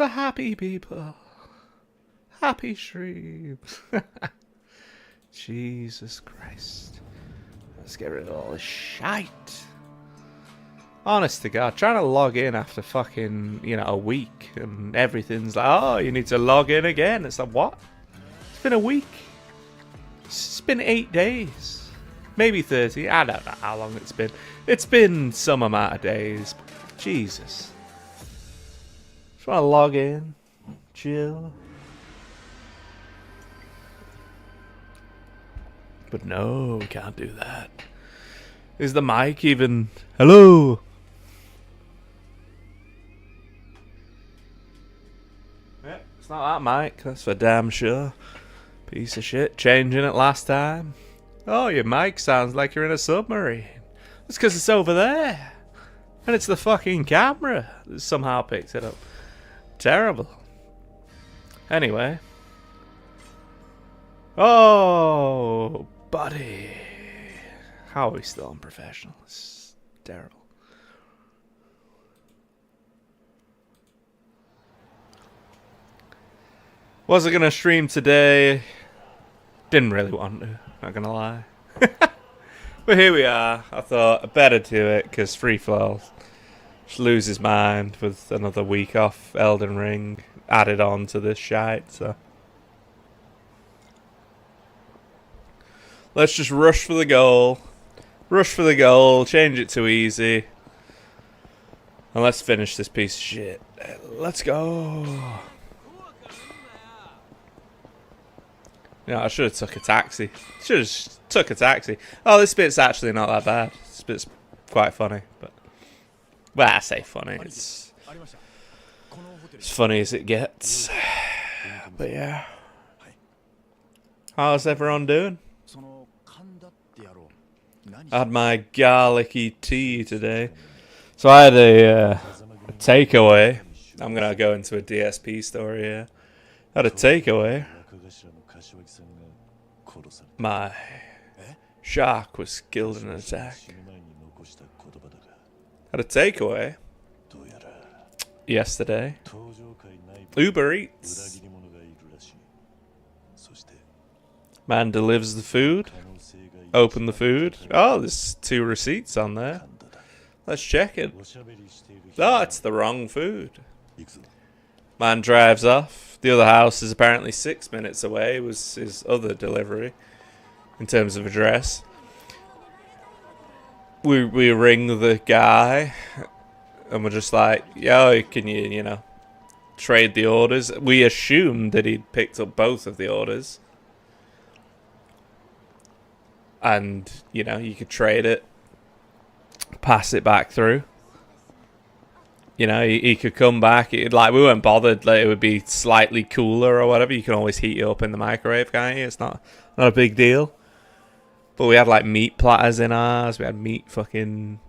for happy people. Happy streams. Jesus Christ. Let's get rid of all this shite. Honest to God, trying to log in after fucking, a week and everything's like, oh, you need to log in again. It's like, what? It's been a week. It's been 8 days. Maybe 30. I don't know how long it's been. It's been some amount of days. Jesus. Just want to log in. Chill. But no, we can't do that. Is the mic even... Hello? Yep, it's not that mic. That's for damn sure. Piece of shit. Changing it last time. Oh, your mic sounds like you're in a submarine. That's because it's over there. And it's the fucking camera that somehow picks it up. Terrible. Anyway. Oh, buddy. How are we still unprofessional? It's terrible. Was I going to stream today? Didn't really want to, not going to lie. But here we are. I thought I'd better do it because Free Flow just lose his mind with another week off Elden Ring added on to this shite, so. Let's just rush for the goal. Rush for the goal, change it to easy. And let's finish this piece of shit. Let's go. I should have took a taxi. Should have took a taxi. Oh, this bit's actually not that bad. This bit's quite funny, but well, I say funny. It's funny as it gets. But yeah, how's everyone doing? I had my garlicky tea today, so I had a takeaway. I'm gonna go into a DSP story here. I had a takeaway. My shark was killed in an attack. Had a takeaway yesterday. Uber Eats. Man delivers the food. Open the food. Oh, there's 2 receipts on there. Let's check it. Oh, it's the wrong food. Man drives off. The other house is apparently 6 minutes away. It was his other delivery in terms of address. We ring the guy and we're just like, yo, can you, trade the orders? We assumed that he'd picked up both of the orders. And, you could trade it, pass it back through. He could come back. We weren't bothered. Like, it would be slightly cooler or whatever. You can always heat it up in the microwave, can't you? It's not a big deal. But we had, meat platters in ours. We had fucking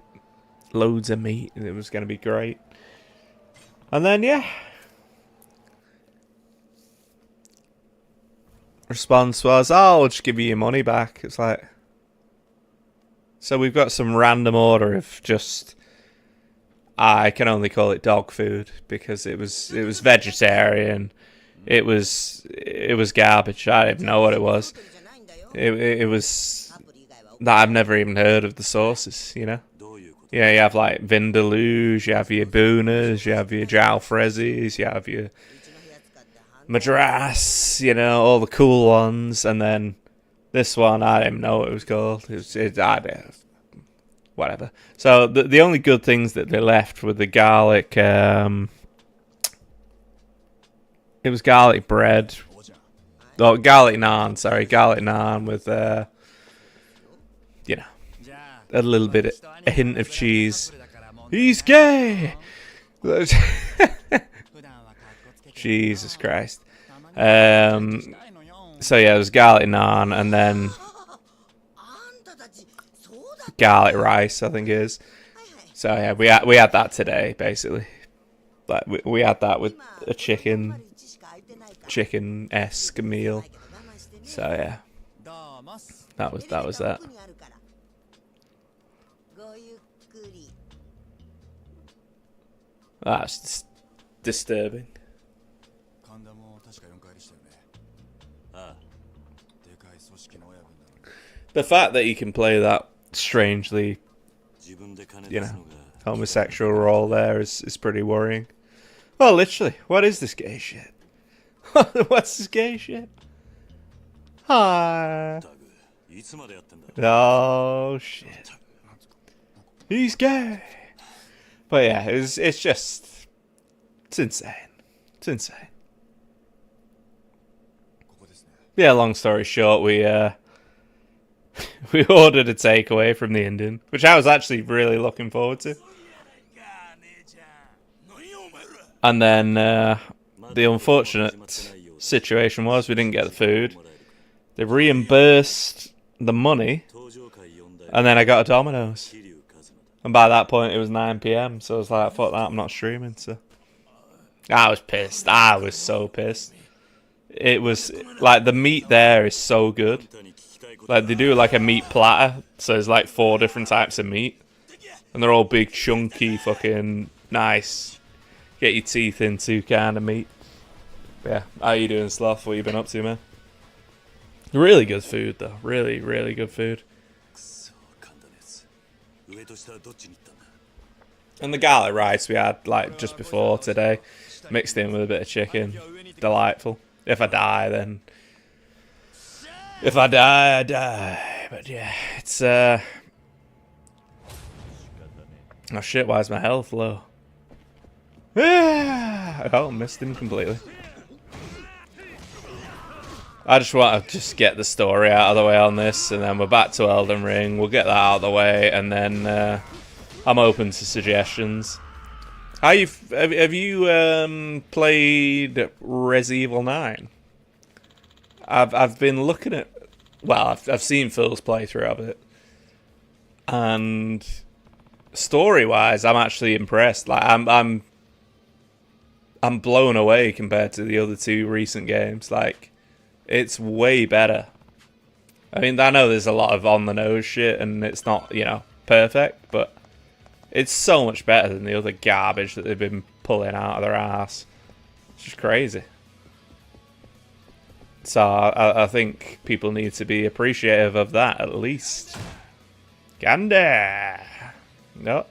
loads of meat. And it was going to be great. And then, yeah. Response was, oh, we'll just give you your money back. It's like... So we've got some random order of just... I can only call it dog food because it was vegetarian. It was garbage. I didn't know what it was. It was that I've never even heard of the sauces. Yeah, you have vindaloo, you have your Boonas, you have your jalfrezis, you have your Madras, all the cool ones, and then this one I didn't even know what it was called. Whatever. So the only good things that they left were the garlic. It was garlic bread. Oh, garlic naan. Sorry, garlic naan with a little bit, a hint of cheese. He's gay. Jesus Christ. So yeah, it was garlic naan and then garlic rice, I think it is. So yeah, we had that today, basically. We had that with a chicken-esque meal. So yeah, that was that. That's disturbing. The fact that he can play that strangely, you know, homosexual role there is pretty worrying. Well, literally, what is this gay shit? What's this gay shit? Hi. Oh shit. He's gay. But yeah, it's insane. It's insane. Yeah, long story short, we we ordered a takeaway from the Indian, which I was actually really looking forward to. And then the unfortunate situation was we didn't get the food. They reimbursed the money, and then I got a Domino's. And by that point, it was 9 PM, so I was like, fuck that, I'm not streaming. So I was pissed. I was so pissed. It was, like, the meat there is so good. Like, they do, like, a meat platter, so there's, like, 4 different types of meat. And they're all big, chunky, fucking nice, get your teeth into kind of meat. But yeah, how you doing, Sloth? What you been up to, man? Really good food, though. Really, really good food. And the garlic rice we had, like, just before today, mixed in with a bit of chicken. Delightful. If I die, then... If I die, I die. But yeah, it's, Oh shit, why is my health low? Oh, missed him completely. I just want to just get the story out of the way on this, and then we're back to Elden Ring. We'll get that out of the way, and then I'm open to suggestions. Have you played Res Evil 9? I've been looking at, well, I've seen Phil's playthrough of it, and story-wise, I'm actually impressed. Like I'm blown away compared to the other 2 recent games. Like, it's way better. I mean, I know there's a lot of on-the-nose shit, and it's not, you know, perfect, but it's so much better than the other garbage that they've been pulling out of their ass. It's just crazy. So I think people need to be appreciative of that, at least. Gander! No.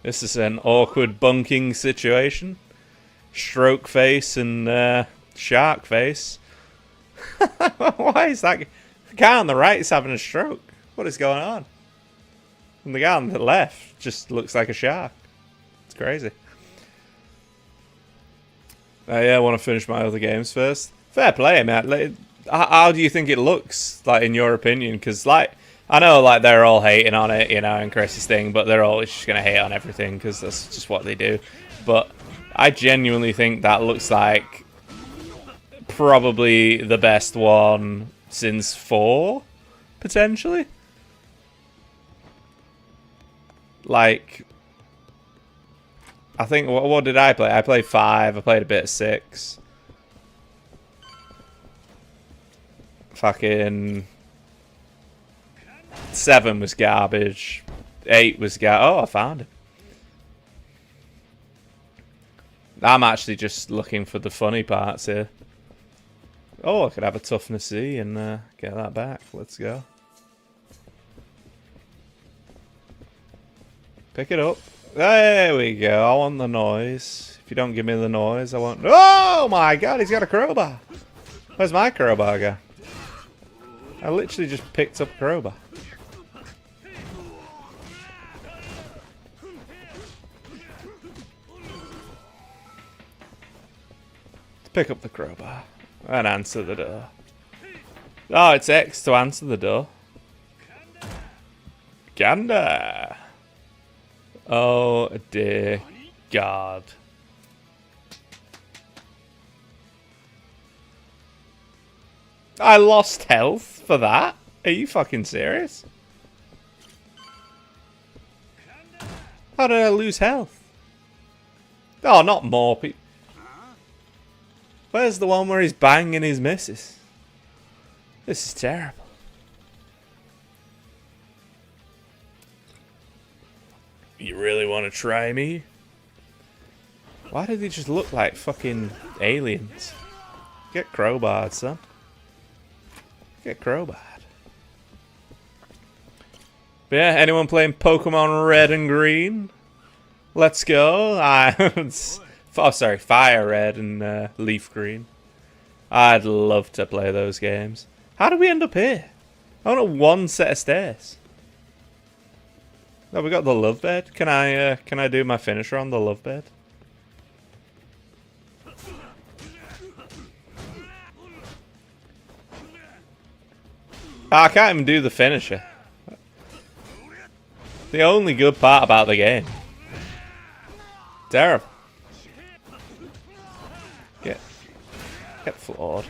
This is an awkward bunking situation. Stroke face and shark face. Why is that? The guy on the right is having a stroke. What is going on? And the guy on the left just looks like a shark. It's crazy. Yeah, I want to finish my other games first. Fair play, man. Like, how do you think it looks, like, in your opinion? Because, like, I know, like, they're all hating on it, you know, and Chris's thing, but they're always just going to hate on everything because that's just what they do. But I genuinely think that looks like probably the best one since 4, potentially. Like, I think, what did I play? I played 5, I played a bit of 6. Fucking 7 was garbage. 8 was oh, I found it. I'm actually just looking for the funny parts here. Oh, I could have a toughness C and get that back. Let's go. Pick it up. There we go. I want the noise. If you don't give me the noise, I won't. Oh my god, he's got a crowbar. Where's my crowbar go? I literally just picked up a crowbar. Let's pick up the crowbar and answer the door. Oh, it's X to answer the door. Gander. Oh dear God. I lost health for that? Are you fucking serious? How did I lose health? Oh, not more people. Where's the one where he's banging his missus? This is terrible. You really want to try me? Why do they just look like fucking aliens? Get crowbarred, son. Get crowbarred. But yeah, anyone playing Pokemon Red and Green? Let's go. Oh, sorry, Fire Red and Leaf Green. I'd love to play those games. How did we end up here? I want one set of stairs. Oh, we got the love bed. Can I do my finisher on the love bed? I can't even do the finisher. The only good part about the game. Terrible. Get floored.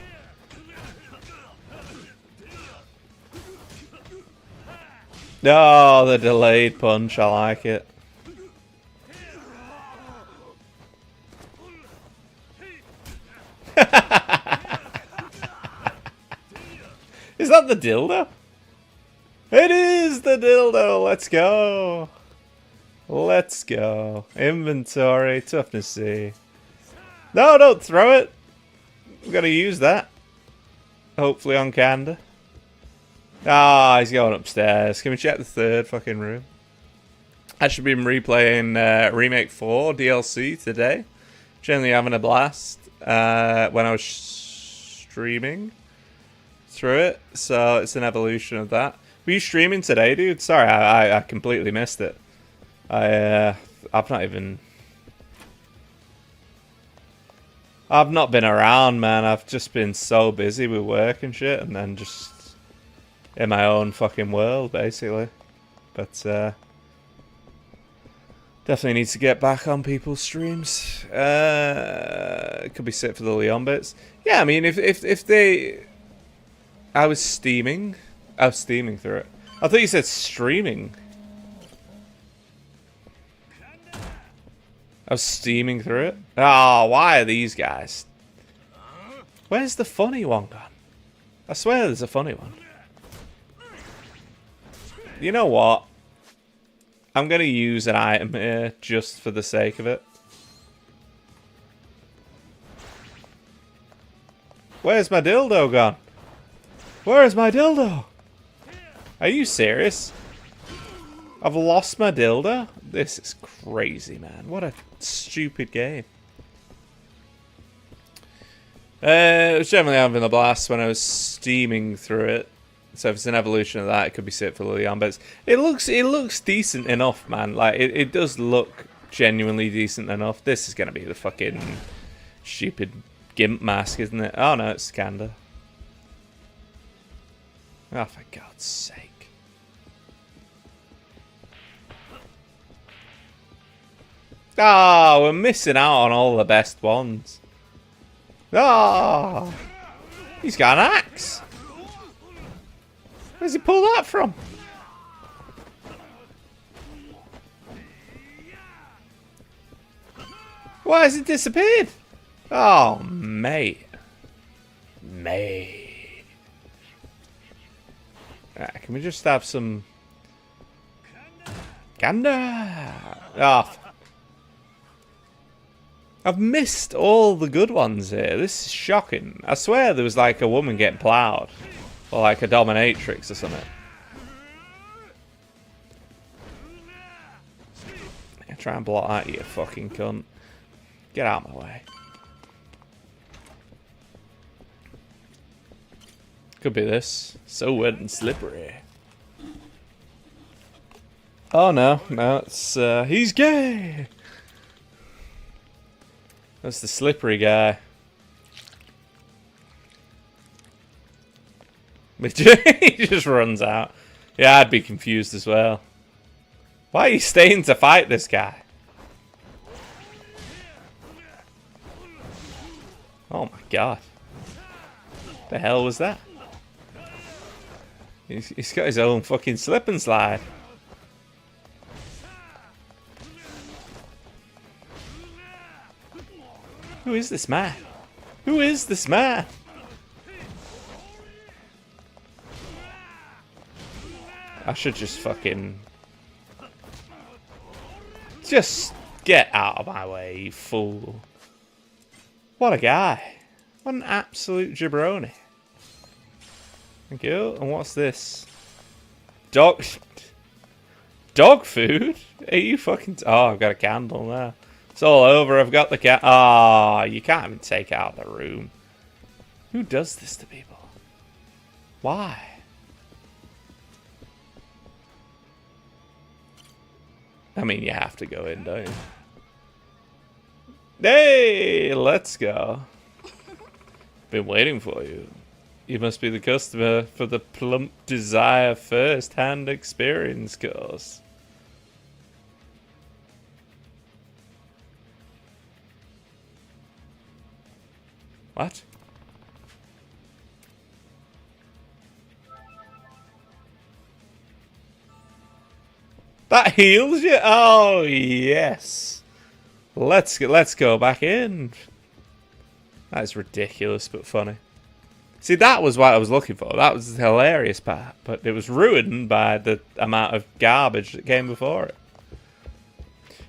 Oh, the delayed punch. I like it. Is that the dildo? It is the dildo. Let's go. Let's go. Inventory. Toughness C. No, don't throw it. We've got to use that. Hopefully on Kanda. Ah, he's going upstairs. Can we check the third fucking room? I should be replaying Remake 4 DLC today. Generally having a blast when I was streaming through it. So it's an evolution of that. Were you streaming today, dude? Sorry, I completely missed it. I've not been around, man. I've just been so busy with work and shit, and then just in my own fucking world, basically. But definitely need to get back on people's streams. It could be sit for the Leon bits. Yeah, I mean, if they, I was steaming through it. I thought you said streaming. I was steaming through it. Oh, why are these guys? Where's the funny one gone? I swear there's a funny one. You know what? I'm going to use an item here just for the sake of it. Where's my dildo gone? Where's my dildo? Are you serious? I've lost my dildo? This is crazy, man. What a stupid game. It was generally having a blast when I was steaming through it. So if it's an evolution of that, it could be sit for Lilian. But it looks decent enough, man. Like, it does look genuinely decent enough. This is going to be the fucking stupid gimp mask, isn't it? Oh, no, it's Skanda. Oh, for God's sake. Oh, we're missing out on all the best ones. Oh, he's got an axe. Where's he pull that from? Why has it disappeared? Oh, mate. Mate. Right, can we just have some... Kanda? Oh, I've missed all the good ones here. This is shocking. I swear there was like a woman getting ploughed. Or like a dominatrix or something. Yeah, try and block that, you fucking cunt. Get out of my way. Could be this. So wet and slippery. Oh no, no, it's he's gay! That's the slippery guy. He just runs out. Yeah, I'd be confused as well. Why are you staying to fight this guy? Oh my god. The hell was that? He's got his own fucking slip and slide. Who is this man? Who is this man? I should just fucking... Just get out of my way, you fool. What a guy. What an absolute jabroni. Thank you. And what's this? Dog... Dog food? Are you fucking... Oh, I've got a candle there. It's all over. I've got the cat. Ah, you can't even take out the room. Who does this to people? Why? I mean, you have to go in, don't you? Hey, let's go. Been waiting for you. You must be the customer for the Plump Desire first-hand experience course. What? That heals you? Oh, yes. Let's go back in. That's ridiculous, but funny. See, that was what I was looking for. That was the hilarious part. But it was ruined by the amount of garbage that came before it.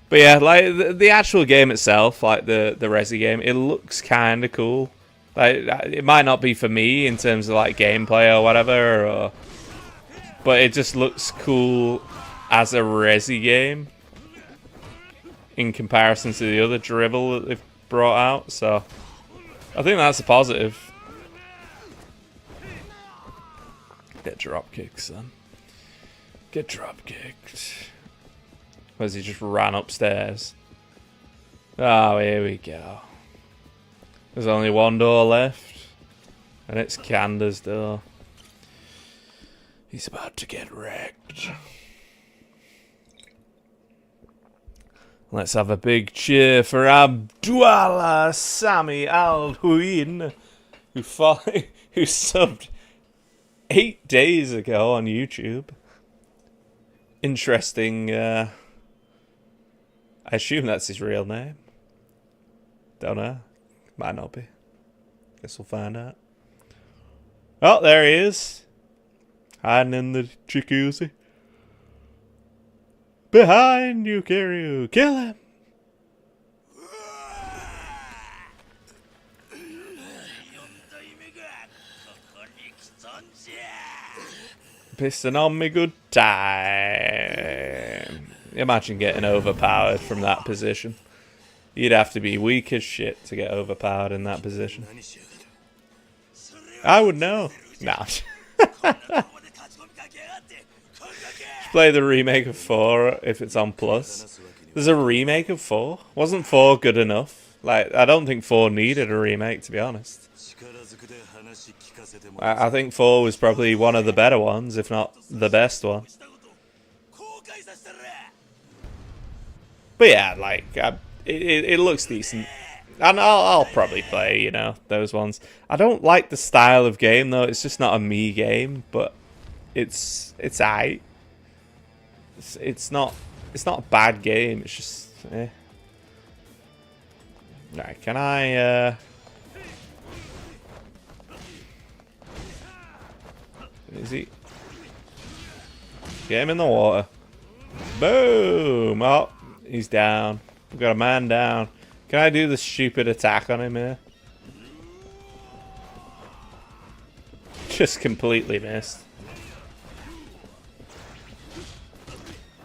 But yeah, like, the actual game itself, like the Resi game, it looks kind of cool. Like, it might not be for me in terms of, like, gameplay or whatever, but it just looks cool as a Resi game in comparison to the other drivel that they've brought out, so I think that's a positive. Get drop kicked, son. Get drop kicked. Whereas he just ran upstairs. Oh, here we go. There's only one door left, and it's Canda's door. He's about to get wrecked. Let's have a big cheer for Abdullah Sami Al-Huin, who subbed 8 days ago on YouTube. Interesting, I assume that's his real name. Don't know. Might not be. Guess we'll find out. Oh, there he is. Hiding in the jacuzzi. Behind you, Kiryu. Kill him. Pissing on me good time. Imagine getting overpowered from that position. You'd have to be weak as shit to get overpowered in that position. I would know. Nah. Play the remake of 4 if it's on Plus. There's a remake of 4? Wasn't 4 good enough? Like, I don't think 4 needed a remake, to be honest. I think 4 was probably one of the better ones, if not the best one. But yeah, like, it looks decent. And I'll probably play, you know, those ones. I don't like the style of game, though. It's just not a me game, but it's aight. It's not a bad game. It's just, eh. Right, can I, is he? Get him in the water. Boom! Oh, he's down. We've got a man down. Can I do the stupid attack on him here? Just completely missed.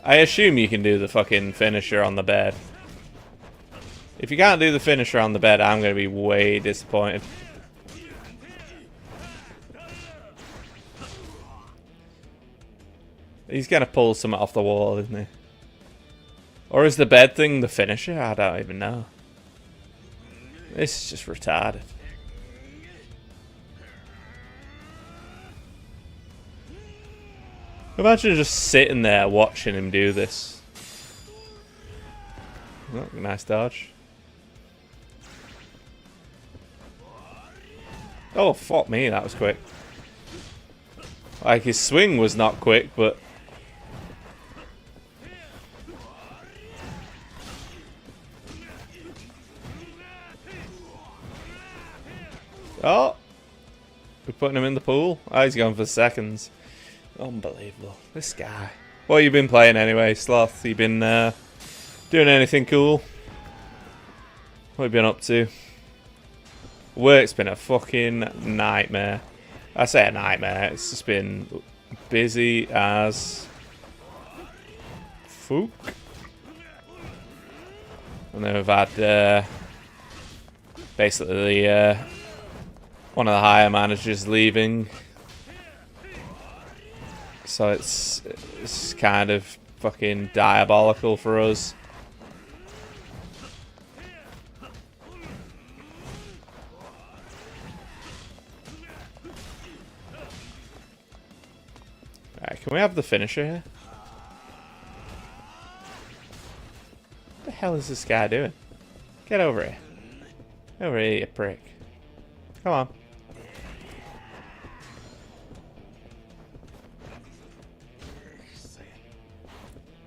I assume you can do the fucking finisher on the bed. If you can't do the finisher on the bed, I'm going to be way disappointed. He's going to pull something off the wall, isn't he? Or is the bed thing the finisher? I don't even know. This is just retarded. Imagine just sitting there watching him do this. Oh, nice dodge. Oh, fuck me, that was quick. Like, his swing was not quick, but... Oh! We're putting him in the pool. Oh, he's going for seconds. Unbelievable. This guy. What have you been playing anyway, Sloth? You been doing anything cool? What have you been up to? Work's been a fucking nightmare. I say a nightmare. It's just been busy as... Fook. And then we've had basically one of the higher managers leaving. So it's kind of fucking diabolical for us. Alright, can we have the finisher here? What the hell is this guy doing? Get over here. Over here, you prick. Come on.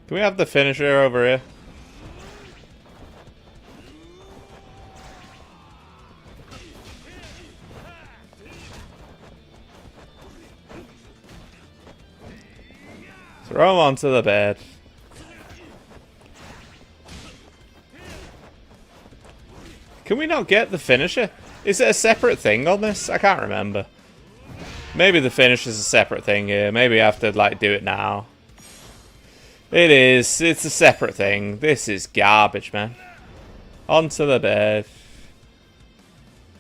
Can we have the finisher over here? Throw him onto the bed. Can we not get the finisher? Is it a separate thing on this? I can't remember. Maybe the finisher's a separate thing here. Maybe I have to like do it now. It is. It's a separate thing. This is garbage, man. Onto the bed.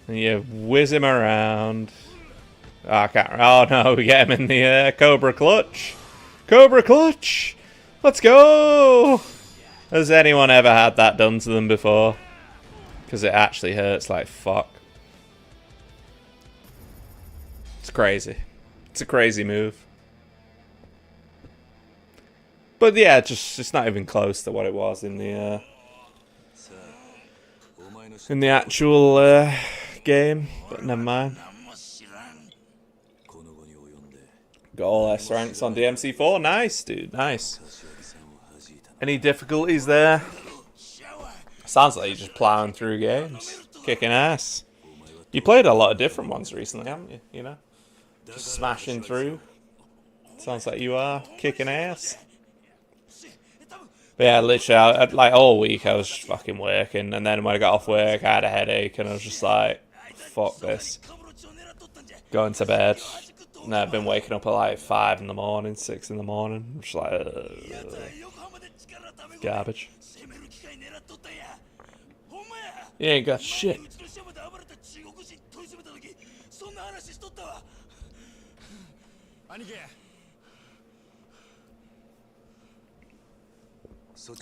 And you whiz him around. Oh, I can't. Oh no, we get him in the Cobra Clutch. Cobra Clutch! Let's go! Has anyone ever had that done to them before? Because it actually hurts like fuck. It's crazy. It's a crazy move. But yeah, it's not even close to what it was in the actual game. But never mind. Got all S ranks on DMC4. Nice, dude. Nice. Any difficulties there? Sounds like you're just plowing through games. Kicking ass. You played a lot of different ones recently, haven't you? You know? Just smashing through. Sounds like you are. Kicking ass. But yeah, literally, like all week I was just fucking working. And then when I got off work, I had a headache. And I was just like, fuck this. Going to bed. And I've been waking up at like 5 in the morning, 6 in the morning. I'm just like, garbage. You ain't got shit.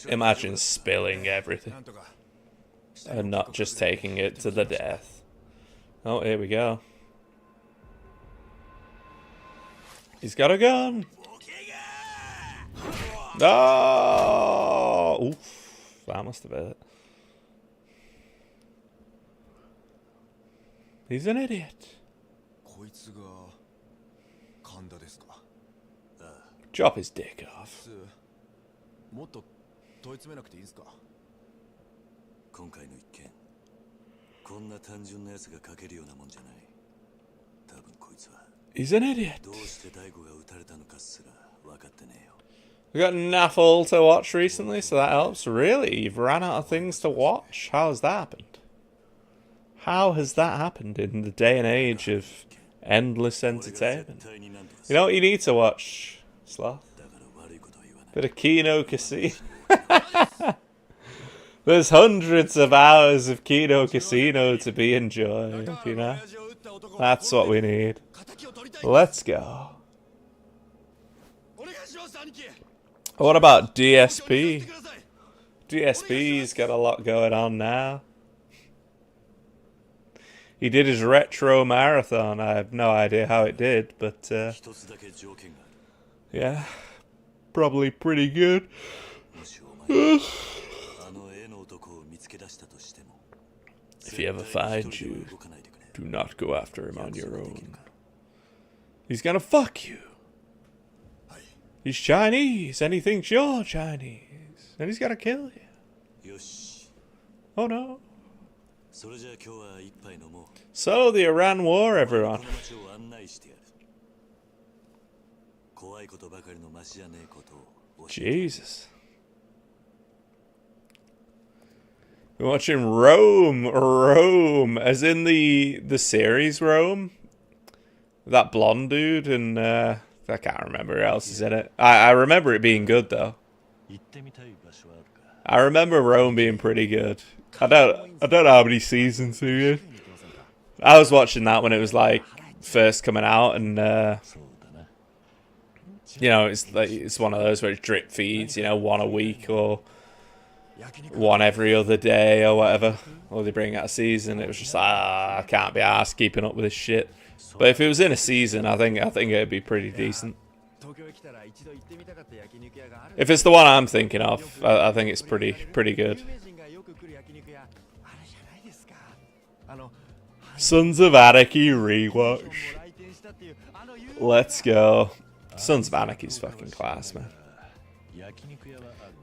Imagine spilling everything. And not just taking it to the death. Oh, here we go. He's got a gun. Oh, oof, that must have hurt. He's an idiot. Chop his dick off. He's an idiot. We got Naffle to watch recently, so that helps. Really? You've ran out of things to watch? How has that happened? How has that happened in the day and age of endless entertainment? You know what you need to watch, Sloth? Bit of Kino Casino. There's hundreds of hours of Kino Casino to be enjoyed, you know? That's what we need. Let's go. What about DSP? DSP's got a lot going on now. He did his retro marathon. I have no idea how it did, but yeah, probably pretty good. If he ever finds you, do not go after him on your own. He's gonna fuck you. He's Chinese, and he thinks you're Chinese, and he's gonna kill you. Oh no. So, the Iran War, everyone. Jesus. We're watching Rome, as in the series Rome. That blonde dude, and I can't remember who else is in it. I remember it being good, though. I remember Rome being pretty good. I don't know how many seasons it is. I was watching that when it was like first coming out, and you know, it's one of those where it drip feeds, you know, one a week or one every other day or whatever, or they bring out a season. It was just like, I can't be arsed keeping up with this shit. But if it was in a season, I think it'd be pretty decent. If it's the one I'm thinking of, I think it's pretty good. Sons of Anarchy rewatch. Let's go. Sons of Anarchy's fucking class, man.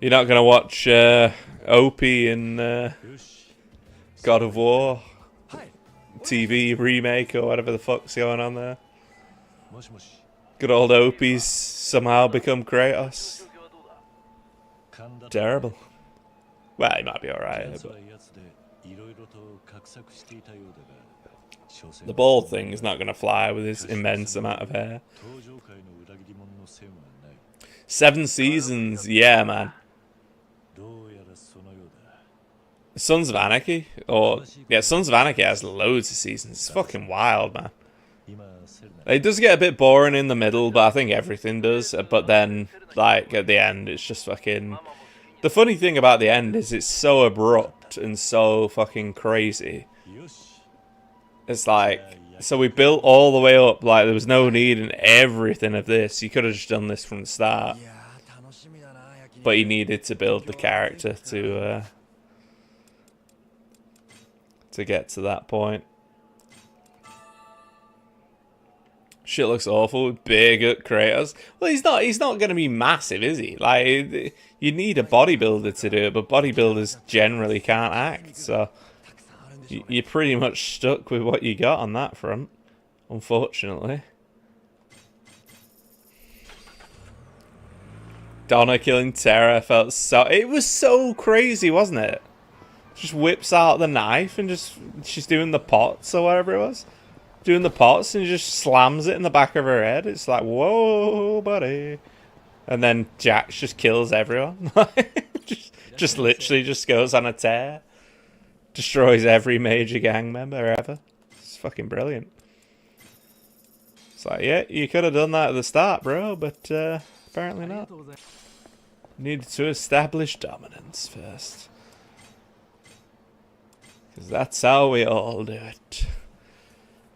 You're not gonna watch Opie in God of War TV remake or whatever the fuck's going on there? Good old Opie's somehow become Kratos. Terrible. Well, he might be alright, but the bald thing is not going to fly with his immense amount of hair. 7 seasons, yeah, man. Sons of Anarchy? Sons of Anarchy has loads of seasons. It's fucking wild, man. It does get a bit boring in the middle, but I think everything does. But then, like, at the end, it's just fucking... The funny thing about the end is it's so abrupt and so fucking crazy. It's like, so we built all the way up, like, there was no need in everything of this. You could have just done this from the start. But you needed to build the character to get to that point. Shit looks awful. Big at Kratos. Well, he's not going to be massive, is he? Like, you need a bodybuilder to do it, but bodybuilders generally can't act, so you're pretty much stuck with what you got on that front, unfortunately. Donna killing Terra felt so... It was so crazy, wasn't it? Just whips out the knife and she's doing the pots or whatever it was. Doing the pots and just slams it in the back of her head. It's like, whoa, buddy. And then Jax just kills everyone. just literally just goes on a tear. Destroys every major gang member ever. It's fucking brilliant. It's like, yeah, you could have done that at the start, bro, but apparently not. Needed to establish dominance first. Because that's how we all do it.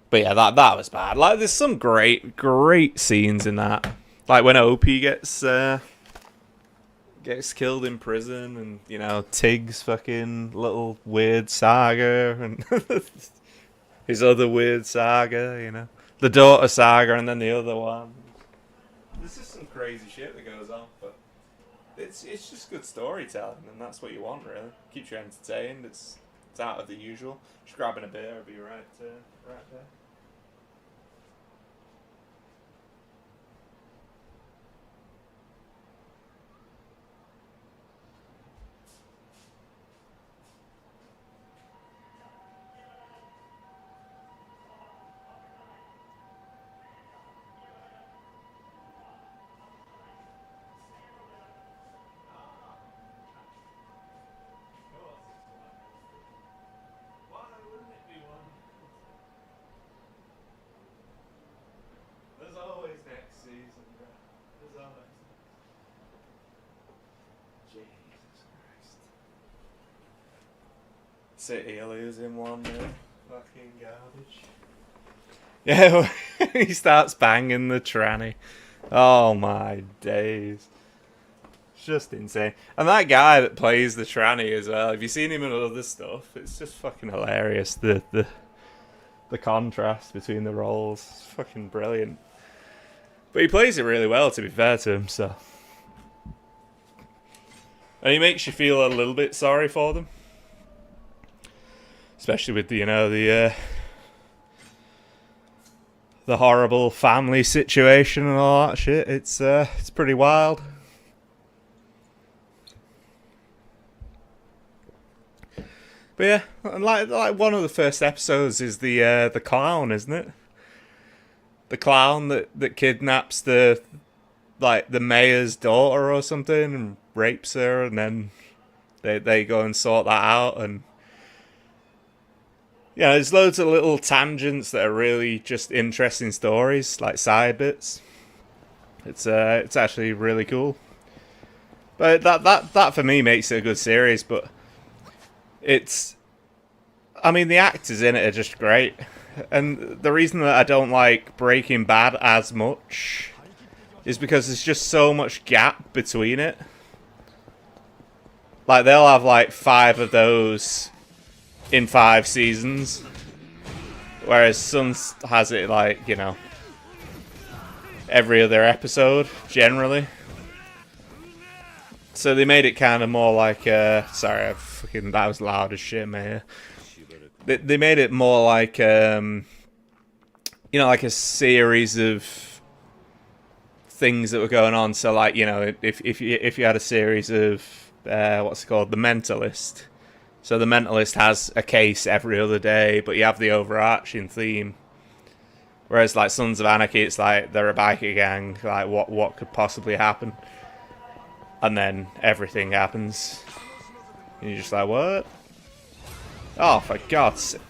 But yeah, that was bad. Like, there's some great scenes in that. Like when OP gets killed in prison, and you know Tig's fucking little weird saga, and his other weird saga. You know, the daughter saga, and then the other one. There's just some crazy shit that goes on, but it's just good storytelling, and that's what you want, really. Keeps you entertained. It's out of the usual. Just grabbing a beer, I'll be right there. City losing one there. Fucking garbage. Yeah, he starts banging the tranny. Oh my days. It's just insane. And that guy that plays the tranny as well, have you seen him in other stuff? It's just fucking hilarious. The contrast between the roles. It's fucking brilliant. But he plays it really well, to be fair to him, so. And he makes you feel a little bit sorry for them. Especially with the horrible family situation and all that shit. It's pretty wild. But yeah, and like one of the first episodes is the clown, isn't it? The clown that kidnaps the mayor's daughter or something and rapes her, and then they go and sort that out, and yeah, there's loads of little tangents that are really just interesting stories, like side bits. It's actually really cool. But that for me makes it a good series. But I mean, the actors in it are just great, and the reason that I don't like Breaking Bad as much is because there's just so much gap between it. Like, they'll have like 5 of those in 5 seasons, whereas Sons has it like, you know, every other episode generally. So they made it kind of more like sorry, that was loud as shit, man. They made it more like you know, like a series of things that were going on. So like, you know, if you had a series of what's it called, The Mentalist. So The Mentalist has a case every other day, but you have the overarching theme. Whereas like Sons of Anarchy, it's like they're a biker gang. Like what could possibly happen? And then everything happens. And you're just like, what? Oh, for God's sake.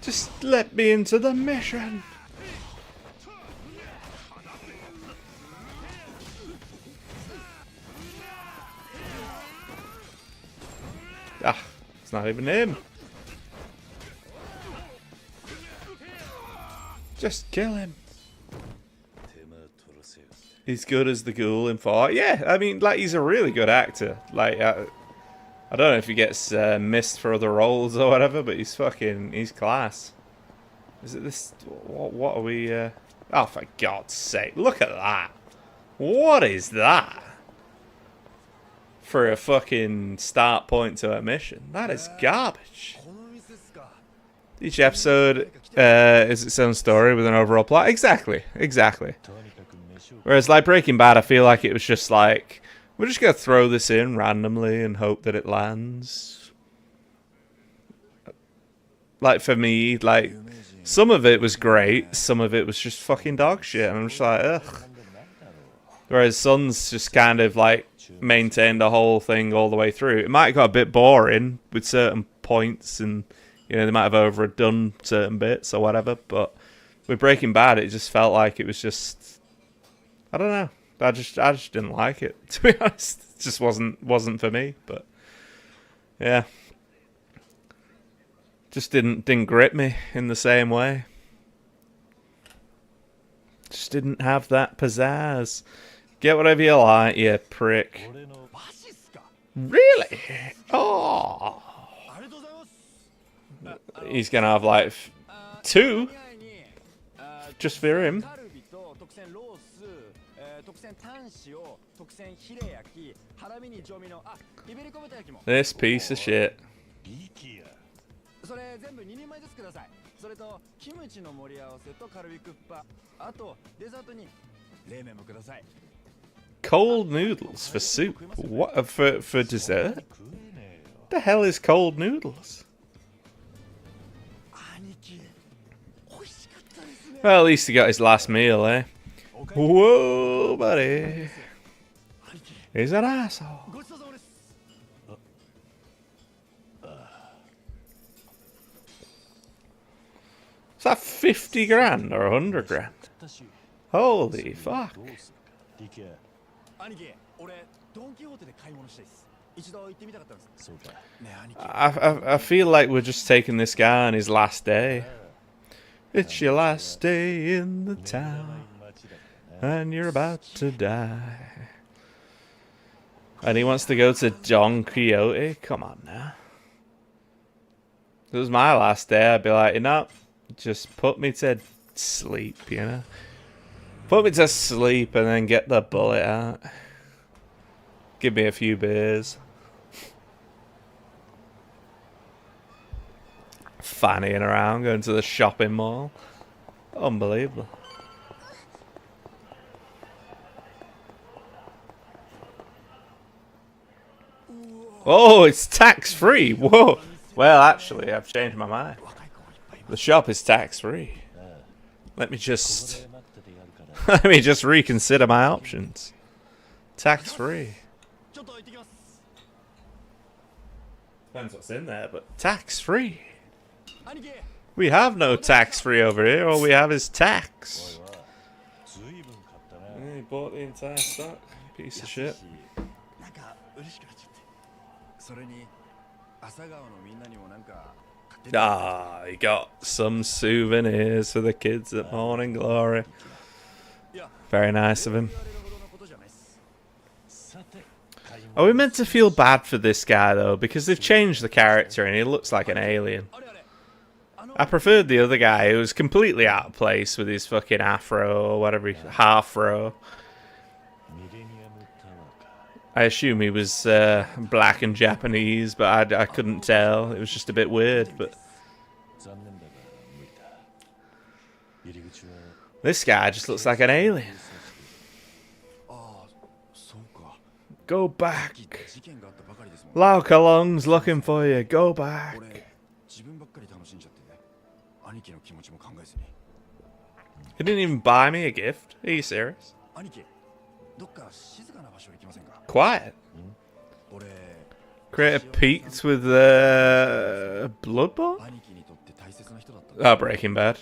Just let me into the mission. Ah, it's not even him. Just kill him. He's good as the ghoul in 4. Yeah, I mean, like, he's a really good actor. Like, I don't know if he gets missed for other roles or whatever, but he's class. Is it this? What are we? Oh, for God's sake! Look at that. What is that? For a fucking start point to a mission, that is garbage. Each episode is its own story with an overall plot. Exactly. Whereas, like, Breaking Bad, I feel like it was just like, we're just going to throw this in randomly and hope that it lands. Like, for me, like, some of it was great, some of it was just fucking dog shit, and I'm just like, ugh. Whereas Sons just kind of, like, maintained the whole thing all the way through. It might have got a bit boring with certain points, and, you know, they might have overdone certain bits or whatever, but with Breaking Bad, it just felt like it was just, I don't know. I just didn't like it, to be honest. It just wasn't for me. But yeah, just didn't grip me in the same way. Just didn't have that pizzazz. Get whatever you like, you prick. Really? Oh, he's gonna have like 2 just for him. This piece of shit. Cold noodles for soup? What for dessert? What the hell is cold noodles? Well, at least he got his last meal, eh? Whoa, buddy. He's an asshole. Is that 50 grand or 100 grand? Holy fuck. I feel like we're just taking this guy on his last day. It's your last day in the town, and you're about to die. And he wants to go to Don Quixote? Come on now. If it was my last day, I'd be like, you know, just put me to sleep, you know? Put me to sleep and then get the bullet out. Give me a few beers. Fannying around, going to the shopping mall. Unbelievable. Oh, it's tax-free. Whoa. Well, actually, I've changed my mind. The shop is tax-free. Let me just reconsider my options. Tax-free. Depends what's in there, but tax-free. We have no tax-free over here. All we have is tax. Yeah, he bought the entire stock. Piece of shit. Ah, he got some souvenirs for the kids at Morning Glory. Very nice of him. Are we meant to feel bad for this guy, though? Because they've changed the character and he looks like an alien. I preferred the other guy who was completely out of place with his fucking afro or whatever, half-fro. I assume he was black and Japanese, but I couldn't tell. It was just a bit weird, but... This guy just looks like an alien. Go back. Lao Kalong's looking for you. Go back. He didn't even buy me a gift. Are you serious? Quiet. Creator peaked with Bloodborne? Oh, Breaking Bad.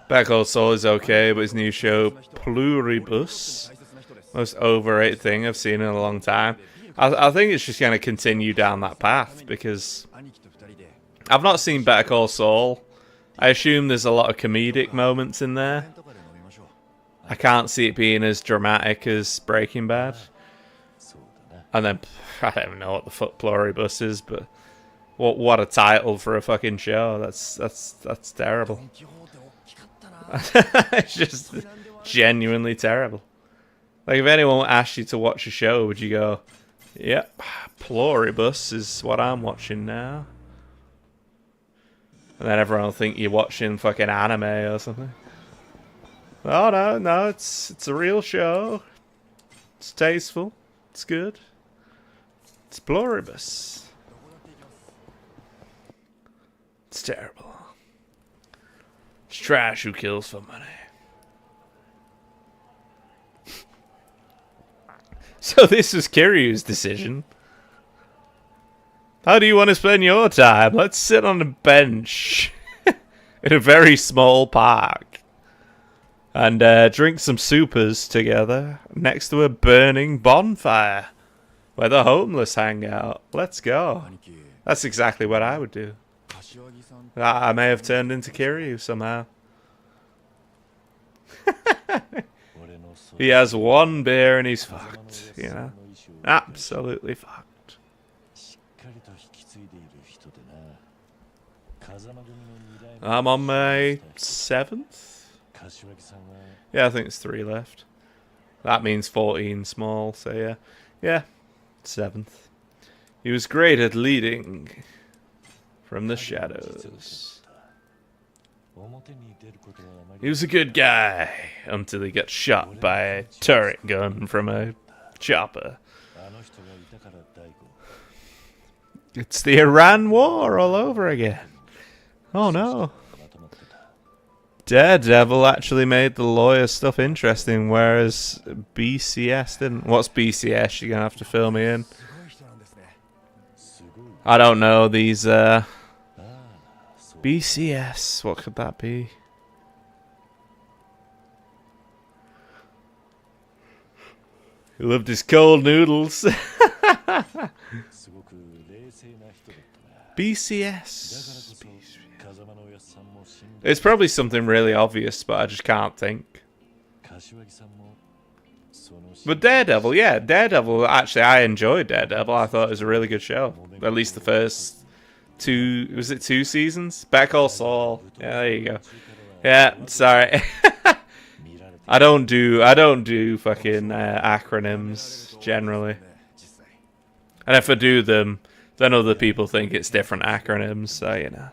Better Call Saul is okay, but his new show, Pluribus, most overrated thing I've seen in a long time. I think it's just going to continue down that path, because I've not seen Better Call Saul. I assume there's a lot of comedic moments in there. I can't see it being as dramatic as Breaking Bad. And then, I don't even know what the fuck Pluribus is, but what a title for a fucking show. That's terrible. It's just genuinely terrible. Like, if anyone asked you to watch a show, would you go, yep, Pluribus is what I'm watching now? And then everyone will think you're watching fucking anime or something. Oh, no, it's a real show. It's tasteful. It's good. It's Pluribus. It's terrible. It's trash who kills for money. So this was Kiryu's decision. How do you want to spend your time? Let's sit on a bench in a very small park and drink some supers together next to a burning bonfire where the homeless hang out. Let's go. That's exactly what I would do. I may have turned into Kiryu somehow. He has one beer and he's fucked, you know? Absolutely fucked. I'm on my 7th? Yeah, I think it's 3 left. That means 14 small, so yeah. Yeah, 7th. He was great at leading from the shadows. He was a good guy until he got shot by a turret gun from a chopper. It's the Iran war all over again. Oh no. Daredevil actually made the lawyer stuff interesting, whereas BCS didn't. What's BCS? You're going to have to fill me in. I don't know these, BCS, what could that be? He loved his cold noodles. BCS. It's probably something really obvious, but I just can't think. But Daredevil, yeah, Daredevil, actually, I enjoyed Daredevil. I thought it was a really good show. At least the first 2, was it 2 seasons? Better Call Saul. Yeah, there you go. Yeah, sorry. I don't do fucking acronyms, generally. And if I do them, then other people think it's different acronyms, so, you know.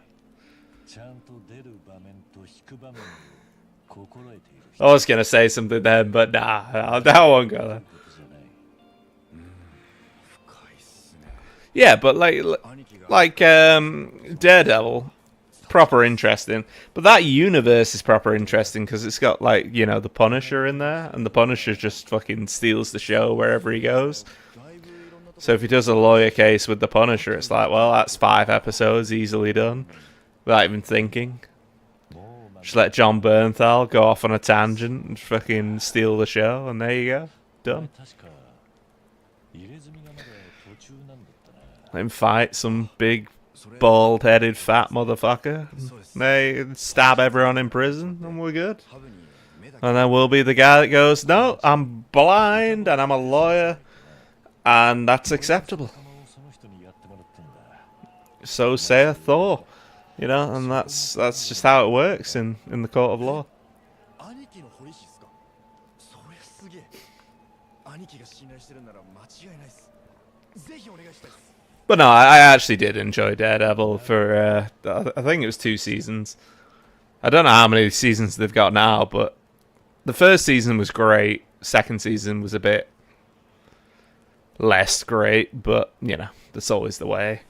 I was going to say something then, but nah, I won't go there. Yeah, but like Daredevil, proper interesting. But that universe is proper interesting because it's got, like, you know, the Punisher in there, and the Punisher just fucking steals the show wherever he goes. So if he does a lawyer case with the Punisher, it's like, well, that's 5 episodes easily done, without even thinking. Just let John Bernthal go off on a tangent and fucking steal the show, and there you go, done. Let him fight some big, bald-headed, fat motherfucker. They stab everyone in prison, and we're good. And then we'll be the guy that goes, no, I'm blind, and I'm a lawyer, and that's acceptable. So saith Thor. You know, and that's just how it works in the court of law. But no, I actually did enjoy Daredevil for, I think it was 2 seasons. I don't know how many seasons they've got now, but the first season was great. Second season was a bit less great, but, you know, that's always the way.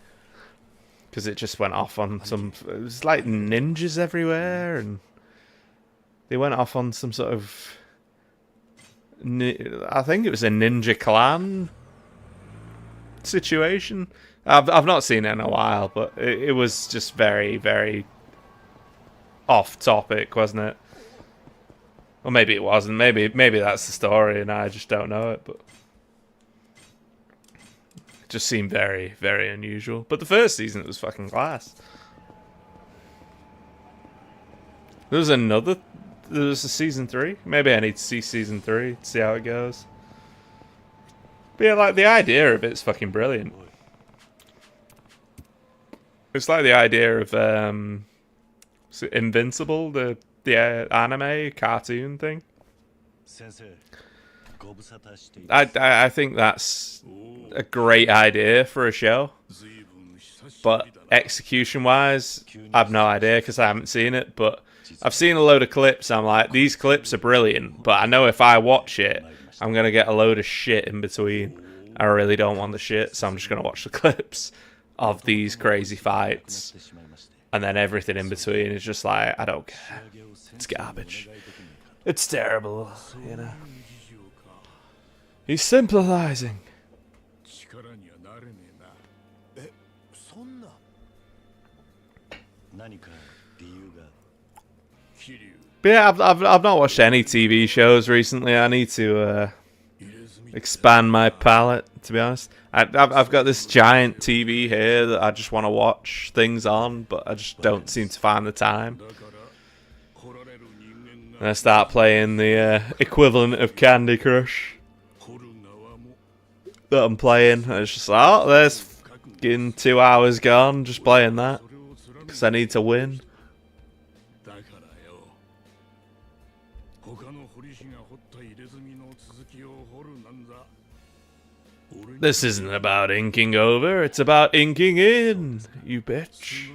Because it just went off on some... It was like ninjas everywhere, and they went off on some sort of... I think it was a ninja clan situation. I've not seen it in a while, but it was just very, very off topic, wasn't it? Or maybe it wasn't. Maybe that's the story, and I just don't know it, but... Just seemed very, very unusual. But the first season, it was fucking class. There was a season 3. Maybe I need to see season 3 to see how it goes. But yeah, like, the idea of it's fucking brilliant. It's like the idea of Invincible, the anime cartoon thing. I think that's a great idea for a show, but execution-wise, I've no idea because I haven't seen it, but I've seen a load of clips. I'm like, these clips are brilliant, but I know if I watch it, I'm going to get a load of shit in between. I really don't want the shit, so I'm just going to watch the clips of these crazy fights, and then everything in between is just like, I don't care. It's garbage. It's terrible, you know. He's sympathizing. But yeah, I've not watched any TV shows recently. I need to expand my palette, to be honest. I've got this giant TV here that I just want to watch things on, but I just don't seem to find the time. And I start playing the equivalent of Candy Crush that I'm playing, and it's just like, oh, there's fucking 2 hours gone just playing that because I need to win. This isn't about inking over, it's about inking in, you bitch.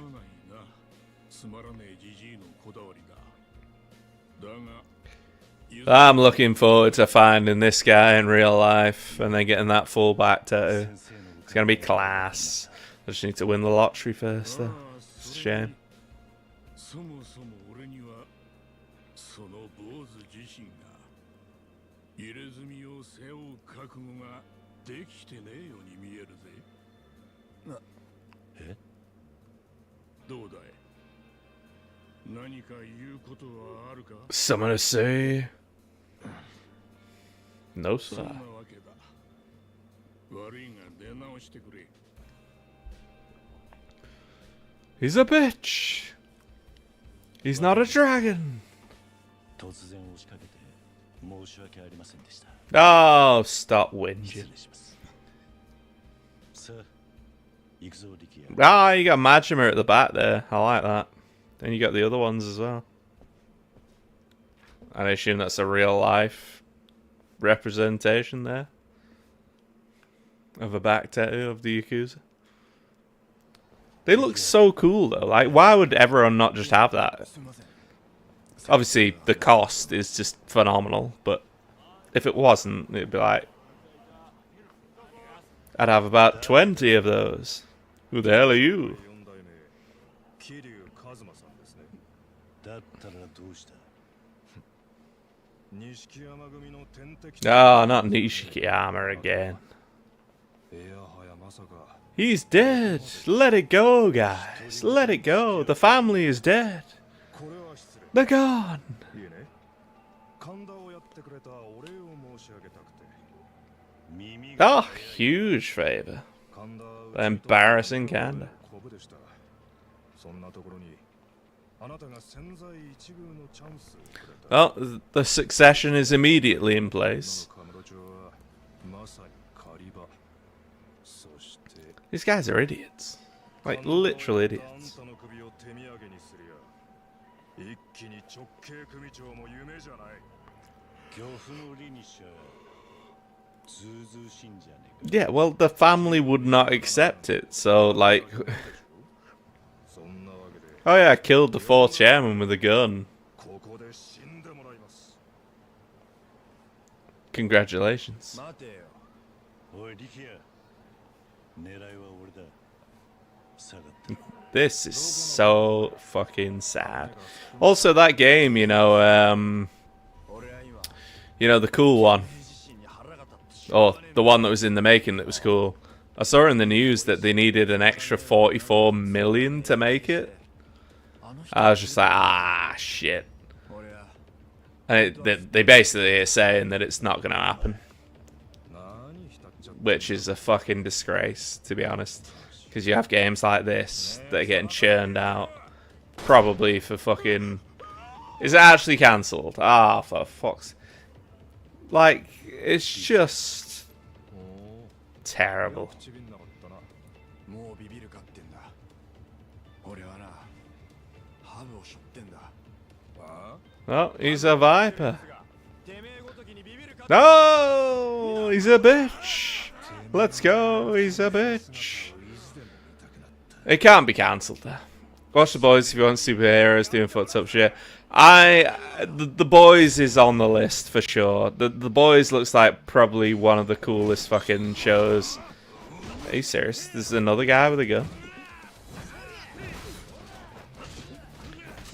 I'm looking forward to finding this guy in real life and then getting that full back tattoo. It's going to be class. I just need to win the lottery first, though. It's a shame. Something to say? No, sir. He's a bitch. He's not a dragon. Oh, stop whinging. Ah, you got Majima at the back there. I like that. Then you got the other ones as well. I assume that's a real life representation there of a back tattoo of the Yakuza. They look so cool though. Like, why would everyone not just have that? Obviously, the cost is just phenomenal, but if it wasn't, it'd be like, I'd have about 20 of those. Who the hell are you? Oh, not Nishikiyama again. He's dead. Let it go, guys. Let it go. The family is dead. They're gone. Oh, huge favor. Embarrassing kinda. Oh, the succession is immediately in place. These guys are idiots. Like, literal idiots. Yeah, well, the family would not accept it, so, like... Oh yeah, I killed the 4th chairman with a gun. Congratulations. This is so fucking sad. Also, that game, you know, the cool one. Or the one that was in the making that was cool. I saw in the news that they needed an extra 44 million to make it. I was just like, ah, shit. And they basically are saying that it's not going to happen. Which is a fucking disgrace, to be honest. Because you have games like this that are getting churned out. Probably for fucking... Is it actually cancelled? Ah, for fuck's... Like, it's just... terrible. Oh, he's a viper. No, he's a bitch. Let's go, he's a bitch. It can't be cancelled there. Watch The Boys if you want superheroes doing fucked up shit. The Boys is on the list for sure. The Boys looks like probably one of the coolest fucking shows. Are you serious? This is another guy with a gun.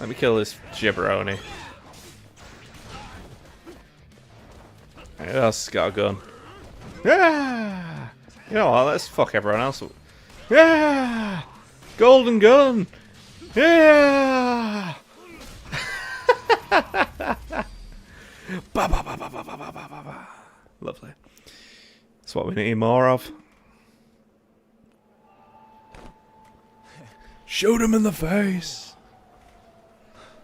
Let me kill this jabroni. Who else has got a gun? Yeah! You know what? Let's fuck everyone else up. Yeah! Golden gun! Yeah! Ba, ba, ba, ba, ba, ba, ba, ba, ba. Lovely. That's what we need more of. Shoot him in the face.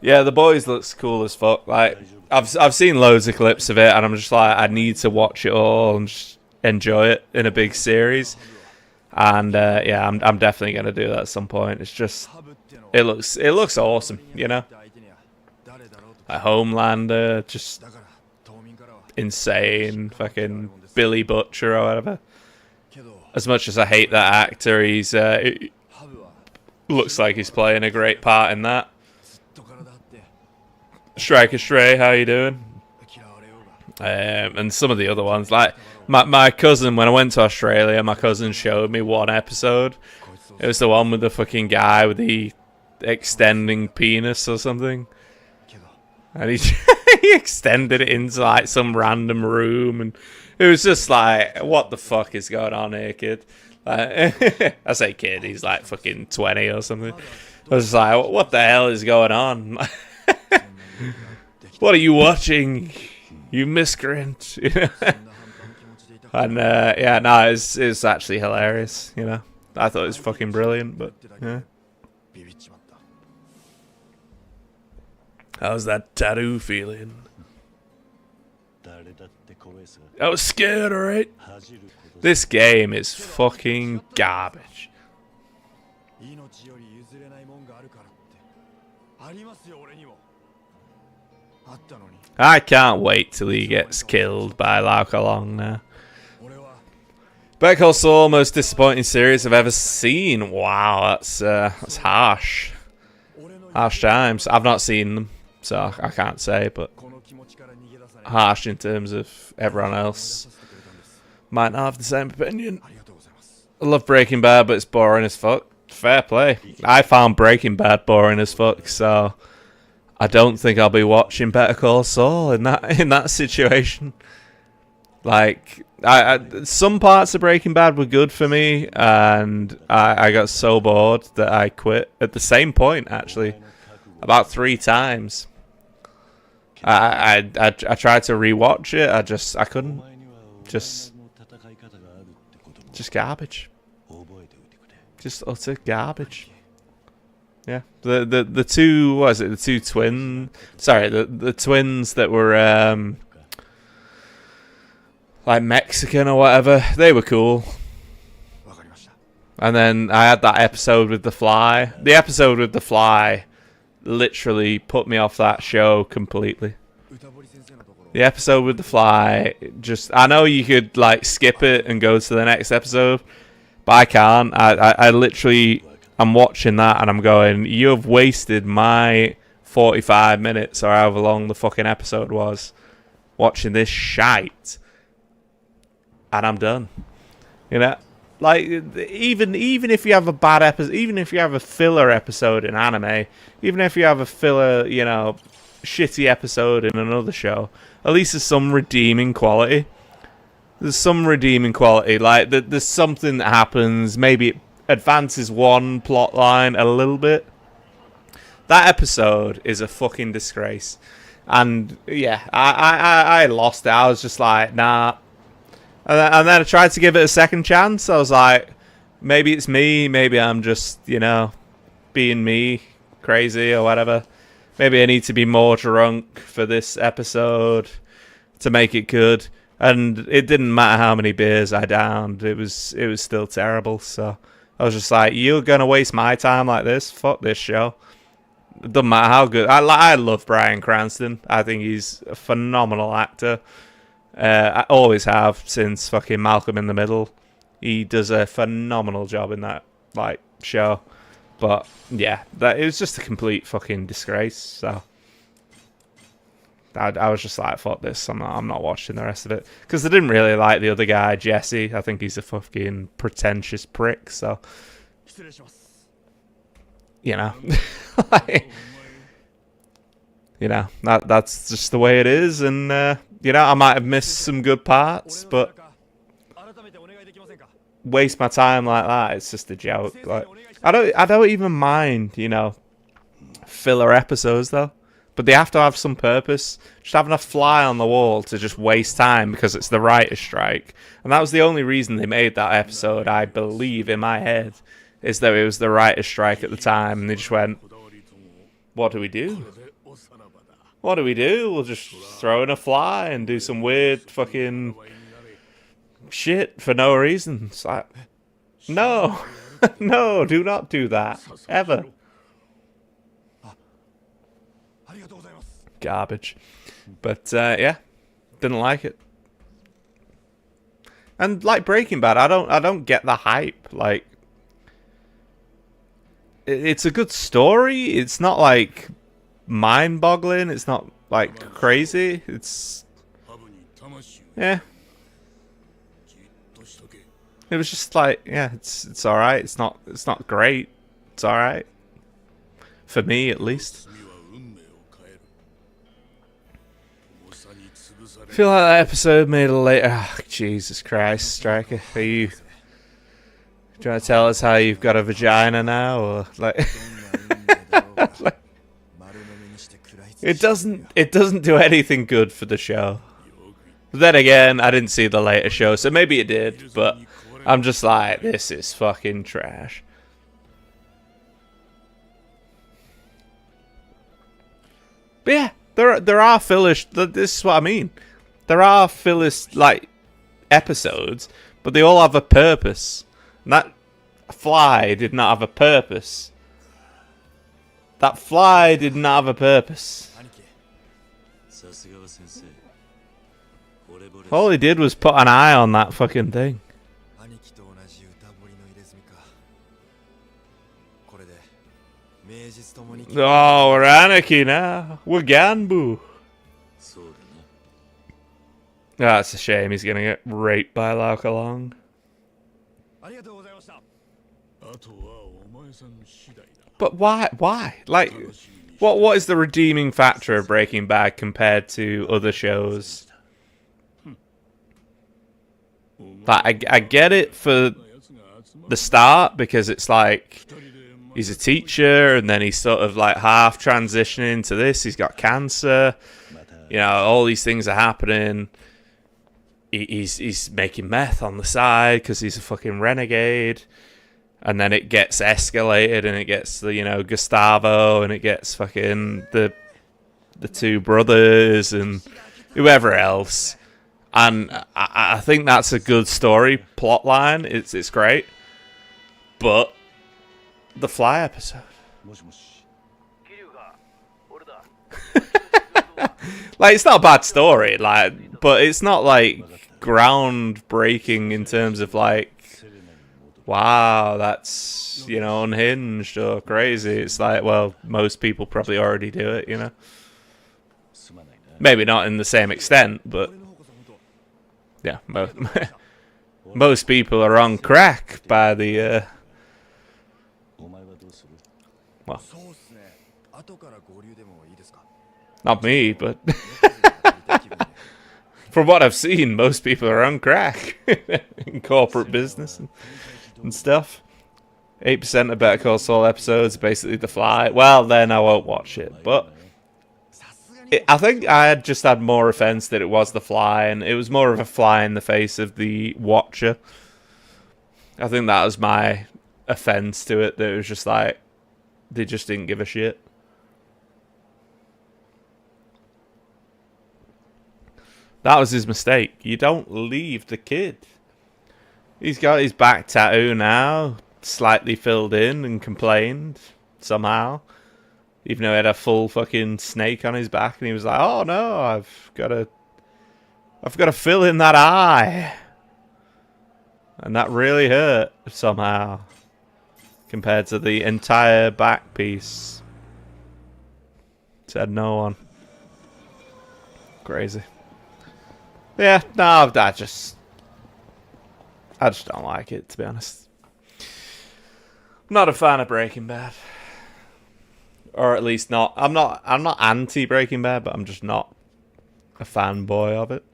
Yeah, The Boys looks cool as fuck. Like, I've seen loads of clips of it, and I'm just like, I need to watch it all and just enjoy it in a big series. And yeah, I'm definitely gonna do that at some point. It's just, it looks awesome, you know. Like Homelander, just insane, fucking Billy Butcher or whatever. As much as I hate that actor, he's looks like he's playing a great part in that. Striker Stray, how you doing? And some of the other ones, like my cousin, when I went to Australia, my cousin showed me one episode. It was the one with the fucking guy with the extending penis or something. And he extended it into like some random room, and it was just like, what the fuck is going on here, kid? I say kid, he's like fucking 20 or something. I was just like, what the hell is going on? What are you watching, you miscreant? And yeah, no, it's actually hilarious, you know. I thought it was fucking brilliant, but yeah. How's that tattoo feeling? I was scared, alright? This game is fucking garbage. I can't wait till he gets killed by Lau Long now. Better Call Saul, most disappointing series I've ever seen. Wow, that's harsh. Harsh times. I've not seen them, so I can't say, but harsh in terms of everyone else. Might not have the same opinion. I love Breaking Bad, but it's boring as fuck. Fair play. I found Breaking Bad boring as fuck, so I don't think I'll be watching Better Call Saul in that situation. Like, some parts of Breaking Bad were good for me, and I got so bored that I quit at the same point, actually, about 3 times. I tried to rewatch it. I couldn't. Just garbage. Just utter garbage. Yeah. The two, what is it? The two the twins that were like Mexican or whatever. They were cool. And then I had that episode with the fly. The episode with the fly literally put me off that show completely. The episode with the fly, just, I know you could like skip it and go to the next episode, but I can't. I literally, I'm watching that and I'm going, you have wasted my 45 minutes or however long the fucking episode was watching this shite, and I'm done. You know, like, even if you have a bad episode, even if you have a filler episode in anime, even if you have a filler, you know, shitty episode in another show, at least there's some redeeming quality. There's some redeeming quality. Like, there's something that happens. Maybe it advances one plot line a little bit. That episode is a fucking disgrace. And, yeah, I lost it. I was just like, nah. And then I tried to give it a second chance. I was like, maybe it's me. Maybe I'm just, you know, being me, crazy or whatever. Maybe I need to be more drunk for this episode to make it good. And it didn't matter how many beers I downed. It was still terrible. So I was just like, you're going to waste my time like this? Fuck this show. It doesn't matter how good. I love Bryan Cranston. I think he's a phenomenal actor. I always have since fucking Malcolm in the Middle. He does a phenomenal job in that like show. But yeah, it was just a complete fucking disgrace. So I was just like, fuck this. I'm not watching the rest of it, because I didn't really like the other guy, Jesse. I think he's a fucking pretentious prick. So, you know, like, you know, that's just the way it is. And you know, I might have missed some good parts, but waste my time like that, it's just a joke. Like, I don't even mind, you know, filler episodes though, but they have to have some purpose. Just having a fly on the wall to just waste time because it's the writer's strike, and that was the only reason they made that episode, I believe, in my head, is that it was the writer's strike at the time, and they just went, what do we do? What do we do? We'll just throw in a fly and do some weird fucking shit for no reason. It's like, no. No, do not do that. Ever. Garbage. But, yeah. Didn't like it. And, like Breaking Bad, I don't get the hype. Like, it's a good story. It's not, like, mind-boggling. It's not, like, crazy. It's... yeah. It was just like, yeah, it's all right. It's not great. It's all right, for me at least. I feel like that episode made a late. Oh, Jesus Christ, Striker, are you trying to tell us how you've got a vagina now, or like? Like, it doesn't do anything good for the show. But then again, I didn't see the later show, so maybe it did, but I'm just like, this is fucking trash. But yeah, there are filler. This is what I mean. There are filler like episodes, but they all have a purpose. And that fly did not have a purpose. That fly did not have a purpose. All he did was put an eye on that fucking thing. Oh, we're anarchy now. We're Ganbu. Ah, it's a shame he's gonna get raped by Laukalong. But why? Why? Like, what is the redeeming factor of Breaking Bad compared to other shows? Like, I get it for the start, because it's like he's a teacher and then he's sort of like half transitioning to this. He's got cancer. You know, all these things are happening. He's making meth on the side because he's a fucking renegade. And then it gets escalated and it gets the, you know, Gustavo, and it gets fucking the two brothers and whoever else. And I think that's a good story plot line. It's great. But the Fly episode. Like, it's not a bad story, like, but it's not like groundbreaking in terms of like, wow, that's, you know, unhinged or crazy. It's like, well, most people probably already do it, you know. Maybe not in the same extent, but yeah, most people are on crack by the well, not me, but from what I've seen, most people are on crack in corporate business and stuff. 8% of Better Call Saul episodes basically The Fly. Well, then I won't watch it, but I think I had just had more offense that it was The Fly, and it was more of a fly in the face of the watcher. I think that was my offense to it, that it was just like, they just didn't give a shit. That was his mistake. You don't leave the kid. He's got his back tattoo now, slightly filled in, and complained somehow. Even though he had a full fucking snake on his back, and he was like, "Oh no, I've got to fill in that eye," and that really hurt somehow compared to the entire back piece. Said no one. Crazy. Yeah, no, I just don't like it, to be honest. I'm not a fan of Breaking Bad. Or at least not. I'm not anti Breaking Bad, but I'm just not a fanboy of it.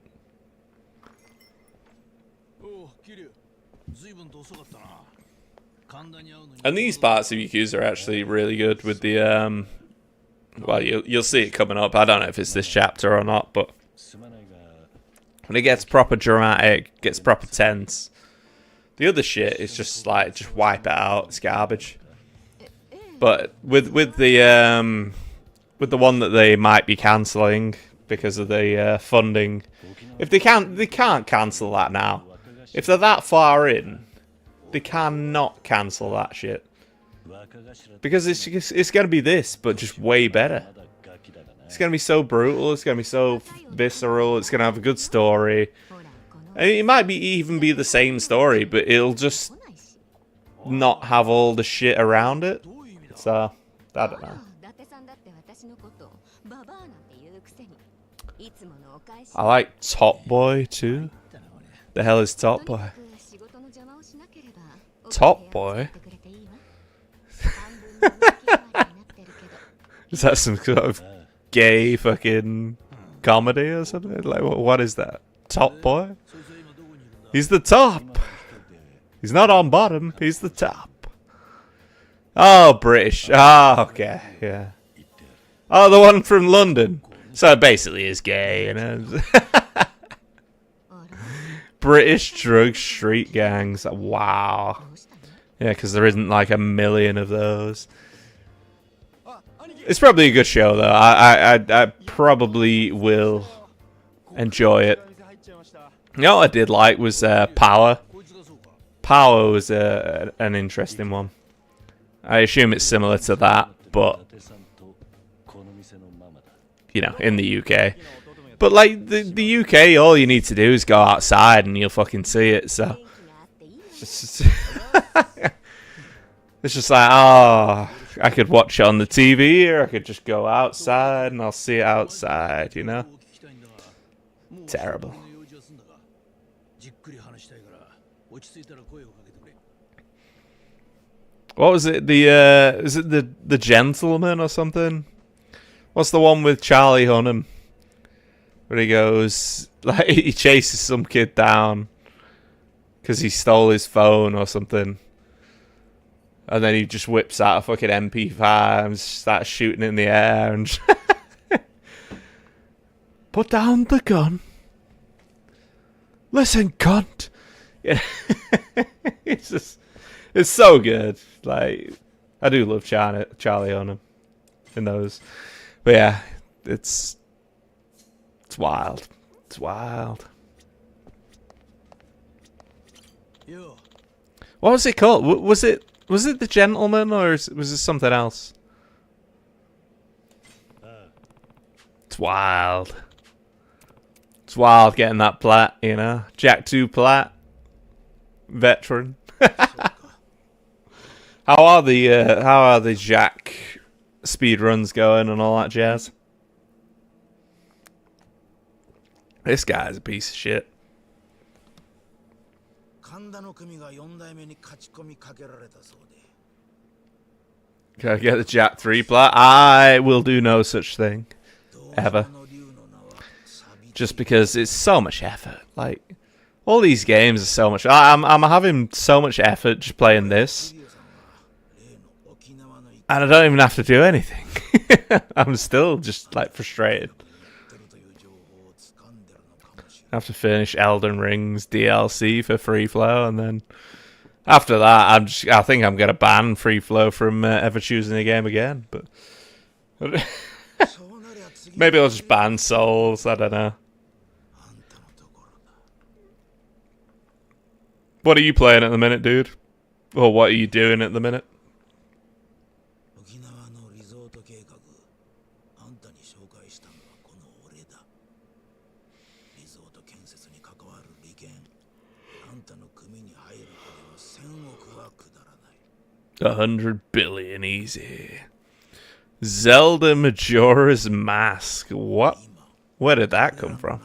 And these parts of Yakuza are actually really good with the well, you'll see it coming up. I don't know if it's this chapter or not, but when it gets proper dramatic, gets proper tense. The other shit is just like, just wipe it out. It's garbage. But with the one that they might be cancelling because of the funding, if they can't cancel that now. If they're that far in, they cannot cancel that shit, because it's gonna be this, but just way better. It's gonna be so brutal. It's gonna be so visceral. It's gonna have a good story. And it might even be the same story, but it'll just not have all the shit around it. So I don't know. I like Top Boy too. The hell is Top Boy? Top Boy? Is that some sort of gay fucking comedy or something? Like, what is that? Top Boy? He's the top. He's not on bottom. He's the top. Oh, British. Oh, okay. Yeah. Oh, the one from London. So it basically is gay, you know. British drug street gangs. Wow. Yeah, because there isn't like a million of those. It's probably a good show, though. I probably will enjoy it. You know what I did like was Power. Power was an interesting one. I assume it's similar to that, but you know, in the UK. But like the UK, all you need to do is go outside and you'll fucking see it. So it's just like, oh, I could watch it on the TV, or I could just go outside and I'll see it outside. You know, terrible. What was it? Is it the Gentleman or something? What's the one with Charlie Hunnam? Where he goes, like, he chases some kid down because he stole his phone or something. And then he just whips out a fucking MP5 and starts shooting in the air and put down the gun. Listen, cunt. Yeah. it's so good. Like, I do love Charlie on him in those. But yeah, it's wild. It's wild. What was it called? Was it The Gentleman, or was it something else? It's wild. It's wild getting that plat, you know. Jack 2 plat. Veteran. How are the Jack speed runs going and all that jazz? This guy's a piece of shit. Can I get the Jack 3 plat? I will do no such thing. Ever. Just because it's so much effort. Like, all these games are so much. I'm having so much effort just playing this. And I don't even have to do anything. I'm still just, like, frustrated. I have to finish Elden Ring's DLC for Free Flow, and then after that, I think I'm gonna ban Free Flow from ever choosing the game again. But maybe I'll just ban Souls. I don't know. What are you playing at the minute, dude? Or what are you doing at the minute? $100 billion easy. Zelda Majora's Mask. What? Where did that come from?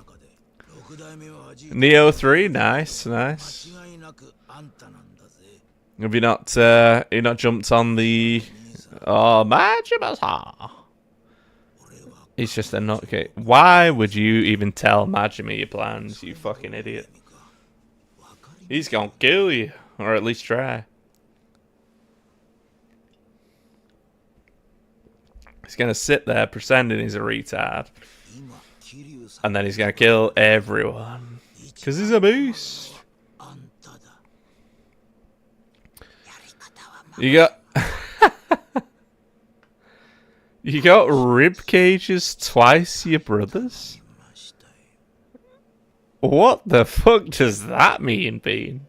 Neo 3, nice. Have you not jumped on the Majima? He's just a nutcase. Why would you even tell Majima your plans, you fucking idiot? He's gonna kill you, or at least try. He's gonna sit there pretending he's a retard, and then he's gonna kill everyone because he's a beast. You got you got rib cages twice your brothers. What the fuck does that mean, Bean?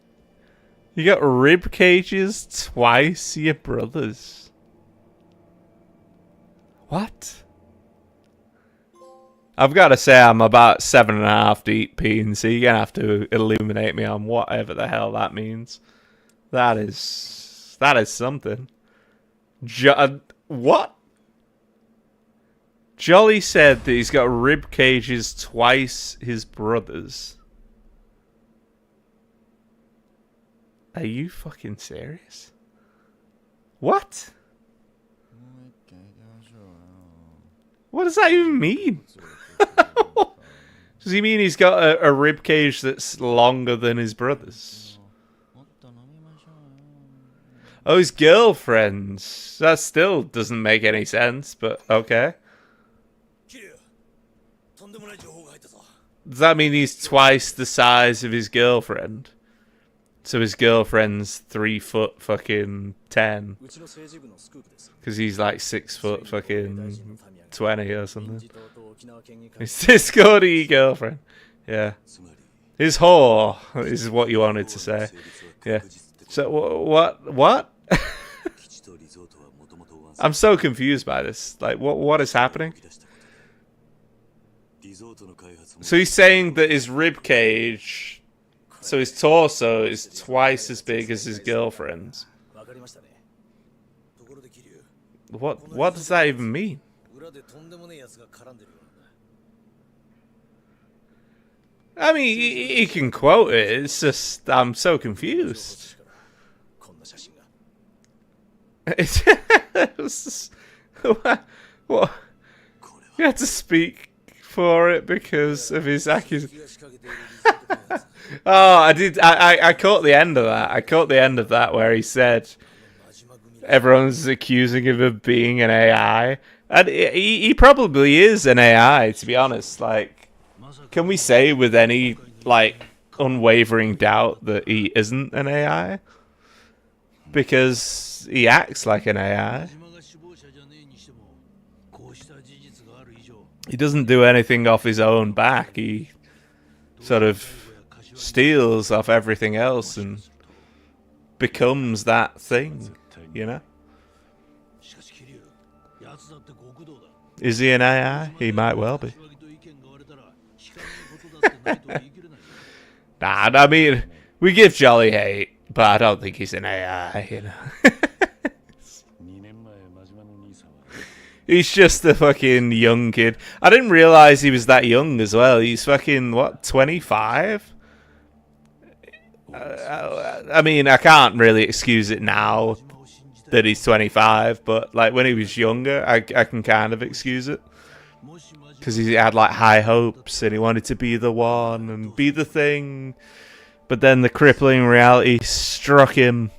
You got rib cages twice your brothers. What? I've got to say I'm about 7.5 deep, Bean, so you're going to have to illuminate me on whatever the hell that means. That is something. What? Jolly said that he's got rib cages twice his brothers. Are you fucking serious? What? What does that even mean? Does he mean he's got a rib cage that's longer than his brother's? Oh, his girlfriends. That still doesn't make any sense, but okay. Does that mean he's twice the size of his girlfriend? So his girlfriend's 3 foot fucking 10. Because he's like 6 foot fucking 20 or something. His Discordy girlfriend. Yeah. His whore is what you wanted to say. Yeah. So what? I'm so confused by this. Like, what is happening? So he's saying that his rib cage, so his torso is twice as big as his girlfriend's. What does that even mean? I mean, he can quote it. It's just I'm so confused. What? You had to speak for it because of his accusation. Oh, I did. I caught the end of that. I caught the end of that where he said everyone's accusing him of being an AI, and he probably is an AI. To be honest, like, can we say with any like unwavering doubt that he isn't an AI? Because he acts like an AI. He doesn't do anything off his own back. He sort of steals off everything else and becomes that thing, you know? Is he an AI? He might well be. Nah, I mean, we give Jolly hate, but I don't think he's an AI, you know? He's just a fucking young kid. I didn't realise he was that young as well. He's fucking, what, 25? I mean, I can't really excuse it now that he's 25, but like when he was younger, I can kind of excuse it. Because he had like high hopes and he wanted to be the one and be the thing. But then the crippling reality struck him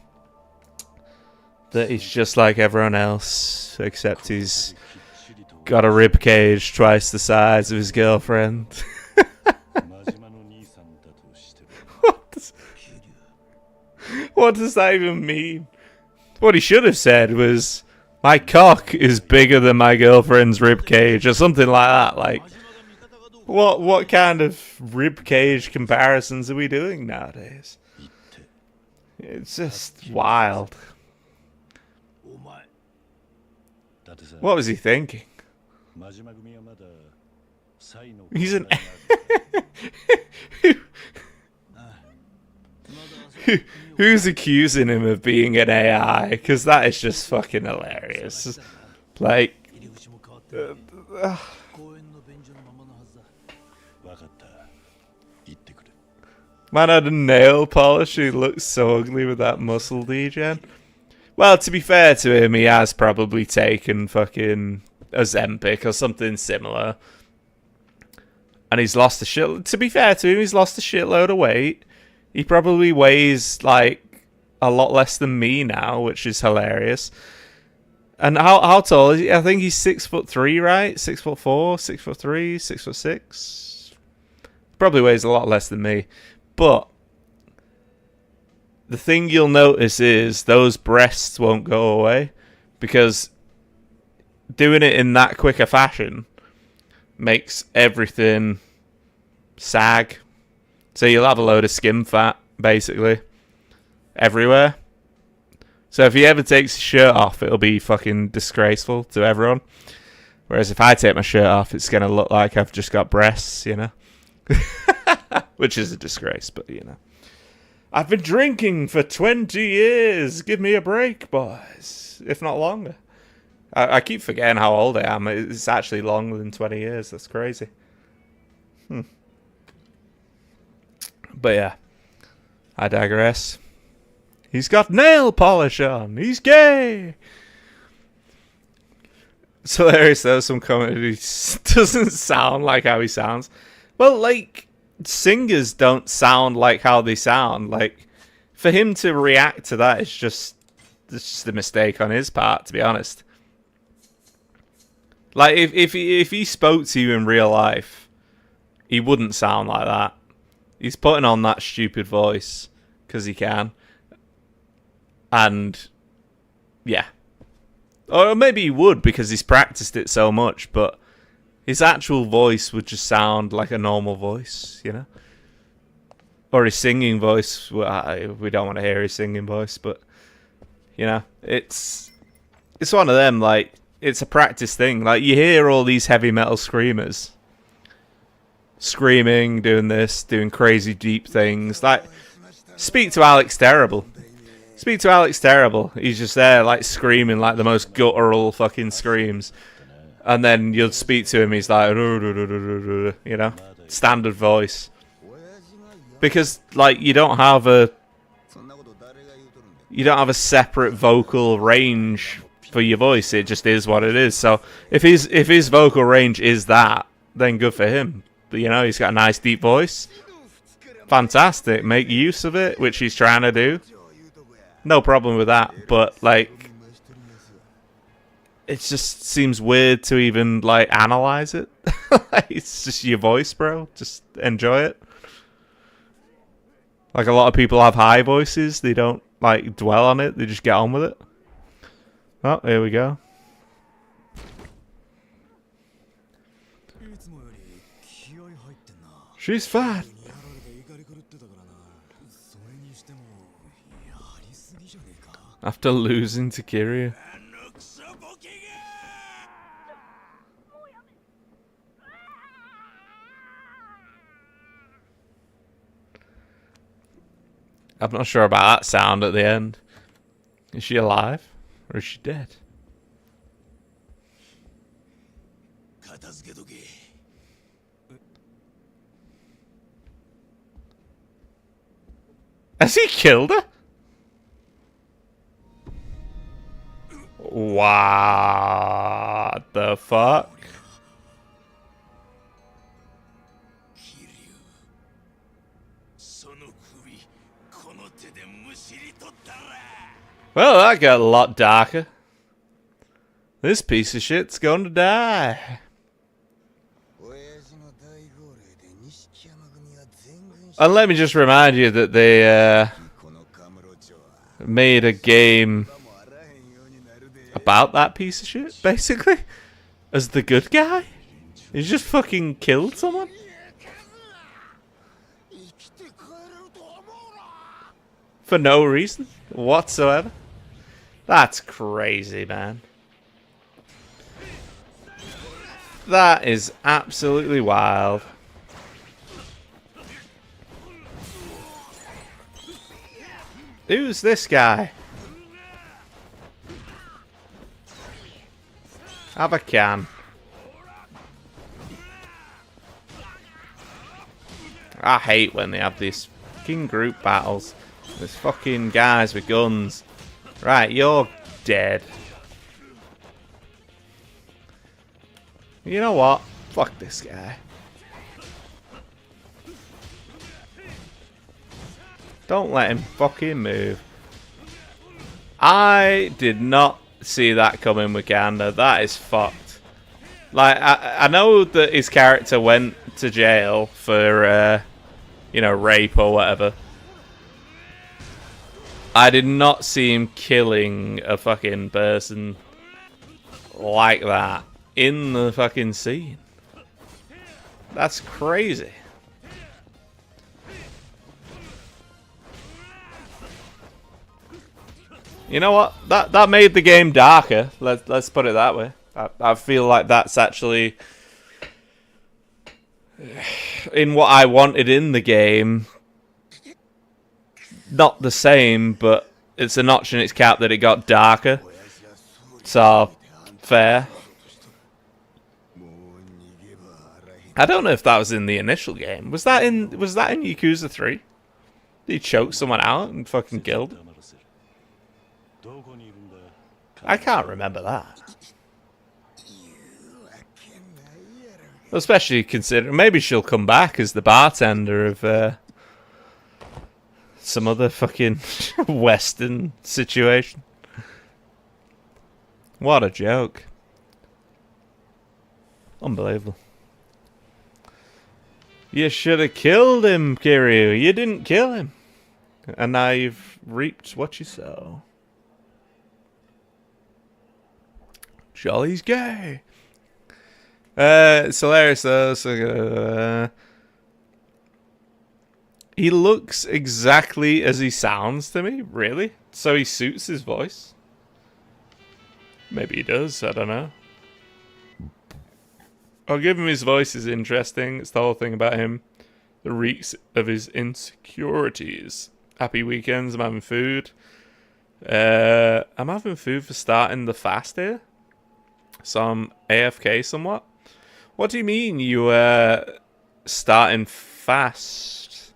that he's just like everyone else, except he's got a rib cage twice the size of his girlfriend. What does that even mean? What he should have said was, my cock is bigger than my girlfriend's rib cage, or something like that. Like, what kind of rib cage comparisons are we doing nowadays? It's just wild. What was he thinking? He's an... Who's accusing him of being an AI? Because that is just fucking hilarious. Like... Man had a nail polish. He looks so ugly with that muscle degen. Well, to be fair to him, he has probably taken fucking Ozempic or something similar. And he's lost a shit... To be fair to him, he's lost a shitload of weight. He probably weighs, like, a lot less than me now, which is hilarious. And how tall is he? I think he's 6'3", right? 6'4", 6'3", 6'6". Probably weighs a lot less than me. But the thing you'll notice is those breasts won't go away. Because doing it in that quick a fashion makes everything sag. So you'll have a load of skin fat, basically, everywhere. So if he ever takes his shirt off, it'll be fucking disgraceful to everyone. Whereas if I take my shirt off, it's going to look like I've just got breasts, you know? Which is a disgrace, but, you know. I've been drinking for 20 years. Give me a break, boys. If not longer. I keep forgetting how old I am. It's actually longer than 20 years. That's crazy. But yeah, I digress. He's got nail polish on. He's gay. It's hilarious though. Some comment he doesn't sound like how he sounds. Well, like, singers don't sound like how they sound. Like, for him to react to that, it's just a mistake on his part, to be honest. Like, if he spoke to you in real life, he wouldn't sound like that. He's putting on that stupid voice because he can. And, yeah. Or maybe he would because he's practiced it so much, but his actual voice would just sound like a normal voice, you know? Or his singing voice. Well, we don't want to hear his singing voice, but, you know, it's one of them, like, it's a practice thing. Like, you hear all these heavy metal screamers screaming, doing this, doing crazy deep things. Like, speak to Alex Terrible. Speak to Alex Terrible. He's just there, like, screaming like the most guttural fucking screams. And then you'll speak to him, he's like, you know, standard voice. Because, like, you don't have a separate vocal range for your voice. It just is what it is. So if his vocal range is that, then good for him. You know, he's got a nice deep voice. fantastic. Make use of it, which he's trying to do. No problem with that, but like, it just seems weird to even like analyze it. It's just your voice, bro. Just enjoy it. Like, a lot of people have high voices. They don't like dwell on it. They just get on with it. Oh, here we go. She's fat. After losing to Kiryu. I'm not sure about that sound at the end. Is she alive? Or is she dead? Has he killed her? What the fuck? Well, that got a lot darker. This piece of shit's going to die. And let me just remind you that they made a game about that piece of shit, basically, as the good guy. He just fucking killed someone. For no reason whatsoever. That's crazy, man. That is absolutely wild. Who's this guy? Have a can. I hate when they have these fucking group battles. There's fucking guys with guns. Right, you're dead. You know what? Fuck this guy. Don't let him fucking move. I did not see that coming with Gander. That is fucked. Like, I know that his character went to jail for, you know, rape or whatever. I did not see him killing a fucking person like that in the fucking scene. That's crazy. You know what? That made the game darker. Let's put it that way. I feel like that's actually in what I wanted in the game. Not the same, but it's a notch in its cap that it got darker. So, fair. I don't know if that was in the initial game. Was that in Yakuza 3? Did he choke someone out and fucking killed him? I can't remember that. Especially considering maybe she'll come back as the bartender of some other fucking Western situation. What a joke. Unbelievable. You should have killed him, Kiryu. You didn't kill him. And now you've reaped what you sow. Jolly's gay. It's hilarious though. So, he looks exactly as he sounds to me, really? So he suits his voice? Maybe he does, I don't know. I'll give him his voice is interesting. It's the whole thing about him. The reeks of his insecurities. Happy weekends, I'm having food. I'm having food for starting the fast here. So I'm AFK somewhat. What do you mean you starting fast?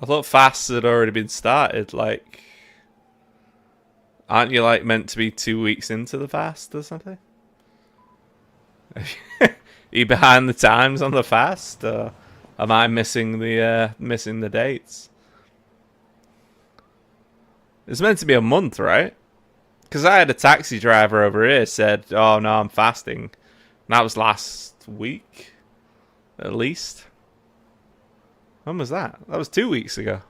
I thought fasts had already been started. Like, aren't you like meant to be 2 weeks into the fast or something? Are you behind the times on the fast? I am I missing the dates? It's meant to be a month, right? Because I had a taxi driver over here said, "Oh no, I'm fasting." And that was last week, at least. When was that? That was 2 weeks ago.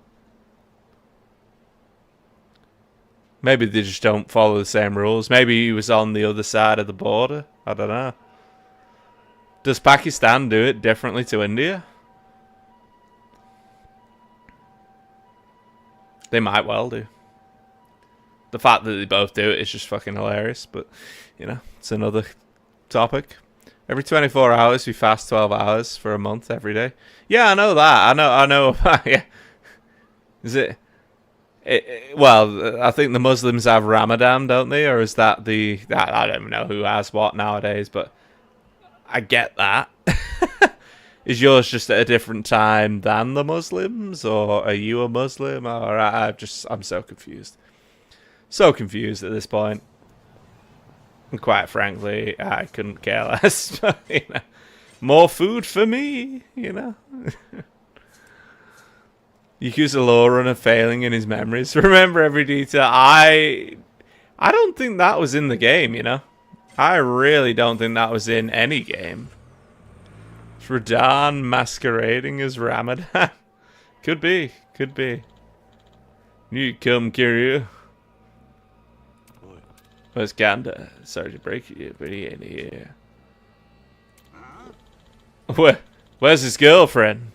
Maybe they just don't follow the same rules. Maybe he was on the other side of the border. I don't know. Does Pakistan do it differently to India? They might well do. The fact that they both do it is just fucking hilarious. But, you know, it's another topic. Every 24 hours, we fast 12 hours for a month every day. Yeah, I know that. I know. Yeah. Is it? Well, I think the Muslims have Ramadan, don't they? Or is that the... I don't even know who has what nowadays, but I get that. Is yours just at a different time than the Muslims? Or are you a Muslim? Or I'm so confused. So confused at this point. And quite frankly, I couldn't care less. You know, more food for me, you know. Yakuza law runner failing in his memories. Remember every detail. I don't think that was in the game, you know. I really don't think that was in any game. It's Radan masquerading as Ramadan. Could be. Could be. You come, Kiryu. Where's Ganda? Sorry to break you, but he ain't here. Where's his girlfriend?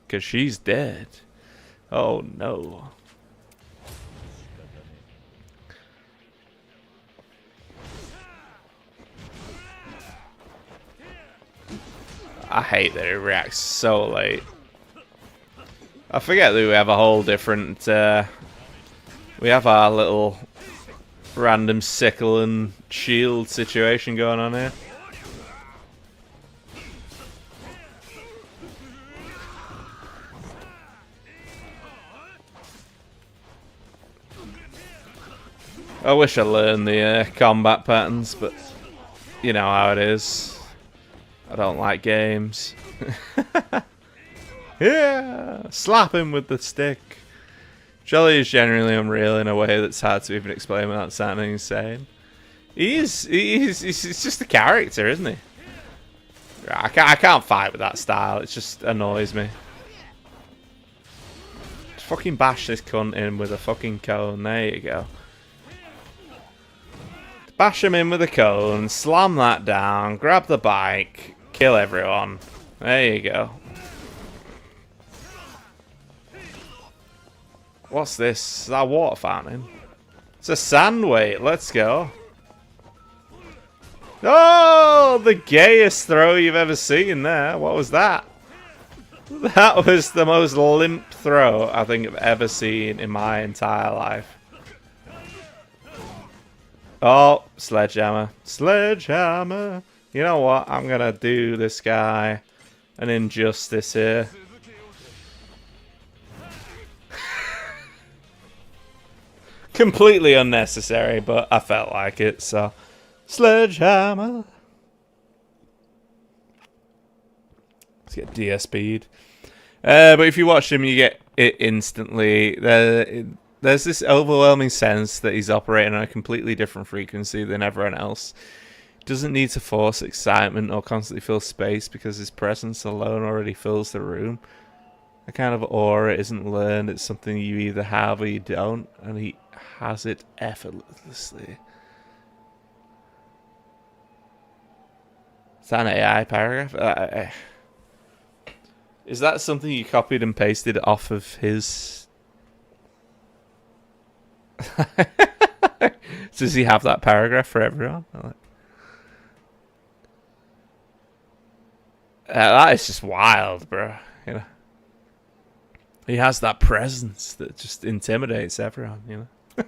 Because she's dead. Oh no. I hate that it reacts so late. I forget that we have a whole different... we have our little random sickle and shield situation going on here. I wish I learned the combat patterns, but you know how it is. I don't like games. Yeah, slap him with the stick. Jolly is genuinely unreal in a way that's hard to even explain without sounding insane. He's just a character, isn't he? I can't fight with that style. It just annoys me. Just fucking bash this cunt in with a fucking cone. There you go. Bash him in with a cone, slam that down, grab the bike, kill everyone. There you go. What's this? Is that a water fountain? It's a sand weight. Let's go. Oh, the gayest throw you've ever seen there. What was that? That was the most limp throw I think I've ever seen in my entire life. Oh, sledgehammer. Sledgehammer. You know what? I'm going to do this guy an injustice here. Completely unnecessary, but I felt like it, so... Sledgehammer. Let's get DSP'd. But if you watch him, you get it instantly. There's this overwhelming sense that he's operating on a completely different frequency than everyone else. Doesn't need to force excitement or constantly fill space because his presence alone already fills the room. A kind of aura isn't learned, it's something you either have or you don't, and he has it effortlessly. Is that an AI paragraph? Is that something you copied and pasted off of his... Does he have that paragraph for everyone? That is just wild, bro. You know, he has that presence that just intimidates everyone. You know, can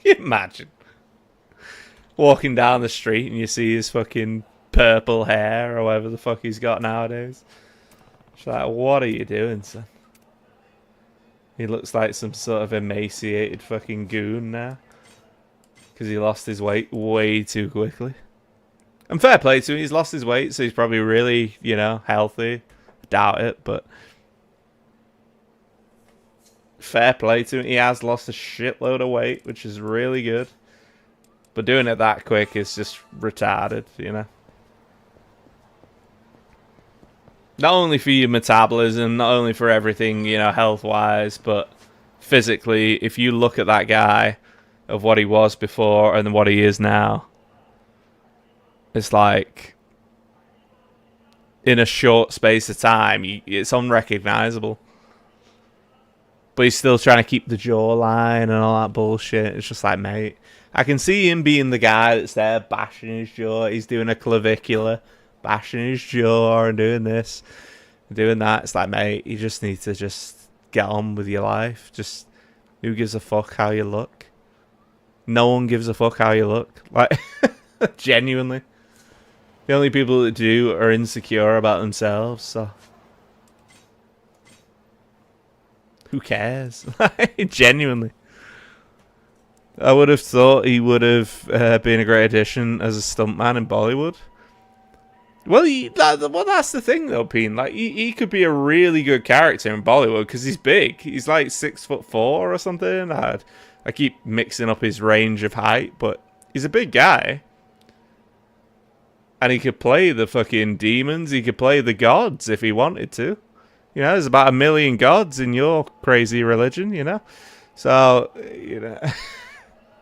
you imagine walking down the street and you see his fucking purple hair or whatever the fuck he's got nowadays? It's like, what are you doing, son? He looks like some sort of emaciated fucking goon now. Because he lost his weight way too quickly. And fair play to him. He's lost his weight, so he's probably really, you know, healthy. Doubt it, but fair play to him. He has lost a shitload of weight, which is really good. But doing it that quick is just retarded, you know. Not only for your metabolism, not only for everything, you know, health-wise, but physically, if you look at that guy of what he was before and what he is now, it's like, in a short space of time, it's unrecognizable. But he's still trying to keep the jawline and all that bullshit. It's just like, mate, I can see him being the guy that's there bashing his jaw. He's doing a clavicular, bashing his jaw and doing this, doing that. It's like, mate, you just need to just get on with your life. Just, who gives a fuck how you look? No one gives a fuck how you look. Like, genuinely. The only people that do are insecure about themselves, so who cares? Genuinely. I would have thought he would have been a great addition as a stuntman in Bollywood. Well, that's the thing though, Peen. Like, he could be a really good character in Bollywood because he's big. He's like 6'4" or something. I keep mixing up his range of height, but he's a big guy. And he could play the fucking demons. He could play the gods if he wanted to. You know, there's about 1 million gods in your crazy religion, you know? So, you know...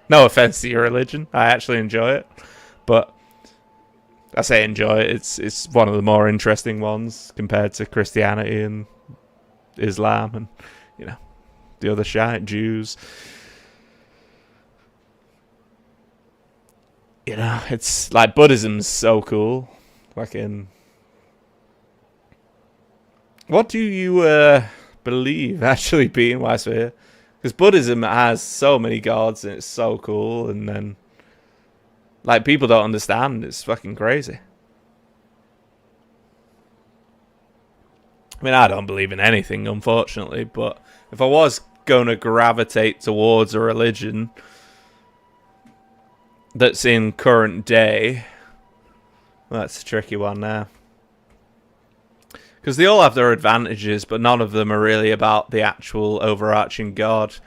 No offense to your religion. I actually enjoy it. But I say enjoy it. It's one of the more interesting ones compared to Christianity and Islam and, you know, the other shite, Jews. You know, it's like Buddhism's so cool. Fucking... What do you believe, actually, being wise for here? Because Buddhism has so many gods and it's so cool, and then, like, people don't understand. It's fucking crazy. I mean, I don't believe in anything, unfortunately, but if I was going to gravitate towards a religion that's in current day, well, that's a tricky one now. Because they all have their advantages, but none of them are really about the actual overarching god.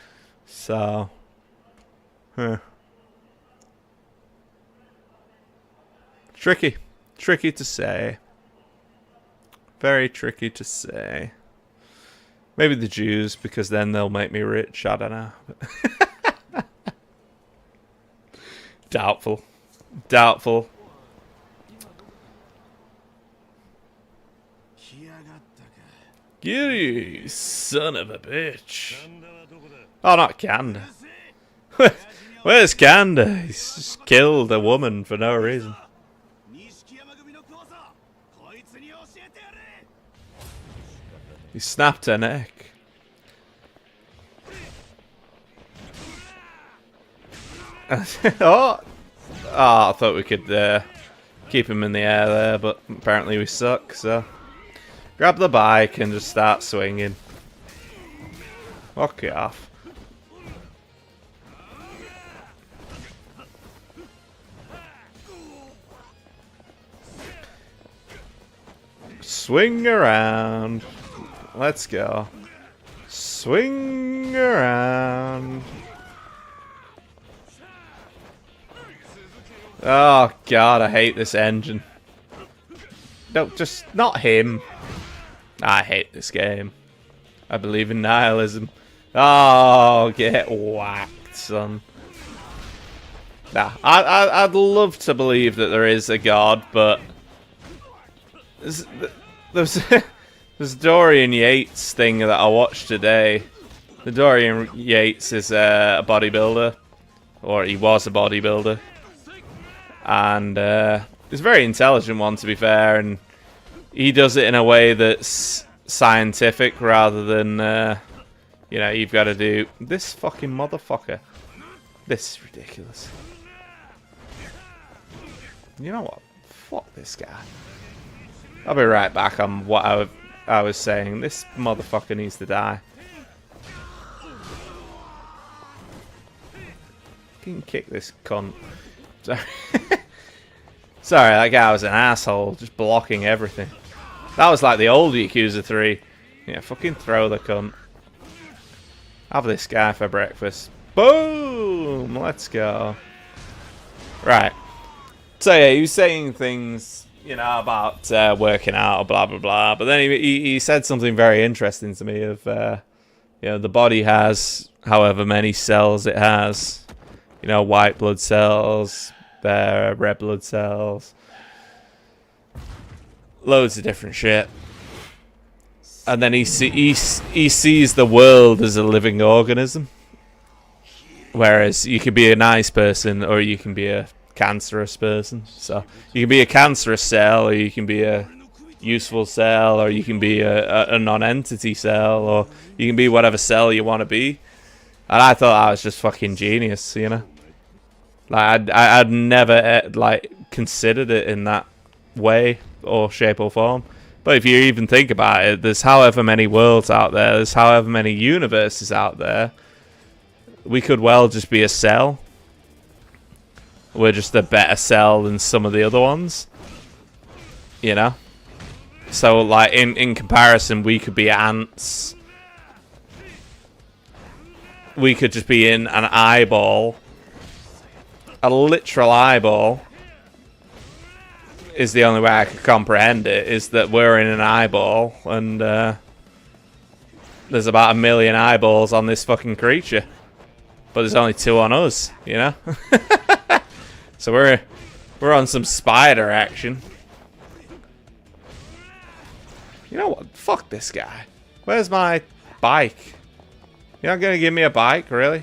So, tricky. Tricky to say. Very tricky to say. Maybe the Jews, because then they'll make me rich. I don't know. Doubtful. Doubtful. You son of a bitch. Oh, not Kanda. Where's Kanda? He's just killed a woman for no reason. He snapped her neck. Oh, I thought we could keep him in the air there, but apparently we suck, so... Grab the bike and just start swinging. Fuck it off. Swing around. Let's go. Swing around. Oh god, I hate this engine. No, just not him. I hate this game. I believe in nihilism. Oh, get whacked, son. Nah, I'd love to believe that there is a god, but there's Dorian Yates thing that I watched today. The Dorian Yates is a bodybuilder, or he was a bodybuilder, and he's a very intelligent one, to be fair, and he does it in a way that's scientific rather than, you know, you've got to do this fucking motherfucker. This is ridiculous. You know what? Fuck this guy. I'll be right back on what I was saying. This motherfucker needs to die. Can kick this cunt. Sorry. Sorry, that guy was an asshole, just blocking everything. That was like the old Yakuza 3. Yeah, fucking throw the cunt. Have this guy for breakfast. Boom! Let's go. Right. So yeah, he was saying things, you know, about working out or blah blah blah. But then he said something very interesting to me of, you know, the body has however many cells it has. You know, white blood cells, red blood cells, loads of different shit. And then he sees the world as a living organism. Whereas you can be a nice person or you can be a cancerous person. So you can be a cancerous cell, or you can be a useful cell, or you can be a non-entity cell, or you can be whatever cell you want to be. And I thought that was just fucking genius, you know. Like I'd never like considered it in that way or shape or form. But if you even think about it, there's however many worlds out there, there's however many universes out there. We could well just be a cell. We're just a better cell than some of the other ones. You know? So, like, in comparison, we could be ants. We could just be in an eyeball. A literal eyeball is the only way I could comprehend it, is that we're in an eyeball, and there's about 1 million eyeballs on this fucking creature. But there's only 2 on us, you know? So we're on some spider action. You know what? Fuck this guy. Where's my bike? You're not gonna give me a bike, really?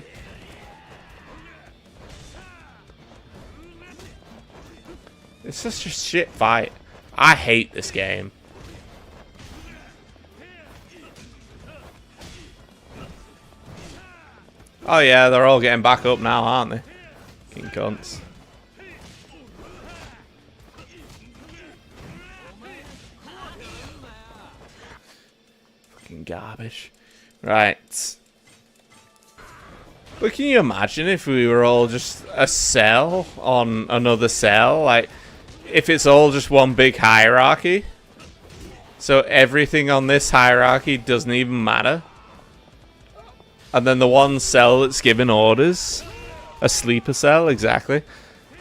It's such a shit fight. I hate this game. Oh yeah, they're all getting back up now, aren't they? Fucking cunts. Fucking garbage. Right. But can you imagine if we were all just a cell on another cell? Like, if it's all just one big hierarchy. So everything on this hierarchy doesn't even matter. And then the one cell that's giving orders, a sleeper cell, exactly.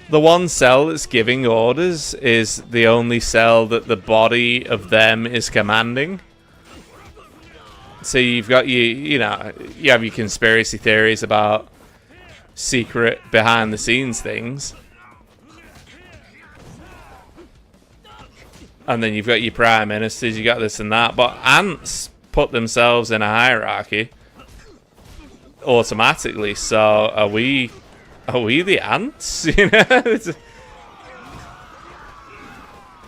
The one cell that's giving orders is the only cell that the body of them is commanding. So you've got you know, you have your conspiracy theories about secret behind the scenes things. And then you've got your prime ministers, you got this and that. But ants put themselves in a hierarchy automatically, so are we the ants? You know, are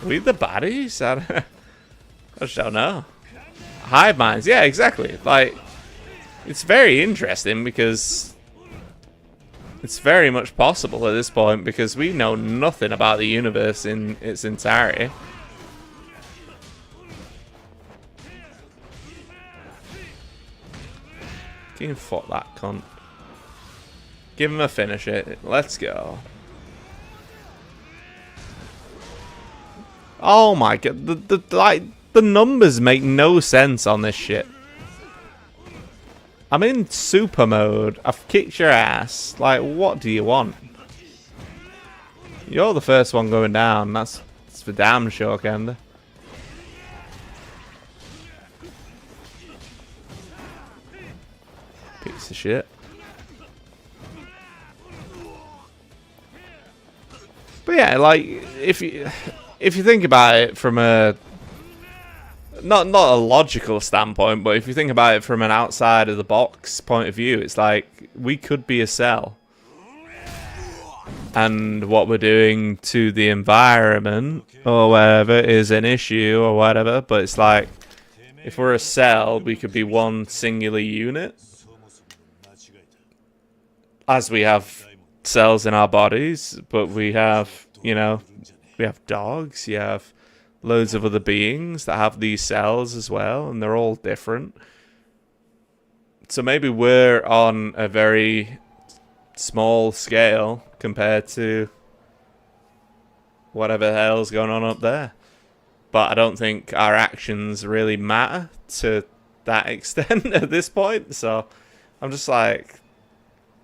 we the baddies? I just don't know. Hive minds, yeah, exactly. Like, it's very interesting because it's very much possible at this point, because we know nothing about the universe in its entirety. Can you fuck that cunt? Give him a finish it. Let's go. Oh my god, the numbers make no sense on this shit. I'm in super mode. I've kicked your ass. Like, what do you want? You're the first one going down. That's for damn sure, Kenda. Piece of shit. But yeah, like, if you think about it from a not a logical standpoint, but if you think about it from an outside of the box point of view, it's like we could be a cell, and what we're doing to the environment or whatever is an issue or whatever. But it's like, if we're a cell, we could be one singular unit, as we have cells in our bodies, but we have, you know, we have dogs, you have loads of other beings that have these cells as well, and they're all different. So maybe we're on a very small scale compared to whatever the hell's going on up there. But I don't think our actions really matter to that extent at this point. So I'm just like,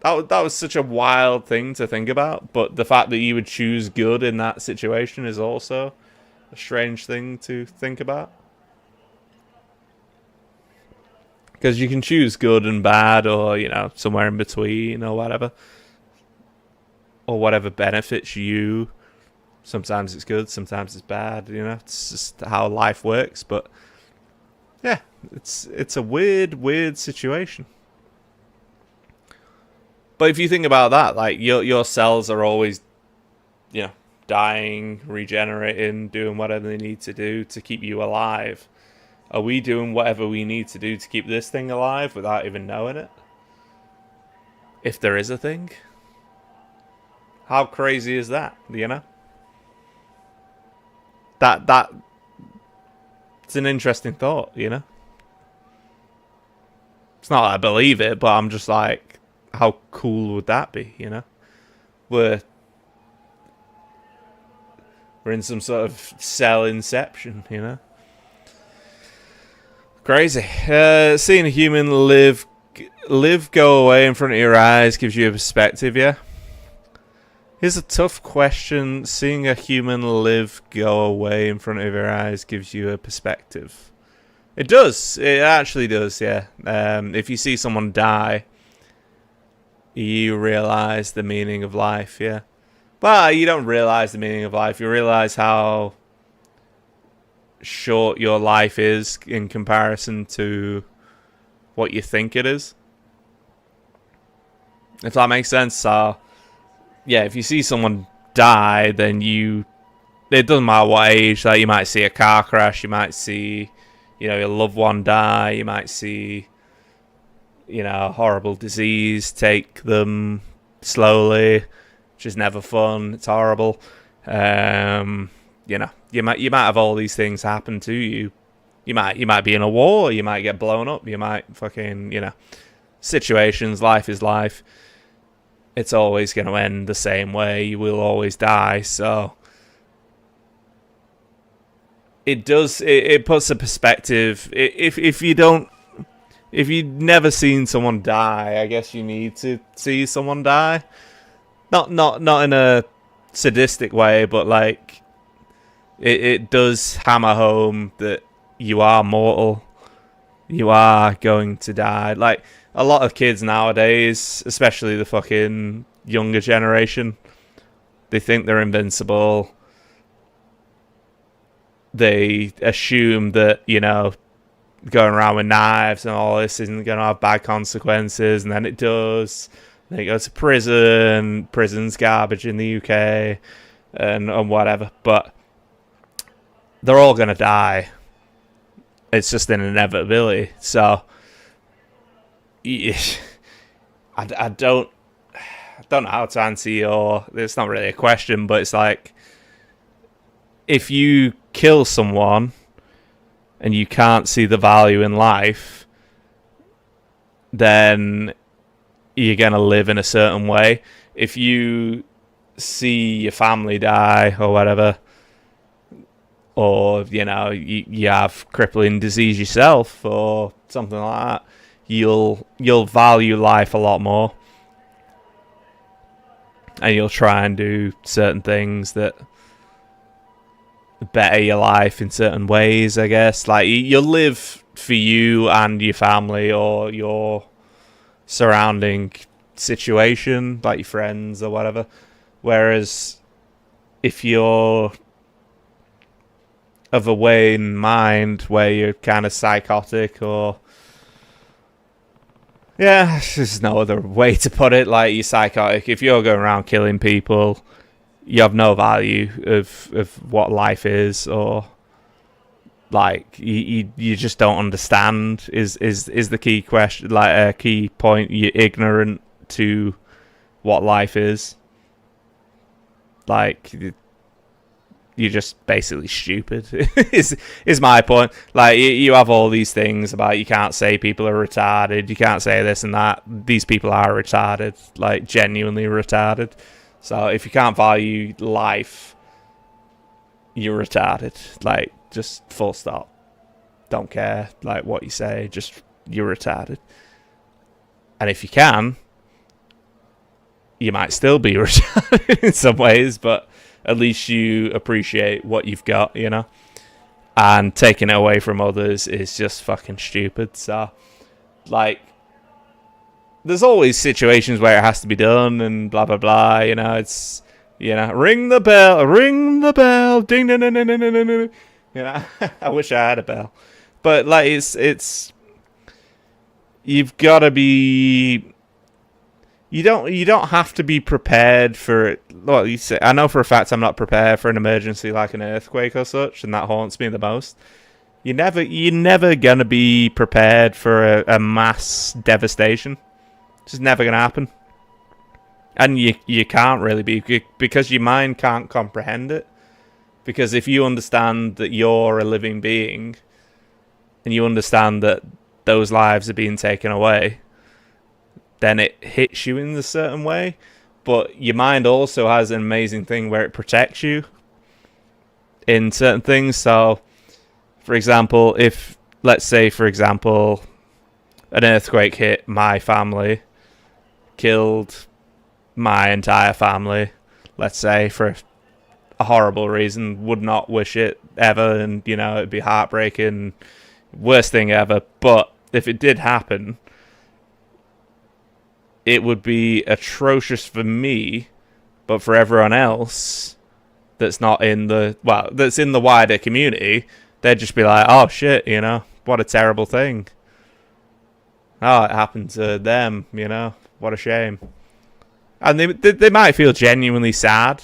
that was such a wild thing to think about. But the fact that you would choose good in that situation is also a strange thing to think about. Because you can choose good and bad, or, you know, somewhere in between, or whatever. Or whatever benefits you. Sometimes it's good, sometimes it's bad, you know. It's just how life works. But yeah, it's a weird situation. But if you think about that, like, your cells are always, you know, dying, regenerating, doing whatever they need to do to keep you alive. Are we doing whatever we need to do to keep this thing alive without even knowing it? If there is a thing. How crazy is that, you know? That it's an interesting thought, you know? It's not that I believe it, but I'm just like, how cool would that be, you know? We're in some sort of cell inception, you know? Crazy. Seeing a human live, go away in front of your eyes gives you a perspective, yeah? Here's a tough question. Seeing a human live, go away in front of your eyes gives you a perspective. It does. It actually does, yeah. If you see someone die, you realise the meaning of life, yeah. But you don't realise the meaning of life. You realise how short your life is in comparison to what you think it is. If that makes sense. So, yeah, if you see someone die, then it doesn't matter what age. Like, you might see a car crash, you might see, you know, your loved one die, you might see, you know, a horrible disease take them slowly, which is never fun. It's horrible. You know, you might have all these things happen to you. You might be in a war, you might get blown up, you might fucking, you know, situations, life is life. It's always going to end the same way. You will always die. So it does. It puts a perspective. If you've never seen someone die, I guess you need to see someone die. Not in a sadistic way, but like it does hammer home that you are mortal. You are going to die. Like, a lot of kids nowadays, especially the fucking younger generation, they think they're invincible. They assume that, you know, going around with knives and all this isn't going to have bad consequences, and then it does. They go to prison. Prison's garbage in the UK, and whatever. But they're all going to die. It's just an inevitability. So I don't know how to answer your. It's not really a question, but it's like, if you kill someone and you can't see the value in life, then you're gonna live in a certain way. If you see your family die or whatever, or, you know, you have crippling disease yourself or something like that, you'll value life a lot more, and you'll try and do certain things that better your life in certain ways, I guess. Like, you'll live for you and your family or your surrounding situation, like your friends or whatever. Whereas if you're of a way in mind where you're kind of psychotic, or, yeah, there's no other way to put it, like, you're psychotic. If you're going around killing people, you have no value of what life is, or, like, you just don't understand is the key question, like a key point. You're ignorant to what life is. Like, you're just basically stupid, is my point. Like, you have all these things about, you can't say people are retarded, you can't say this and that. These people are retarded, like, genuinely retarded. So if you can't value life, you're retarded. Like, just full stop. Don't care, like, what you say. Just, you're retarded. And if you can, you might still be retarded in some ways, but at least you appreciate what you've got, you know? And taking it away from others is just fucking stupid. So, like, there's always situations where it has to be done and blah, blah, blah, you know? It's, you know, ring the bell, ding, ding, ding, ding, ding, ding, ding. You know, I wish I had a bell. But, like, it's you've got to be... You don't have to be prepared for it. Well, you say, I know for a fact I'm not prepared for an emergency like an earthquake or such, and that haunts me the most. You're never gonna be prepared for a mass devastation. It's just never gonna happen. And you can't really be, because your mind can't comprehend it. Because if you understand that you're a living being, and you understand that those lives are being taken away, then it hits you in a certain way. But your mind also has an amazing thing where it protects you in certain things. So, for example, if, let's say, for example, an earthquake hit my family, killed my entire family, let's say, for a horrible reason, would not wish it ever, and, you know, it'd be heartbreaking, worst thing ever. But if it did happen, it would be atrocious for me, but for everyone else that's not in the, well, that's in the wider community, they'd just be like, oh shit, you know, what a terrible thing. Oh, it happened to them, you know, what a shame. And they might feel genuinely sad,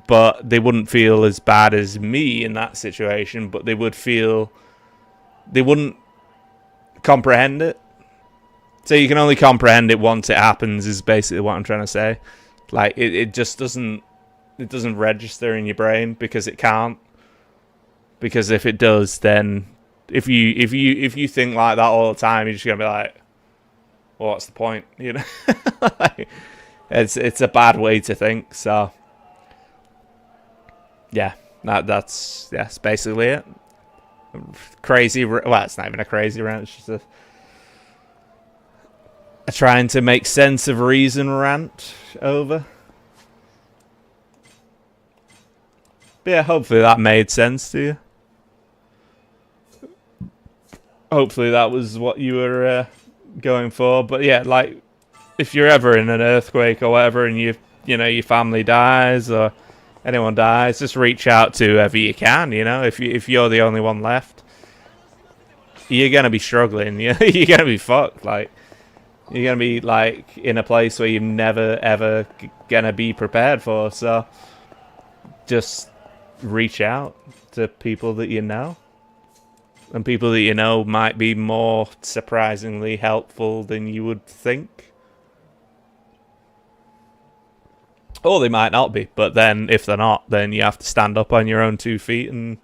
but they wouldn't feel as bad as me in that situation, but they wouldn't comprehend it. So you can only comprehend it once it happens, is basically what I'm trying to say. Like, it just doesn't register in your brain, because it can't. Because if it does, then if you think like that all the time, you're just gonna be like, well, what's the point? You know? Like, it's a bad way to think. So yeah, that's basically it. Crazy. Well, it's not even a crazy rant. It's just a trying to make sense of reason rant over. But yeah, hopefully that made sense to you. Hopefully that was what you were going for. But yeah, like, if you're ever in an earthquake or whatever, and you know your family dies or anyone dies, just reach out to whoever you can. You know, if you're the only one left, you're gonna be struggling. You're gonna be fucked. Like, you're gonna be like in a place where you're never ever gonna be prepared for. So just reach out to people that you know, and people that you know might be more surprisingly helpful than you would think, or they might not be. But then if they're not, then you have to stand up on your own 2 feet and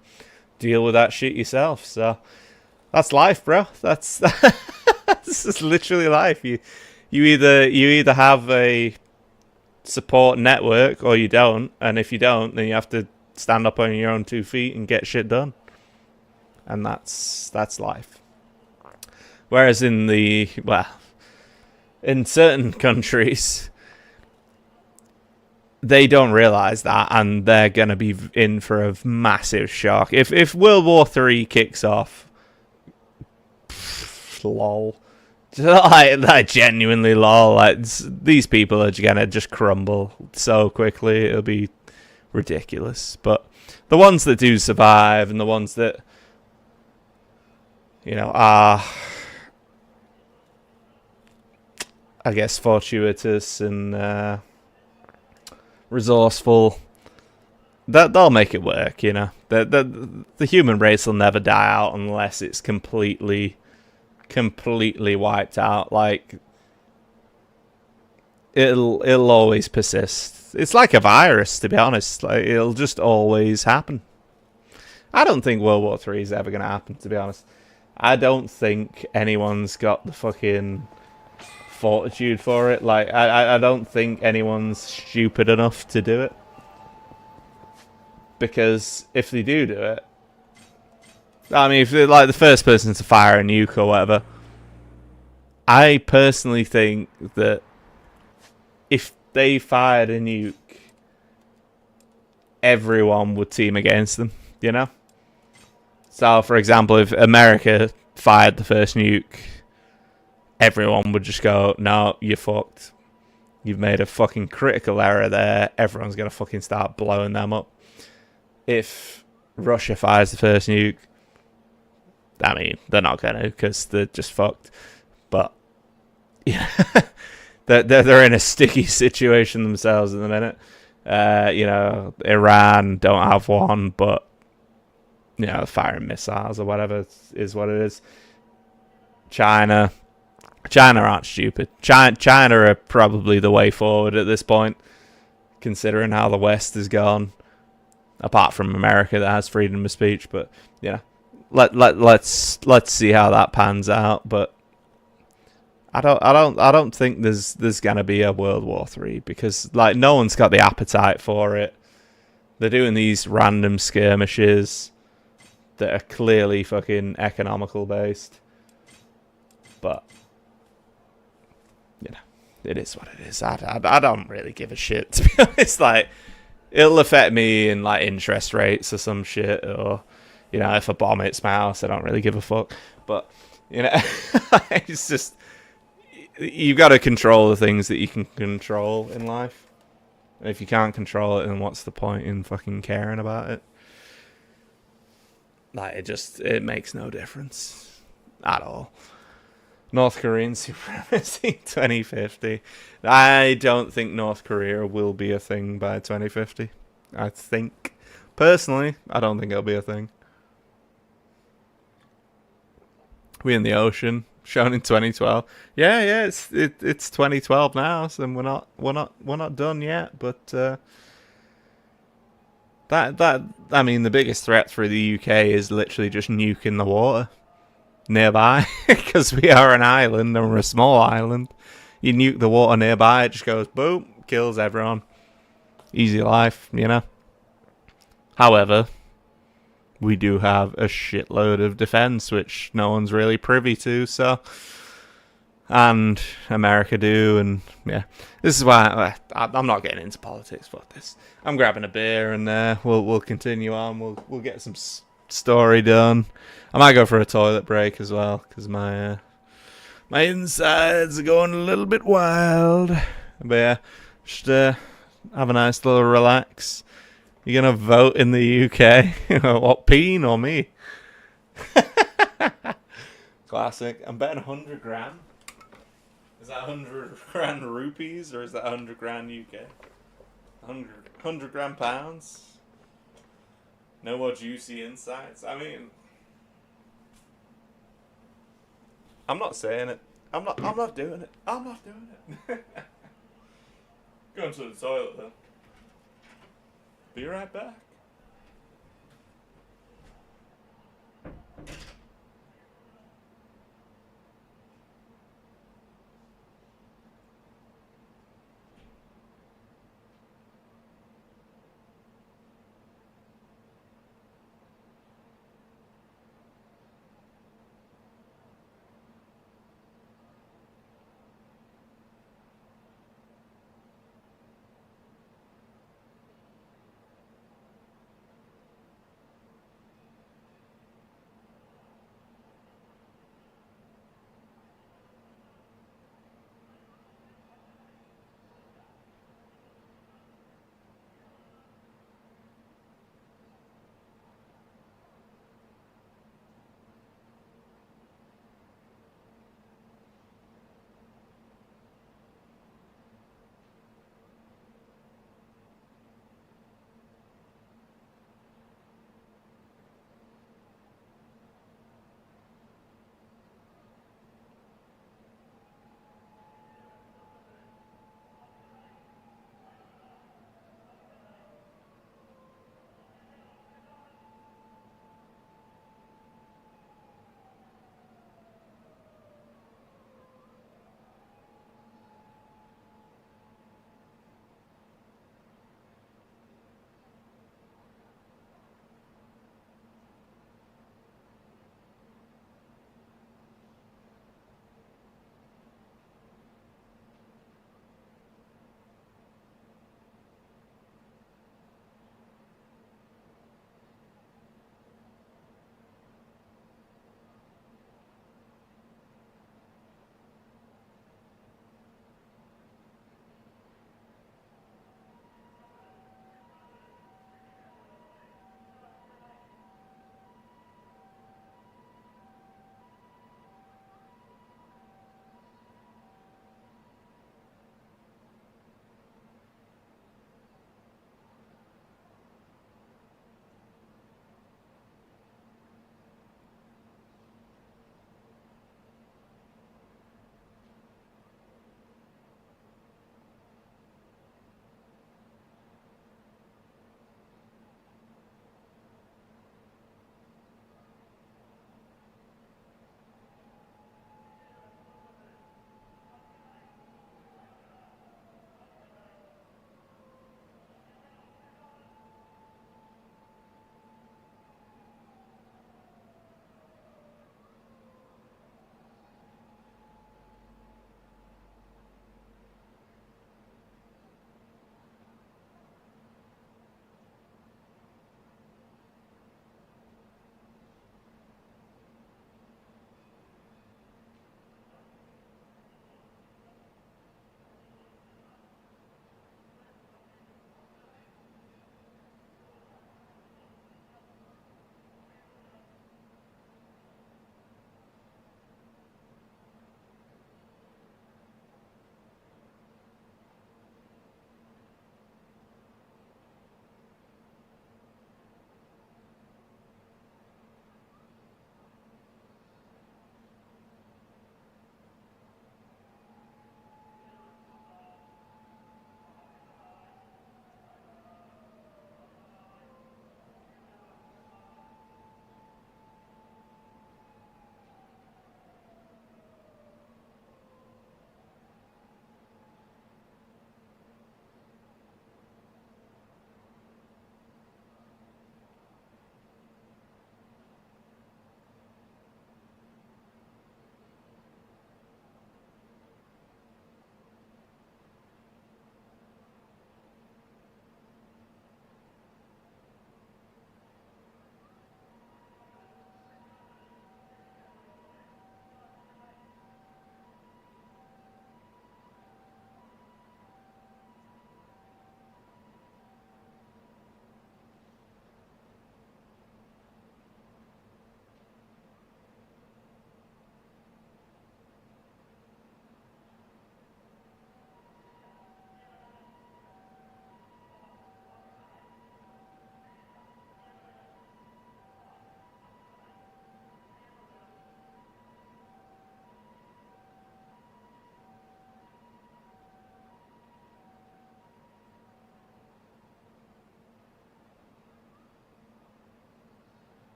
deal with that shit yourself. So that's life, bro. That's this is literally life. You either have a support network or you don't, and if you don't, then you have to stand up on your own 2 feet and get shit done. And that's life. Whereas in certain countries, they don't realize that, and they're gonna be in for a massive shock if World War III kicks off. Lol. Like genuinely lol. Like, these people are gonna just crumble so quickly, it'll be ridiculous. But the ones that do survive, and the ones that, you know, are, I guess, fortuitous and resourceful, they'll make it work. You know, the human race will never die out unless it's completely wiped out. Like, it'll always persist. It's like a virus, to be honest. Like, it'll just always happen. I don't think World War III is ever going to happen, to be honest. I don't think anyone's got the fucking fortitude for it. Like, I don't think anyone's stupid enough to do it. because if they do it, I mean, if they're like the first person to fire a nuke or whatever, I personally think that if they fired a nuke, everyone would team against them, you know? So, for example, if America fired the first nuke, everyone would just go, no, you're fucked. You've made a fucking critical error there. Everyone's going to fucking start blowing them up. If Russia fires the first nuke, I mean, they're not going to because they're just fucked. But, yeah, they're in a sticky situation themselves at the minute. You know, Iran don't have one, but, you know, firing missiles or whatever is what it is. China aren't stupid. China are probably the way forward at this point, considering how the West has gone. Apart from America that has freedom of speech, but yeah, let's see how that pans out. But I don't think there's gonna be a World War III because like no one's got the appetite for it. They're doing these random skirmishes that are clearly fucking economical based, but you know, it is what it is. I don't really give a shit, to be honest. Like, it'll affect me in like interest rates or some shit, or you know, if a bomb hits my house, I don't really give a fuck. But you know, it's just you've got to control the things that you can control in life. And if you can't control it, then what's the point in fucking caring about it? Like, it makes no difference at all. North Korean supremacy 2050. I don't think North Korea will be a thing by 2050. I think, personally, I don't think it'll be a thing. We in the ocean, shown in 2012. Yeah, it's 2012 now, so we're not done yet. But I mean, the biggest threat for the UK is literally just nuking the water nearby, because we are an island and we're a small island. You nuke the water nearby, it just goes boom, kills everyone. Easy life, you know. However, we do have a shitload of defense, which no one's really privy to, so. And America do, and yeah. This is why I'm not getting into politics for this. I'm grabbing a beer and we'll continue on. We'll get some story done. I might go for a toilet break as well, because my insides are going a little bit wild. But yeah, just have a nice little relax. You're going to vote in the UK? What, Peen or me? Classic. I'm betting 100 grand. Is that 100 grand rupees or is that 100 grand UK? 100 grand pounds? No more juicy insights? I mean, I'm not saying it. I'm not doing it. I'm not doing it. Going to the toilet then. Be right back.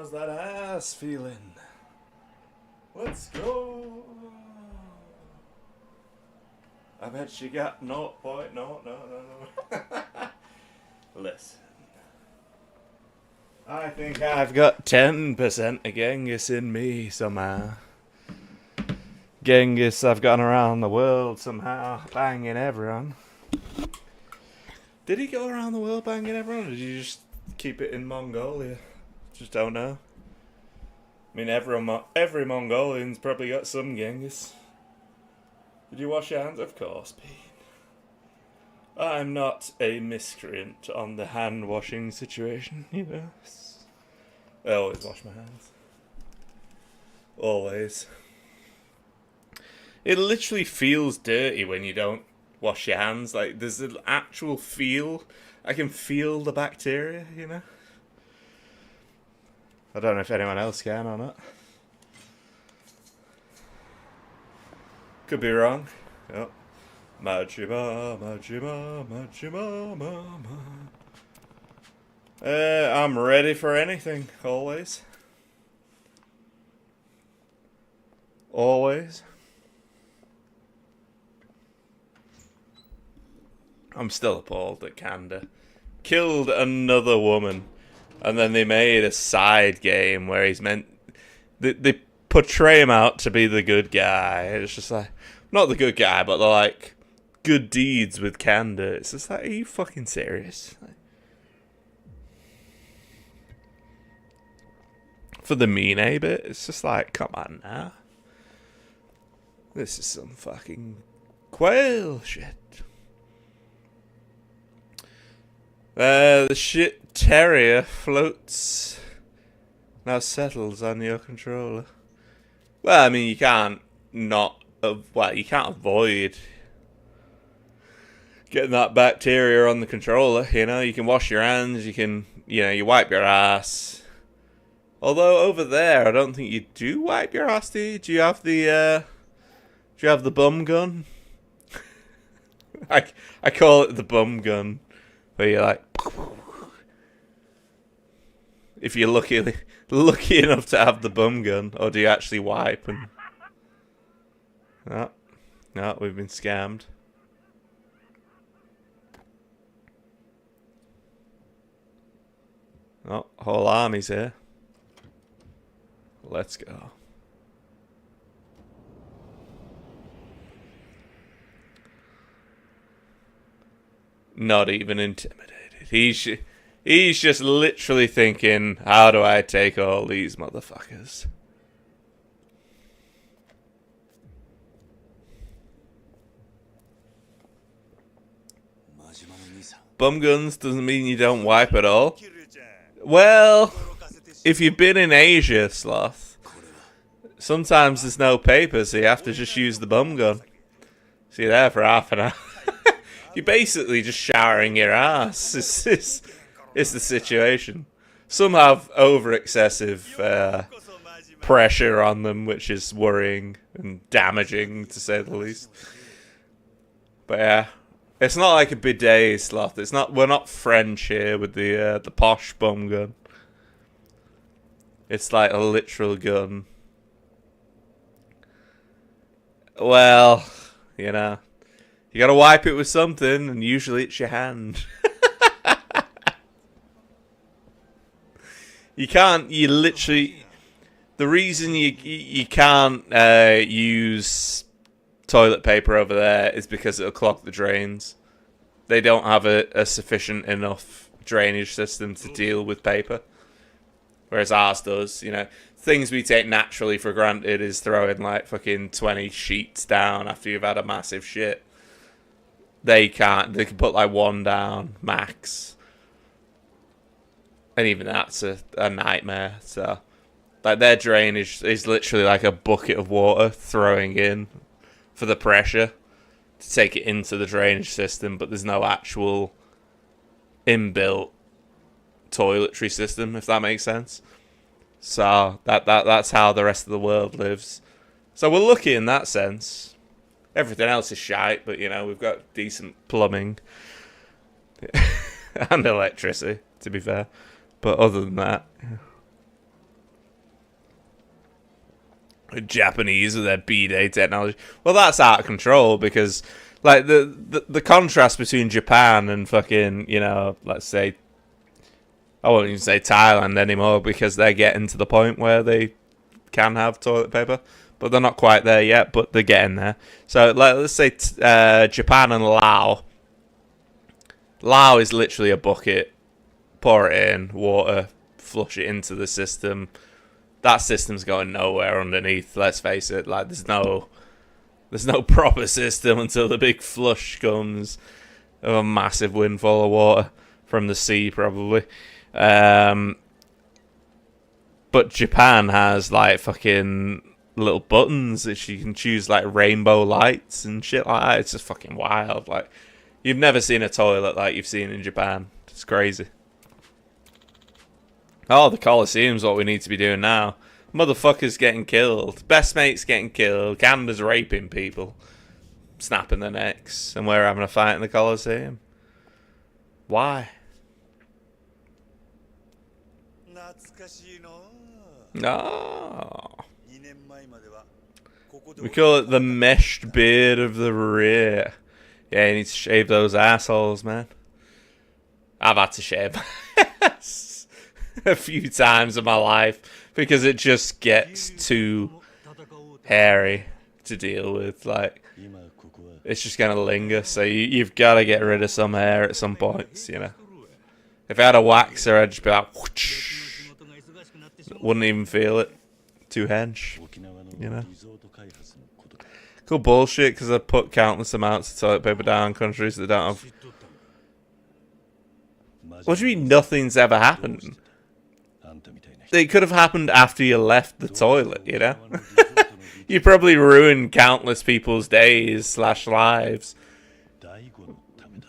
How's that ass feeling? Let's go. I bet she got 0.0. Listen. I think I've got 10% of Genghis in me somehow. Genghis, I've gone around the world somehow, banging everyone. Did he go around the world banging everyone, or did you just keep it in Mongolia? Just don't know. I mean, every Mongolian's probably got some Genghis. Did you wash your hands? Of course, Pete. I'm not a miscreant on the hand washing situation, you know. I always wash my hands. Always. It literally feels dirty when you don't wash your hands. Like, there's an actual feel. I can feel the bacteria, you know. I don't know if anyone else can or not. Could be wrong. Yep. Majima, Majima, Majima, Mama. I'm ready for anything, always. Always. I'm still appalled that Kanda killed another woman, and then they made a side game where he's meant... They portray him out to be the good guy. It's just like... Not the good guy, but they're like... Good deeds with Kanda. It's just like, are you fucking serious? For the Mine bit, it's just like, come on now. This is some fucking quail shit. The shit terrier floats. Now settles on your controller. Well, I mean, you can't you can't avoid getting that bacteria on the controller, you know. You can wash your hands, you wipe your ass. Although over there, I don't think you do wipe your ass, do you? Do you have the bum gun? I call it the bum gun. Where you're like, if you're lucky enough to have the bum gun, or do you actually wipe? And no, we've been scammed. Oh, whole army's here. Let's go. Not even intimidated. He's just literally thinking, how do I take all these motherfuckers? Bum guns doesn't mean you don't wipe at all. Well, if you've been in Asia, Sloth, sometimes there's no paper, so you have to just use the bum gun. So you're there for half an hour. You're basically just showering your ass. It's the situation. Some have over-excessive pressure on them, which is worrying and damaging, to say the least. But yeah, it's not like a bidet, Sloth. We're not French here with the posh bum gun. It's like a literal gun. Well, you know. You gotta wipe it with something, and usually it's your hand. The reason you can't use toilet paper over there is because it'll clog the drains. They don't have a sufficient enough drainage system to deal with paper. Whereas ours does, you know. Things we take naturally for granted is throwing like fucking 20 sheets down after you've had a massive shit. They can't. They can put like one down max, and even that's a nightmare. So, like their drainage is literally like a bucket of water throwing in for the pressure to take it into the drainage system, but there's no actual inbuilt toiletry system, if that makes sense. So that's how the rest of the world lives. So we're lucky in that sense. Everything else is shite, but, you know, we've got decent plumbing and electricity, to be fair. But other than that... Japanese with their B-Day technology. Well, that's out of control because, like, the contrast between Japan and fucking, you know, let's say, I won't even say Thailand anymore because they're getting to the point where they can have toilet paper, but they're not quite there yet, but they're getting there. So, let's say Japan and Laos. Laos is literally a bucket, pour it in, water, flush it into the system. That system's going nowhere underneath, let's face it. Like, there's no proper system until the big flush comes of a massive windfall of water from the sea, probably. But Japan has, like, fucking little buttons that you can choose, like, rainbow lights and shit like that. It's just fucking wild. Like, you've never seen a toilet like you've seen in Japan. It's crazy. Oh, the Colosseum's what we need to be doing now. Motherfuckers getting killed. Best mates getting killed. Canada's raping people. Snapping their necks. And we're having a fight in the Colosseum. Why? No. We call it the meshed beard of the rear. Yeah, you need to shave those assholes, man. I've had to shave a few times in my life because it just gets too hairy to deal with. Like, it's just gonna linger, so you've got to get rid of some hair at some points, you know. If I had a waxer, I'd just be like, whoosh, wouldn't even feel it. Too hench, you know. Cool bullshit, because I've put countless amounts of toilet paper down countries that don't have. What do you mean nothing's ever happened? It could have happened after you left the toilet, you know? You probably ruined countless people's days / lives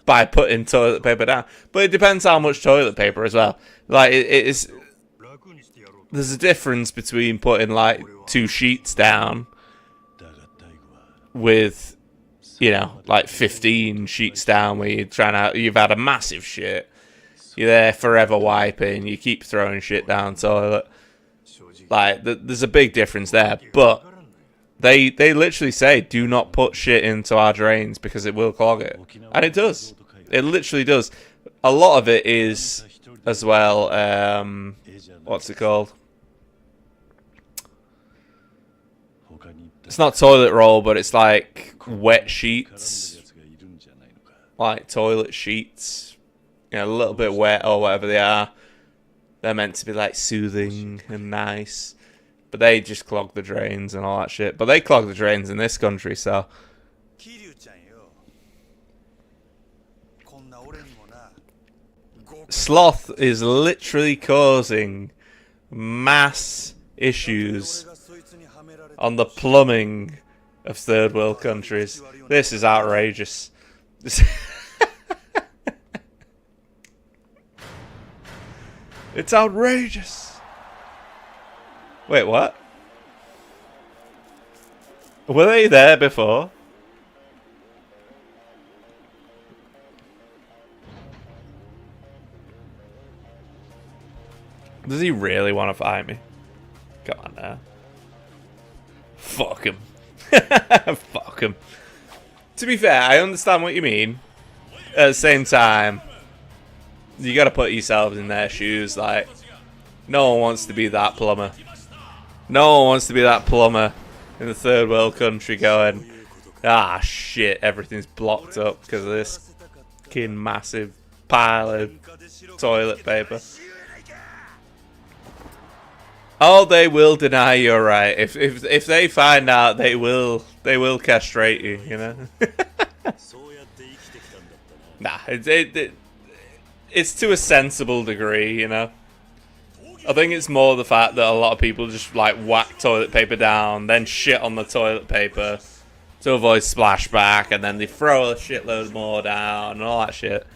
by putting toilet paper down. But it depends how much toilet paper as well. Like, there's a difference between putting, like, 2 sheets down with, you know, like 15 sheets down where you've had a massive shit. You're there forever wiping. You keep throwing shit down toilet. Like, there's a big difference there. But they literally say, do not put shit into our drains because it will clog it. And it does. It literally does. A lot of it is, as well, what's it called? It's not toilet roll, but it's like wet sheets. Like toilet sheets. You know, a little bit wet or whatever they are. They're meant to be like soothing and nice. But they just clog the drains and all that shit. But they clog the drains in this country, so. Sloth is literally causing mass issues on the plumbing of third world countries. This is outrageous. It's outrageous. Wait, what? Were they there before? Does he really want to fight me? Come on now. Fuck him. Fuck him. To be fair, I understand what you mean. At the same time, you gotta put yourselves in their shoes. Like, no one wants to be that plumber. No one wants to be that plumber in the third world country going, ah shit, everything's blocked up because of this fucking massive pile of toilet paper. Oh, they will deny you're right. If they find out, they will castrate you. You know. Nah, it's to a sensible degree. You know. I think it's more the fact that a lot of people just like whack toilet paper down, then shit on the toilet paper to avoid splashback, and then they throw a shitload more down and all that shit.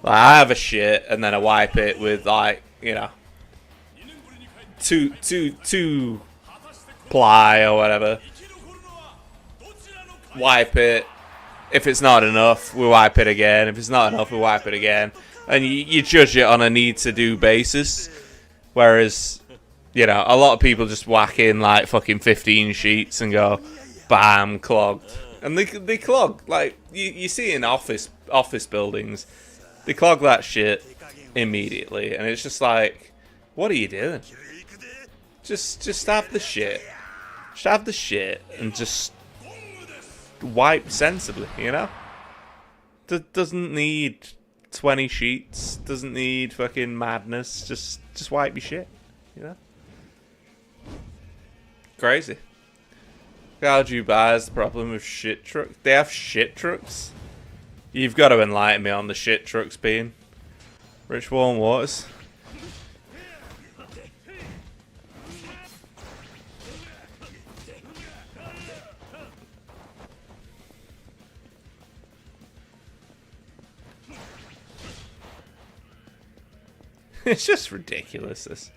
Like, I have a shit and then I wipe it with, like, you know, two ply or whatever. Wipe it. If it's not enough, we wipe it again. If it's not enough, we wipe it again. And you judge it on a need to do basis. Whereas You know, a lot of people just whack in like fucking 15 sheets and go, bam, clogged. And they clog. Like, you see in office buildings, they clog that shit immediately. And it's just like, what are you doing? Just have the shit. Just have the shit and just wipe sensibly, you know? Doesn't need 20 sheets. Doesn't need fucking madness. Just wipe your shit, you know? Crazy. How do you buy is the problem with shit trucks? They have shit trucks? You've got to enlighten me on the shit trucks being. Rich Warm Waters. It's just ridiculous, this.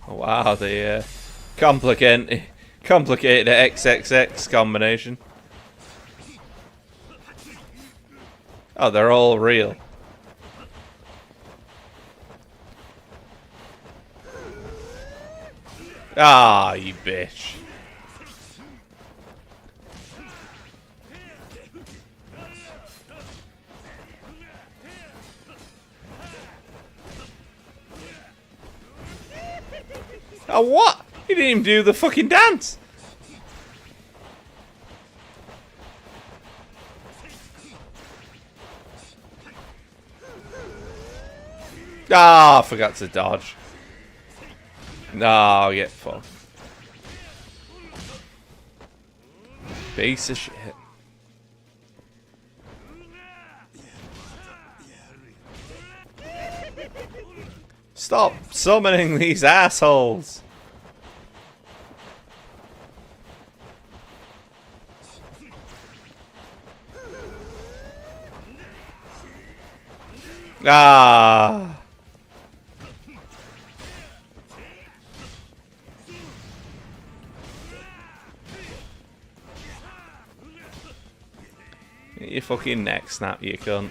Oh, wow, the complicated XXX combination. Oh, they're all real. Ah, you bitch. Oh, what? He didn't even do the fucking dance. Ah, I forgot to dodge. No, get fucked. Piece of shit. Stop summoning these assholes. Ah. Get your fucking neck snap, you cunt.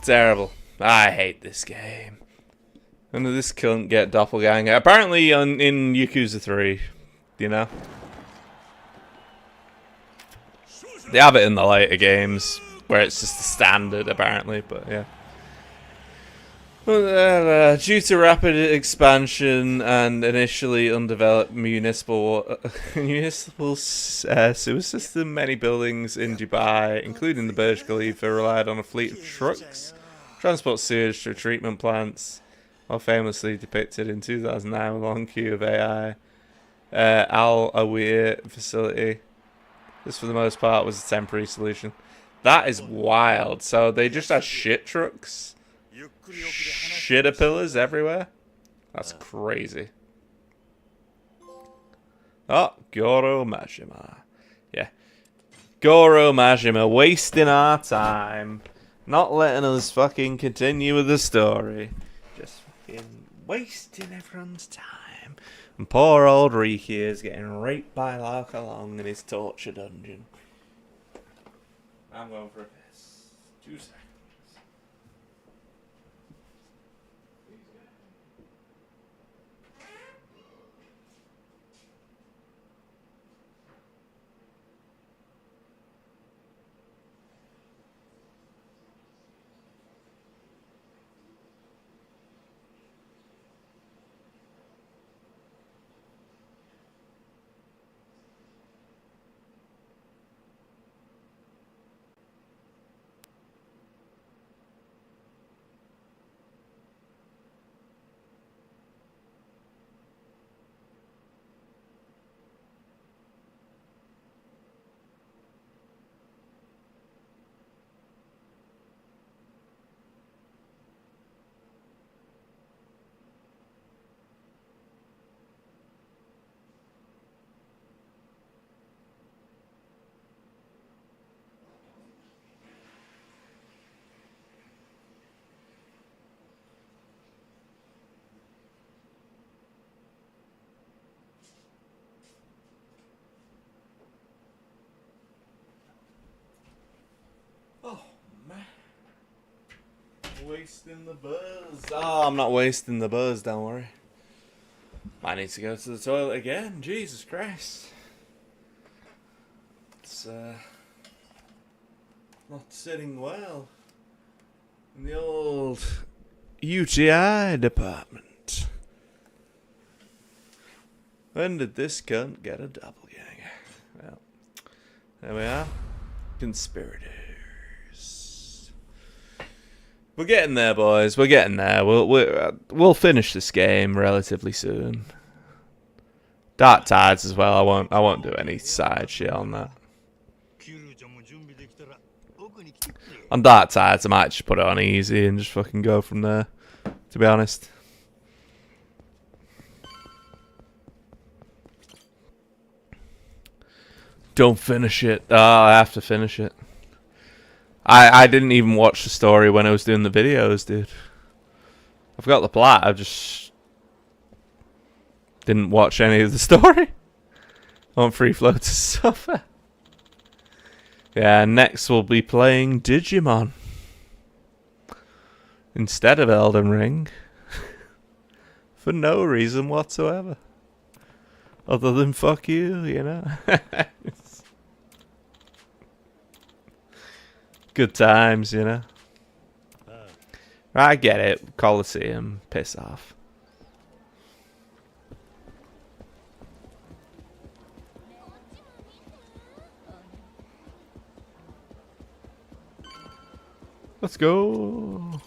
Terrible. I hate this game. When did this cunt get doppelganger? Apparently in Yakuza 3, you know? They have it in the later games, where it's just the standard, apparently, but yeah. Due to rapid expansion and initially undeveloped municipal sewer system, many buildings in Dubai, including the Burj Khalifa, relied on a fleet of trucks, transport sewage to treatment plants, while famously depicted in 2009 with a long queue of AI. Al Awir facility. This, for the most part, was a temporary solution. That is wild. So they just had shit trucks? Shitter pillars everywhere? That's crazy. Oh, Goro Majima. Yeah. Goro Majima wasting our time. Not letting us fucking continue with the story. Just fucking wasting everyone's time. And poor old Riki is getting raped by Larka Long in his torture dungeon. I'm going for a piss. 2 seconds. Wasting the buzz. Oh, I'm not wasting the buzz, don't worry. I need to go to the toilet again. Jesus Christ. It's not sitting well in the old UTI department. When did this cunt get a doppelganger? Well, there we are. Conspirators. We're getting there, boys. We're getting there. We'll finish this game relatively soon. Dark Tides as well. I won't do any side shit on that. On Dark Tides, I might just put it on easy and just fucking go from there, to be honest. Don't finish it. Oh, I have to finish it. I didn't even watch the story when I was doing the videos, dude. I've got the plot, I just didn't watch any of the story. I want Free Flow to suffer. Yeah, next we'll be playing Digimon instead of Elden Ring. For no reason whatsoever. Other than fuck you, you know. Good times, you know. I get it. Coliseum. Piss off. Let's go.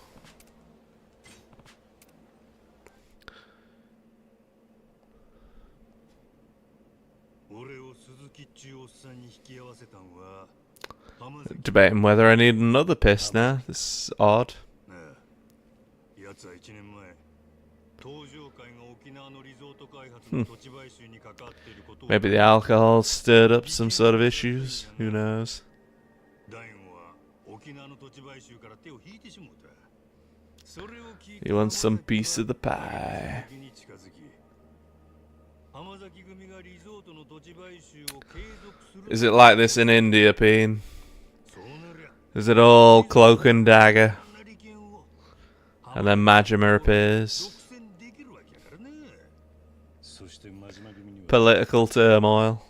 Debating whether I need another piss now. This is odd. Maybe the alcohol stirred up some sort of issues. Who knows? You want some piece of the pie? Is it like this in India, Peen? Is it all cloak and dagger? And then Majima appears? Political turmoil.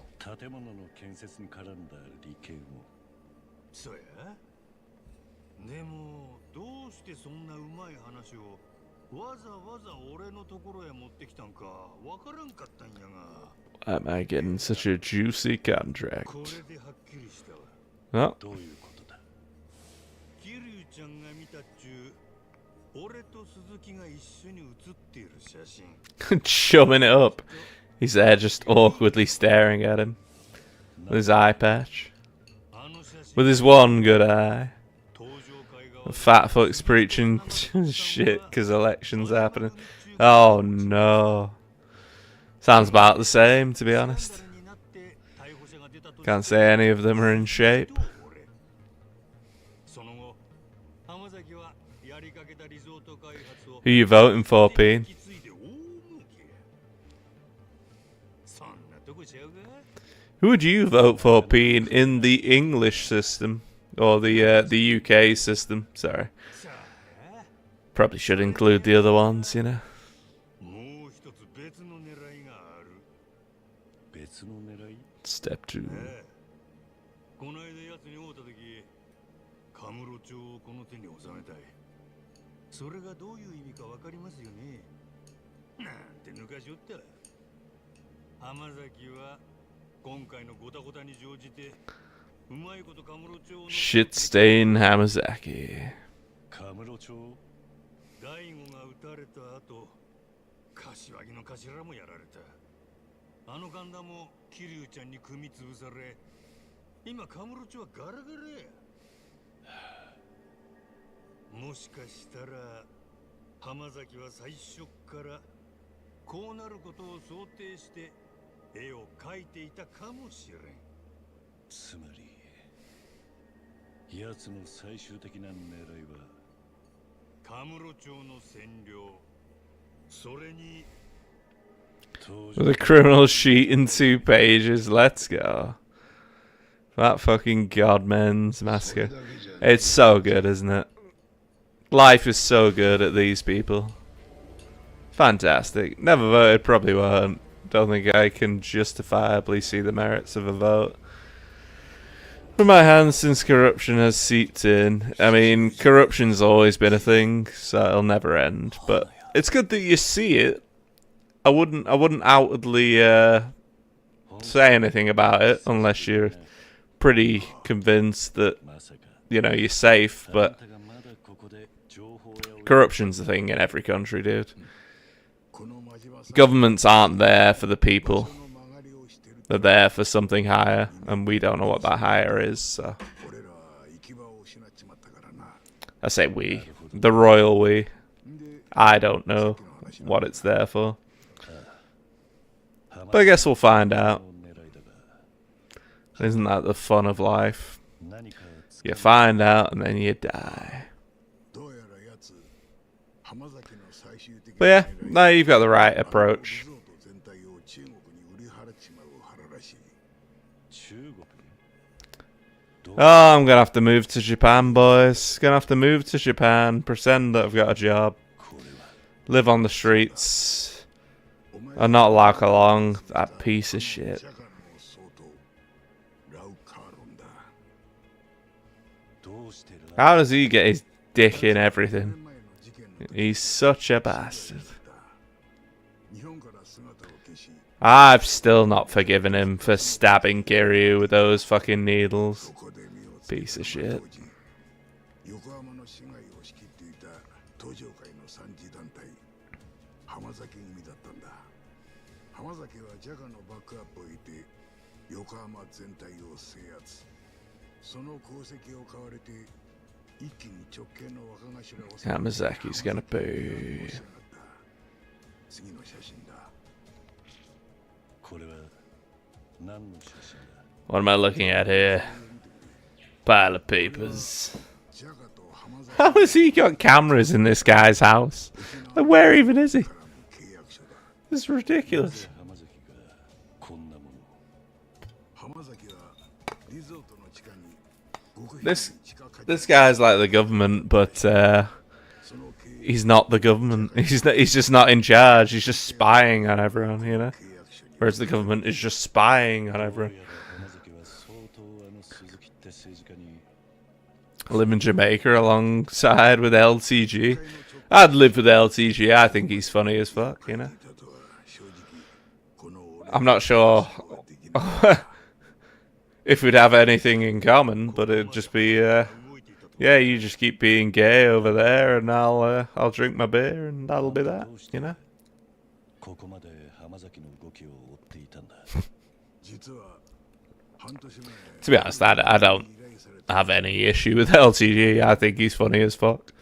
Am I getting such a juicy contract? Oh. Chumming it up. He's there just awkwardly staring at him. With his eye patch. With his one good eye. Fat fuck's preaching shit because elections happening. Oh no. Sounds about the same, to be honest. Can't say any of them are in shape. Who you voting for, Peen? Who would you vote for, Peen, in the English system? Or the UK system, sorry. Probably should include the other ones, you know. Step 2. Shit stain Hamazaki. With a criminal sheet in 2 pages, let's go. That fucking Godman's Massacre. It's so good, isn't it? Life is so good at these people. Fantastic. Never voted, probably won't. Don't think I can justifiably see the merits of a vote. From my hands since corruption has seeped in. I mean, corruption's always been a thing, so it'll never end. But it's good that you see it. I wouldn't outwardly say anything about it unless you're pretty convinced that, you know, you're safe. But corruption's a thing in every country, dude. Governments aren't there for the people. They're there for something higher, and we don't know what that higher is, so. I say we. The royal we. I don't know what it's there for. But I guess we'll find out. Isn't that the fun of life? You find out, and then you die. But yeah, now you've got the right approach. Oh, I'm gonna have to move to Japan, boys. Gonna have to move to Japan, pretend that I've got a job, live on the streets, and not lag along that piece of shit. How does he get his dick in everything? He's such a bastard. I've still not forgiven him for stabbing Kiryu with those fucking needles. Piece of shit. Yamazaki's gonna boo. What am I looking at here? Pile of papers. How has he got cameras in this guy's house? Like, where even is he? This is ridiculous. This guy's like the government, but he's not the government. He's just not in charge. He's just spying on everyone, you know. Whereas the government is just spying on everyone. I live in Jamaica alongside with LTG. I'd live with LTG. I think he's funny as fuck, you know. I'm not sure if we'd have anything in common, but it'd just be, yeah, you just keep being gay over there, and I'll drink my beer, and that'll be that, you know. To be honest, I don't have any issue with LTG. I think he's funny as fuck.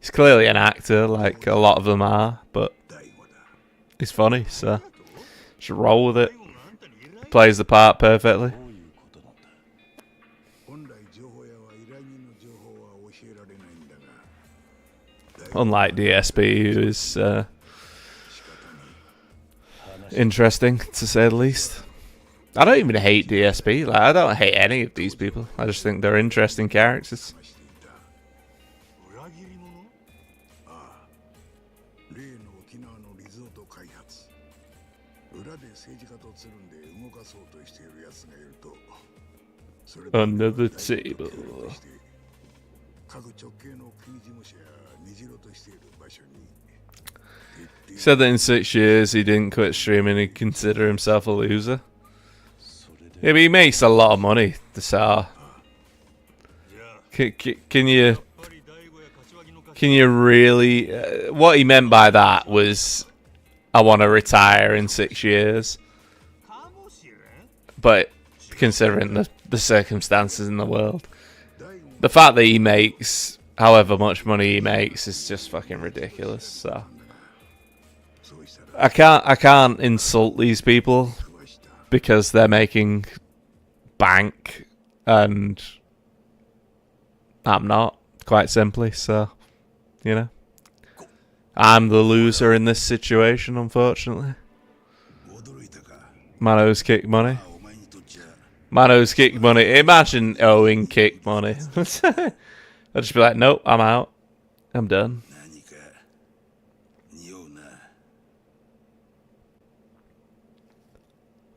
He's clearly an actor, like a lot of them are, but he's funny, so should roll with it. Plays the part perfectly. Unlike DSP, who is interesting, to say the least. I don't even hate DSP. Like, I don't hate any of these people. I just think they're interesting characters. Under the table. He said that in 6 years he didn't quit streaming, he'd consider himself a loser. Yeah, but he makes a lot of money, the SAR. Can you really... what he meant by that was, I want to retire in 6 years. But considering the circumstances in the world, the fact that he makes however much money he makes is just fucking ridiculous. So I can't insult these people because they're making bank and I'm not, quite simply. So, you know, I'm the loser in this situation, unfortunately. Mano's kick money. Mano's kick money. Imagine owing kick money. I'd just be like, nope, I'm out. I'm done.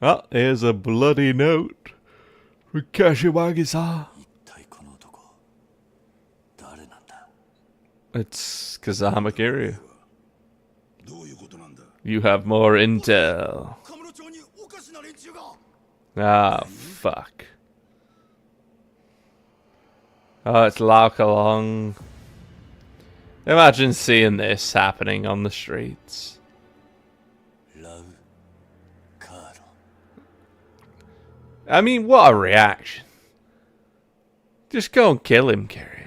Oh, here's a bloody note for Kashiwagi-san. It's Kazama Kiryu. You have more intel. Ah, fuck. Oh, it's Laukalong. Imagine seeing this happening on the streets. I mean, what a reaction. Just go and kill him, Kiryu.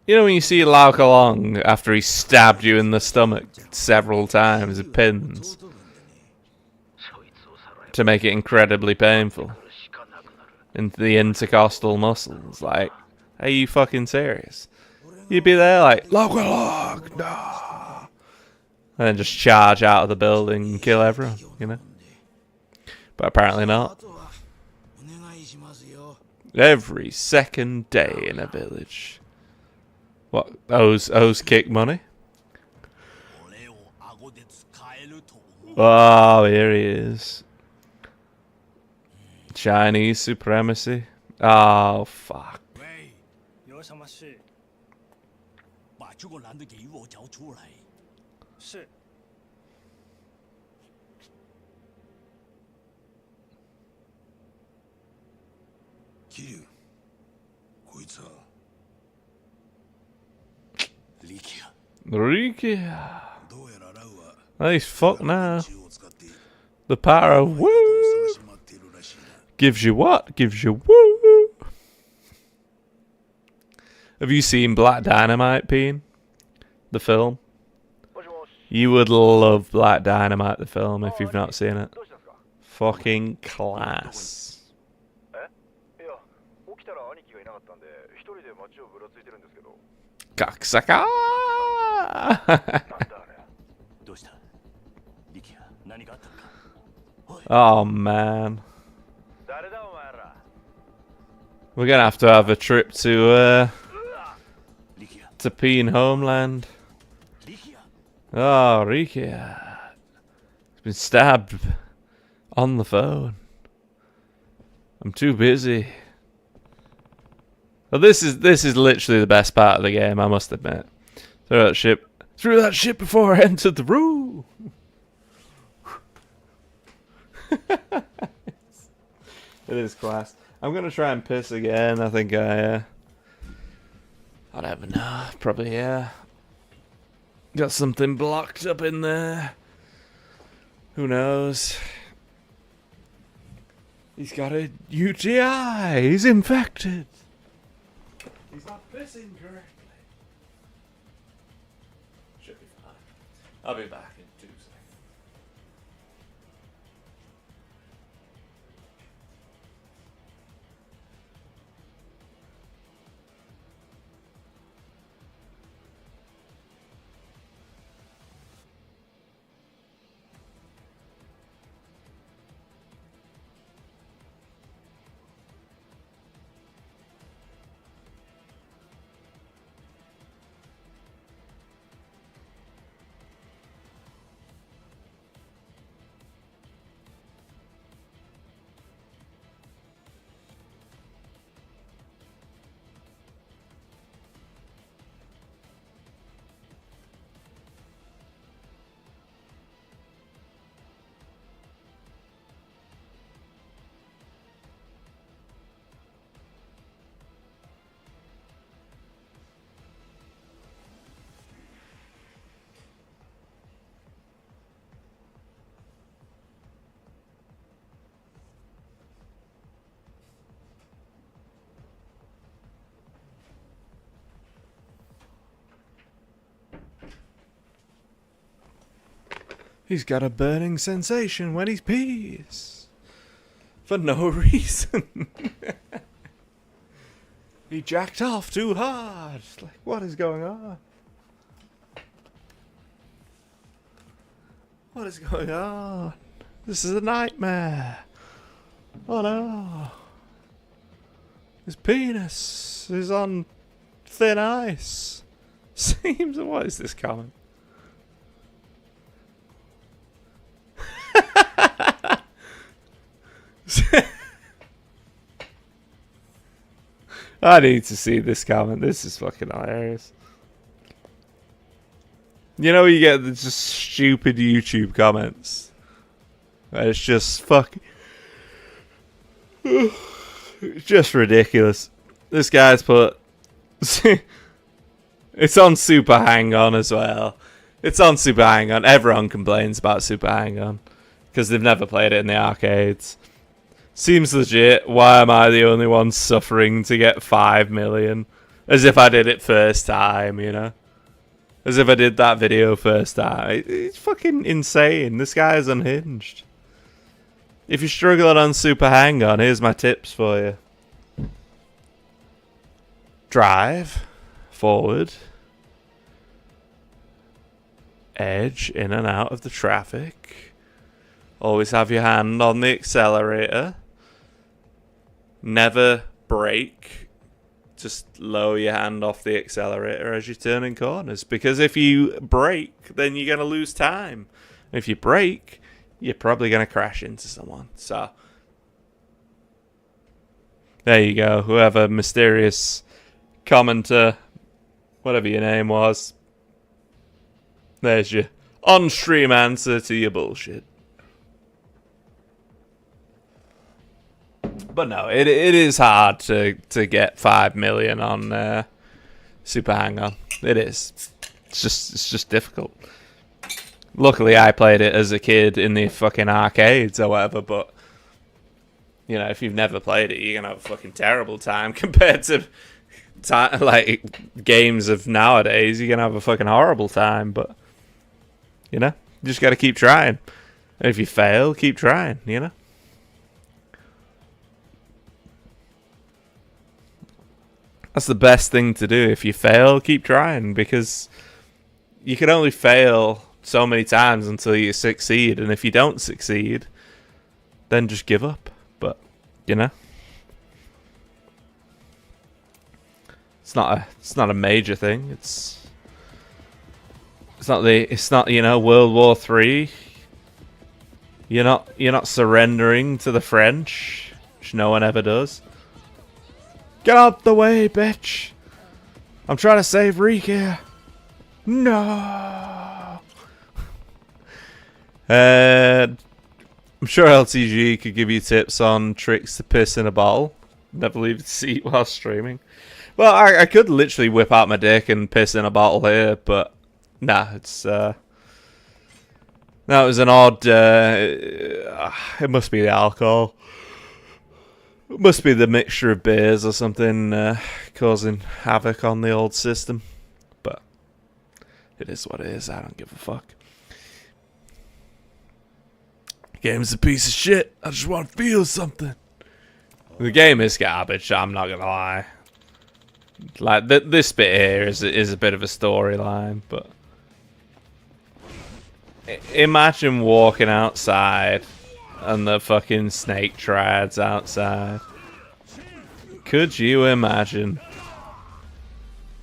You know when you see Laukalong after he stabbed you in the stomach several times with pins to make it incredibly painful into the intercostal muscles, like, are you fucking serious? You'd be there like, Laukalong, no! And then just charge out of the building and kill everyone, you know? But apparently not. Every second day in a village. What? Owes kick money? Oh, here he is. Chinese supremacy. Oh, fuck. Rikia. Oh, he's fucked now. The power of woo gives you what? Gives you woo. Have you seen Black Dynamite, Peen? The film? You would love Black Dynamite, the film, if you've not seen it. Fucking class. Kakusaka! Oh man, we're gonna have a trip to Peen homeland. Oh, Rikia, he's been stabbed on the phone. I'm too busy. Well, this is literally the best part of the game, I must admit. Through that ship before I entered the room. It is class. I'm gonna try and piss again. I think I don't know. Probably got something blocked up in there. Who knows? He's got a UTI. He's infected. He's not pissing correctly. Should be fine. I'll be back in 2 seconds. He's got a burning sensation when he pees. For no reason. He jacked off too hard. Like, what is going on? What is going on? This is a nightmare. Oh no. His penis is on thin ice. Seems. What is this comment? I need to see this comment. This is fucking hilarious. You know, you get the just stupid YouTube comments. It's just fucking. It's just ridiculous. This guy's put. It's on Super Hang On as well. It's on Super Hang On. Everyone complains about Super Hang On because they've never played it in the arcades. Seems legit. Why am I the only one suffering to get 5 million? As if I did it first time, you know? As if I did that video first time. It's fucking insane. This guy is unhinged. If you're struggling on Super Hang On, here's my tips for you. Drive. Forward. Edge in and out of the traffic. Always have your hand on the accelerator. Never brake. Just lower your hand off the accelerator as you're turning corners. Because if you brake, then you're going to lose time. If you brake, you're probably going to crash into someone. So, there you go. Whoever mysterious commenter, whatever your name was, there's your on-stream answer to your bullshit. But no, it is hard to get 5 million on Super Hang On. It is. It's just difficult. Luckily, I played it as a kid in the fucking arcades or whatever. But you know, if you've never played it, you're gonna have a fucking terrible time compared to like games of nowadays. You're gonna have a fucking horrible time. But you know, you just gotta keep trying. And if you fail, keep trying. You know. That's the best thing to do. If you fail, keep trying, because you can only fail so many times until you succeed, and if you don't succeed, then just give up. But you know, it's not a major thing. It's not you know, World War III. You're not surrendering to the French, which no one ever does. Get out the way, bitch! I'm trying to save Reek here. No. I'm sure LTG could give you tips on tricks to piss in a bottle. Never leave the seat while streaming. Well, I could literally whip out my dick and piss in a bottle here, but nah, it's that was an odd. It must be the alcohol. It must be the mixture of beers or something causing havoc on the old system. But it is what it is. I don't give a fuck. Game's a piece of shit. I just want to feel something. The game is garbage, I'm not gonna lie. Like, this bit here is a bit of a storyline, but imagine walking outside and the fucking snake triads outside. Could you imagine?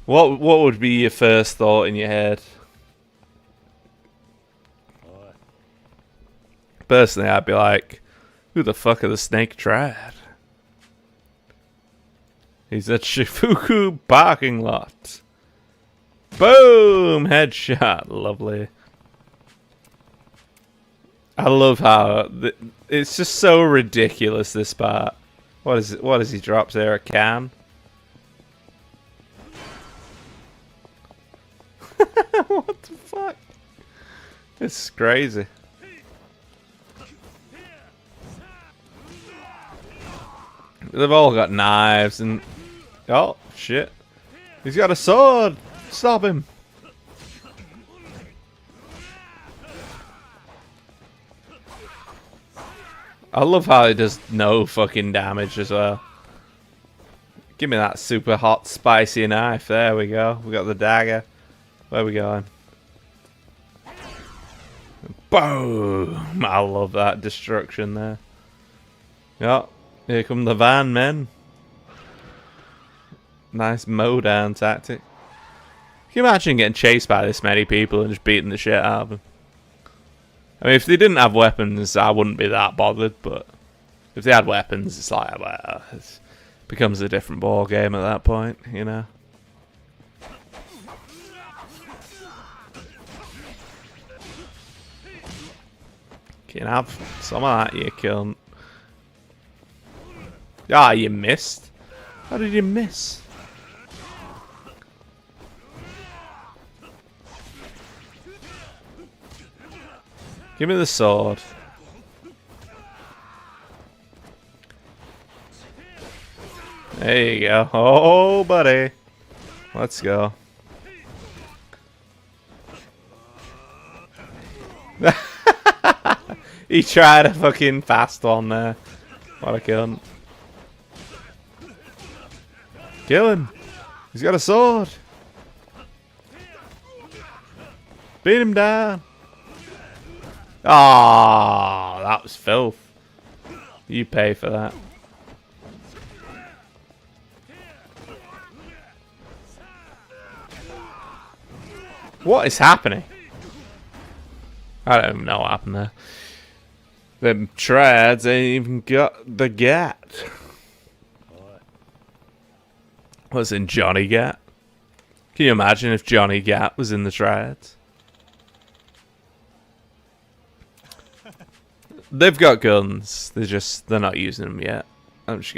What would be your first thought in your head? Personally, I'd be like, who the fuck are the snake triad? He's at Shifuku parking lot. Boom! Headshot. Lovely. I love how it's just so ridiculous, this part. What is it? What has he dropped there? A can? What the fuck? This is crazy. They've all got knives and... Oh, shit. He's got a sword! Stop him! I love how it does no fucking damage as well. Give me that super hot, spicy knife. There we go. We got the dagger. Where are we going? Boom! I love that destruction there. Yep. Here come the van men. Nice mow down tactic. Can you imagine getting chased by this many people and just beating the shit out of them? I mean, if they didn't have weapons, I wouldn't be that bothered, but if they had weapons, it's like, well, it becomes a different ball game at that point, you know? Can have some of that, you cunt. Ah, you missed. How did you miss? Give me the sword. There you go. Oh, buddy. Let's go. He tried a fucking fast one there. What a cunt. Kill him. He's got a sword. Beat him down. Ah, that was filth. You pay for that. What is happening? I don't even know what happened there. Them trads ain't even got the gat. Was in Johnny Gat? Can you imagine if Johnny Gat was in the trads? They've got guns. They're not using them yet. I'm just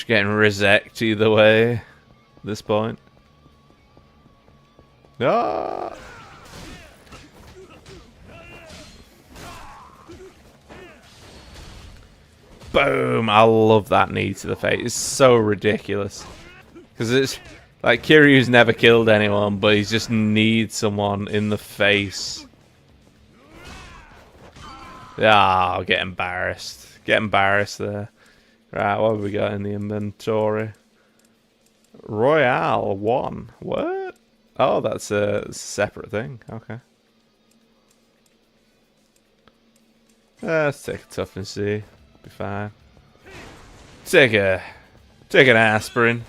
getting resect either way at this point. Ah! Boom! I love that knee to the face. It's so ridiculous. Because it's like Kiryu's never killed anyone, but he just needs someone in the face. Ah, I'll get embarrassed. Get embarrassed there. Right, what have we got in the inventory? Royale 1. What? Oh, that's a separate thing. Okay. Let's take a toughness C. Be fine. Take an aspirin.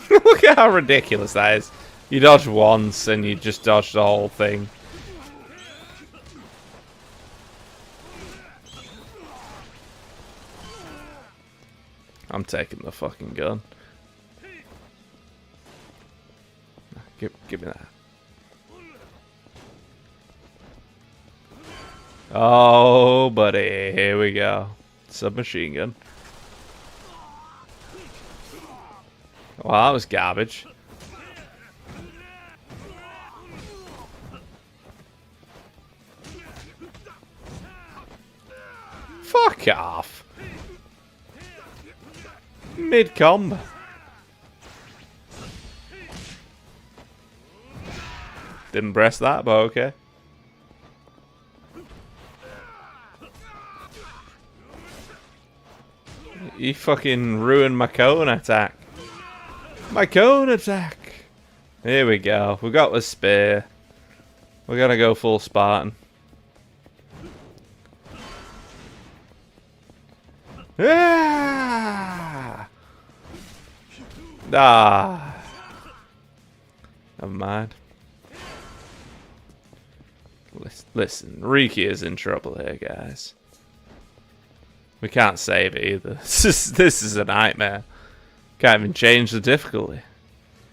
Look at how ridiculous that is. You dodge once and you just dodge the whole thing. I'm taking the fucking gun. Give me that. Oh, buddy. Here we go. Submachine gun. Well, that was garbage. Fuck off. Mid-combo. Didn't press that, but okay. You fucking ruined my cone attack. My cone attack. Here we go. We got the spear. We're gonna go full Spartan. Ah! Ah! Never mind. Listen, Riki is in trouble here, guys. We can't save it either. This is a nightmare. Can't even change the difficulty.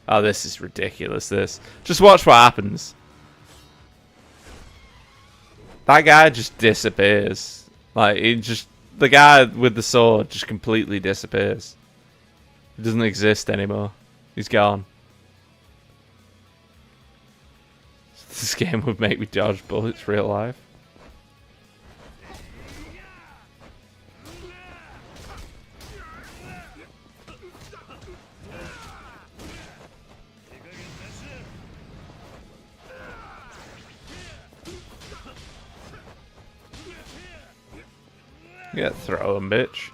Oh, this is ridiculous, this. Just watch what happens. That guy just disappears. Like, the guy with the sword just completely disappears. He doesn't exist anymore. He's gone. This game would make me dodge bullets real life. Yeah, throw him, bitch.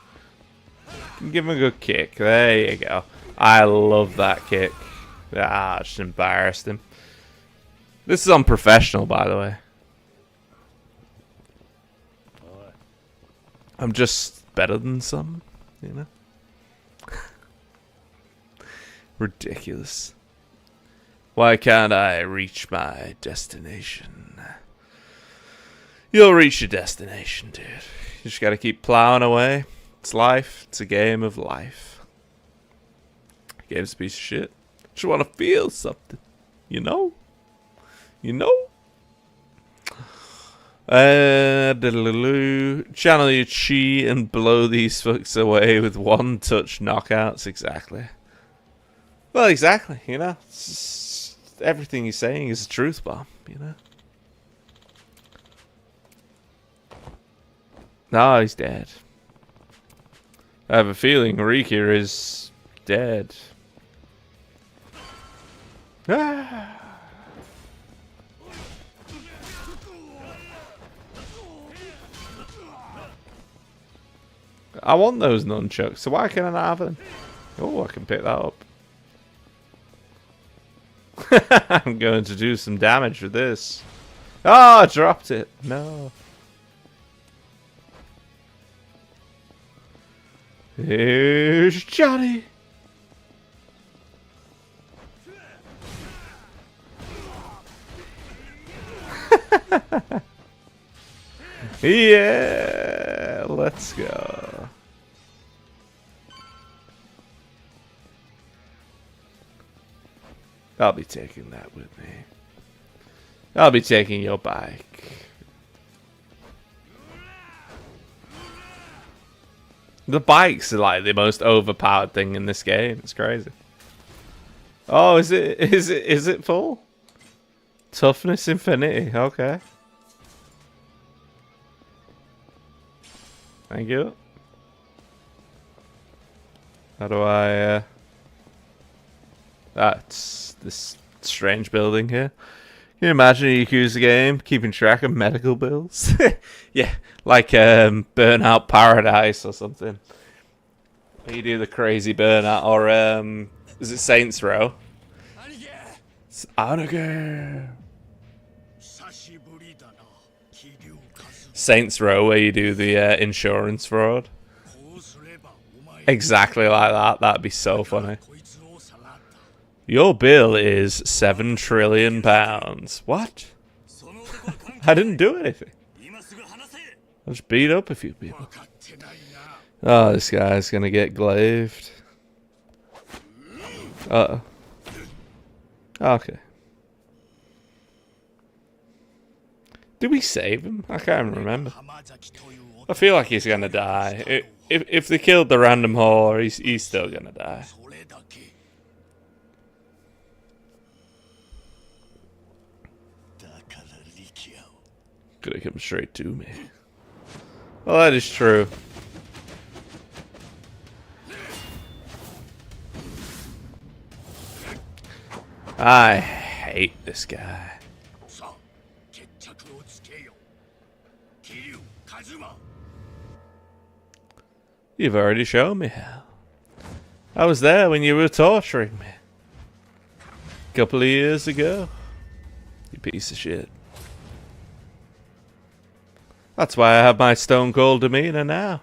Give him a good kick. There you go. I love that kick. Ah, just embarrassed him. This is unprofessional, by the way. I'm just better than some, you know? Ridiculous. Why can't I reach my destination? You'll reach your destination, dude. You just gotta keep plowing away. It's life. It's a game of life. Game's a piece of shit. Just wanna feel something. You know? You know? Channel your chi and blow these fucks away with one touch knockouts. Exactly. Well, exactly, you know? Everything he's saying is a truth bomb, you know? No, he's dead. I have a feeling Rika is dead. Ah. I want those nunchucks, so why can't I have them? Oh, I can pick that up. I'm going to do some damage with this. Oh, I dropped it. No. Here's Johnny. Yeah, let's go. I'll be taking that with me. I'll be taking your bike. The bikes are like the most overpowered thing in this game. It's crazy. Oh, is it full? Toughness infinity. Okay. Thank you. How do I that's this strange building here. Can you imagine a Yakuza game keeping track of medical bills? Yeah, like Burnout Paradise or something. You do the crazy burnout, or is it Saints Row? It's Anage. Saints Row, where you do the insurance fraud. Exactly like that. That'd be so funny. Your bill is £7 trillion. What? I didn't do anything. I just beat up a few people. Oh, this guy's gonna get glaved. Uh-oh. Okay. Did we save him? I can't even remember. I feel like he's gonna die. If they killed the random whore, he's still gonna die. Could have come straight to me. Well, that is true. I hate this guy. You've already shown me how. I was there when you were torturing me. A couple of years ago. You piece of shit. That's why I have my stone cold demeanor now.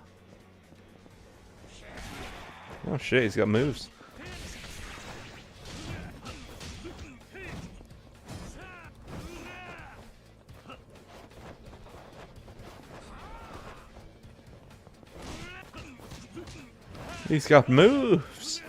Oh shit, he's got moves. He's got moves.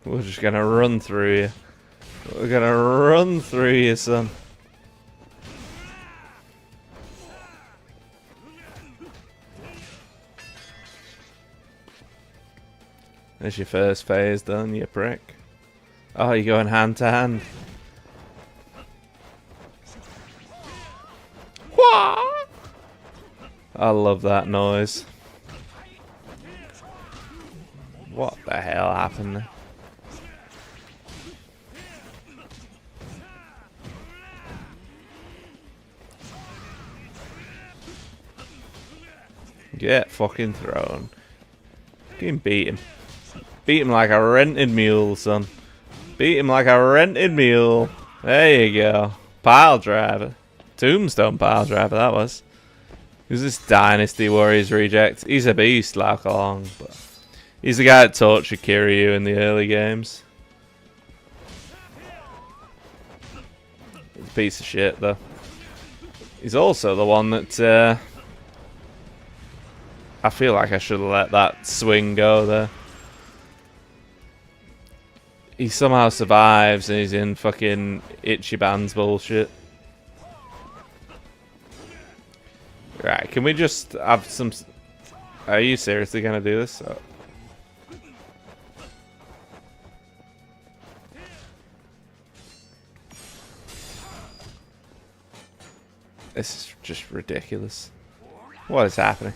We're just gonna run through you. We're gonna run through you, son. There's your first phase done, you prick. Oh, you're going hand to hand. What? I love that noise. What the hell happened there? Get fucking thrown. Fucking beat him. Beat him like a rented mule, son. Beat him like a rented mule. There you go. Pile driver. Tombstone pile driver, that was. Who's this Dynasty Warriors reject? He's a beast, like along, but he's the guy that tortured Kiryu in the early games. He's a piece of shit, though. He's also the one that I feel like I should have let that swing go there. He somehow survives and he's in fucking Ichiban's bullshit. Right, can we just have some... Are you seriously gonna do this? Oh. This is just ridiculous. What is happening?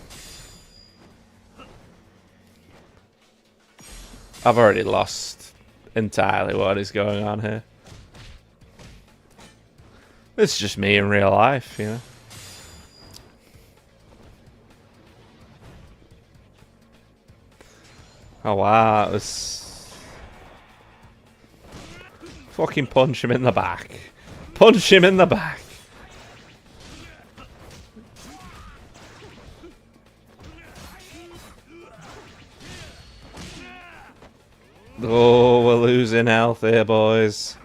I've already lost entirely what is going on here. This is just me in real life, you know? Oh wow, that was... Fucking punch him in the back. Punch him in the back. Oh, we're losing health here, boys.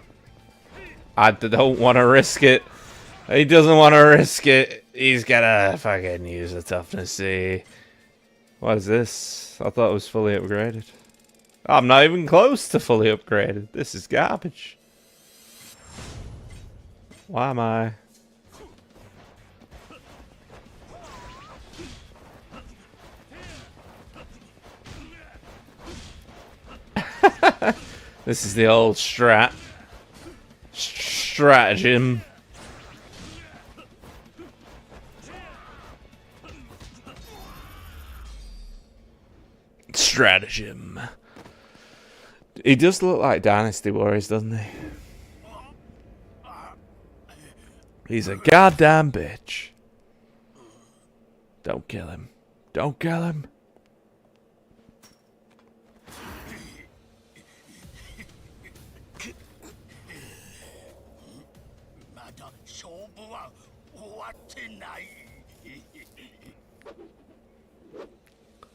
I don't want to risk it. He doesn't want to risk it. He's gonna fucking use the toughness C. What is this? I thought it was fully upgraded. I'm not even close to fully upgraded. This is garbage. Why am I? This is the old stratagem. Stratagem. He does look like Dynasty Warriors, doesn't he? He's a goddamn bitch. Don't kill him. Don't kill him.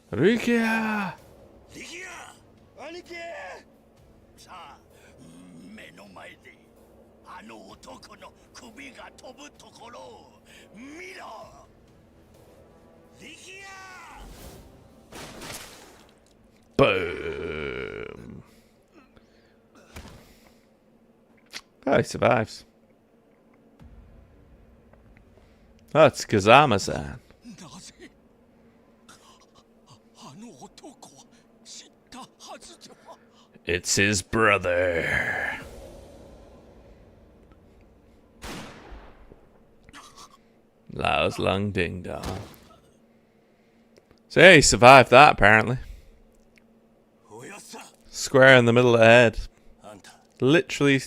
Rikia! Boom! Oh, he survives. Oh, it's Kazama-san. It's his brother. Lao's Lung Ding Dong. So yeah, he survived that apparently. Square in the middle of the head. Literally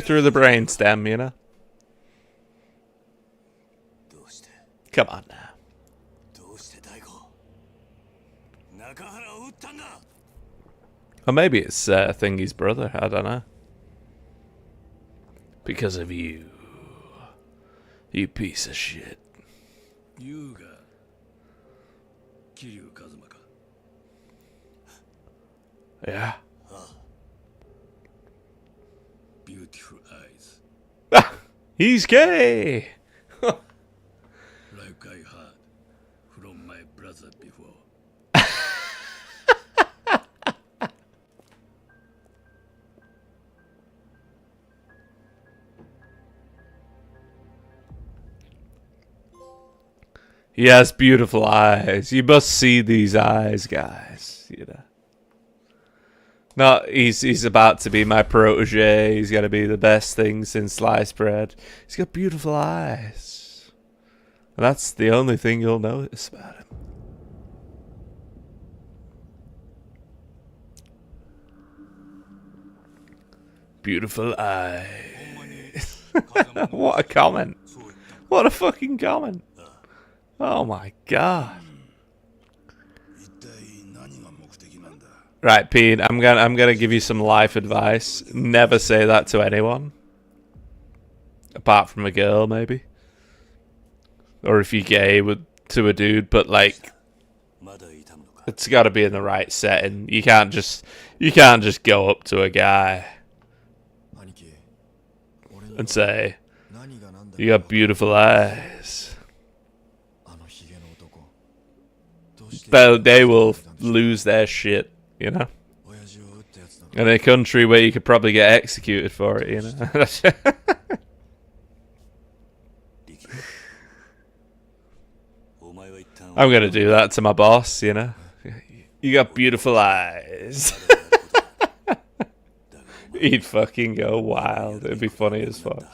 through the brainstem, you know? Come on now. Or maybe it's Thingy's brother, I don't know. Because of you. You piece of shit. Yeah. Beautiful eyes. Ah, he's gay! Like I heard from my brother before. He has beautiful eyes. You must see these eyes, guys. You know. No, he's about to be my protege. He's gonna be the best thing since sliced bread. He's got beautiful eyes. And that's the only thing you'll notice about him. Beautiful eyes. What a comment. What a fucking comment. Oh my god. Right, Pete, I'm gonna give you some life advice. Never say that to anyone. Apart from a girl, maybe. Or if you're gay to a dude, but like it's gotta be in the right setting. You can't just go up to a guy and say, "You got beautiful eyes." They will lose their shit, you know. In a country where you could probably get executed for it, you know. I'm gonna do that to my boss, you know. You got beautiful eyes. He'd fucking go wild. It'd be funny as fuck.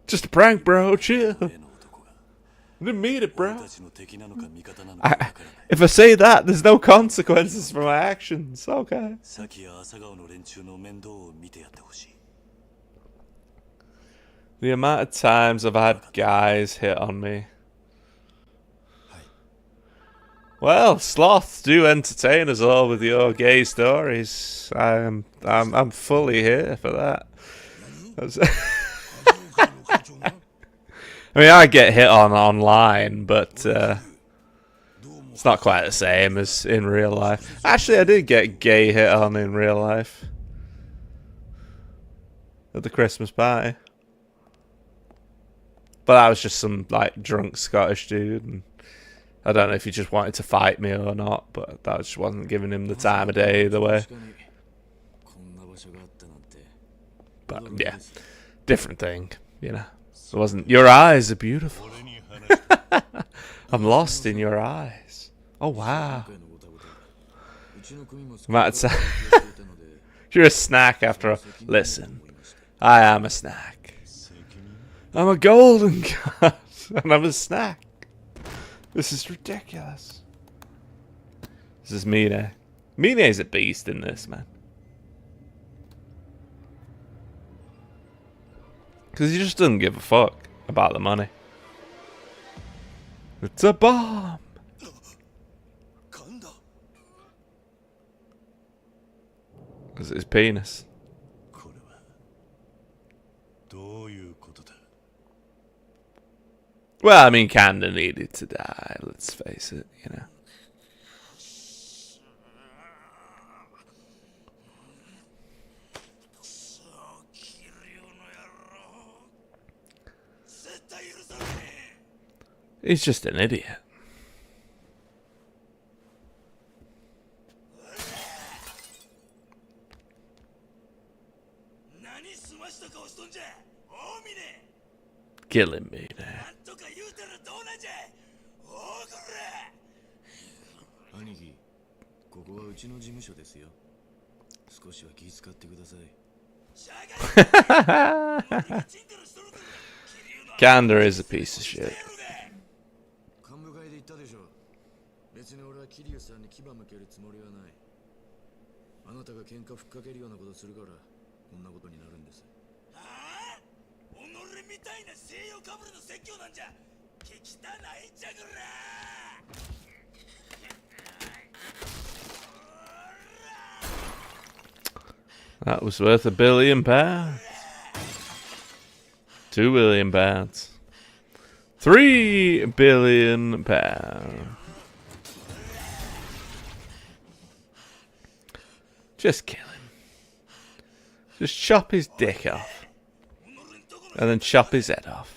Just a prank, bro. Chill. I didn't mean it, bro. If I say that, there's no consequences for my actions. Okay. The amount of times I've had guys hit on me. Well, sloths do entertain us all with your gay stories. I'm fully here for that. I mean, I get hit on online, but it's not quite the same as in real life. Actually, I did get gay hit on in real life at the Christmas party, but that was just some like drunk Scottish dude, and I don't know if he just wanted to fight me or not, but that just wasn't giving him the time of day either way. But yeah, different thing, you know. It wasn't. Your eyes are beautiful. I'm lost in your eyes. Oh wow. You're a snack after a. Listen, I am a snack. I'm a golden god, and I'm a snack. This is ridiculous. This is Mine. Mine is a beast in this, man. Because he just doesn't give a fuck about the money. It's a bomb! Because it's his penis. Well, I mean, Kanda needed to die, let's face it, you know. He's just an idiot. Killing me now. 兄貴、ここはうちの事務所ですよ。少しは気遣ってください。Kanda is a piece of shit. 幹部会で言ったでしょ。別に俺はキリウさんに牙向けるつもりはない。あなたが喧嘩ふっかけるようなことするからこんなことになるんです。はあ？己みたいな西洋かぶれの説教なんじゃ聞きたないんじゃぐら。That was worth £1 billion. £2 billion. £3 billion. Just kill him. Just chop his dick off. And then chop his head off.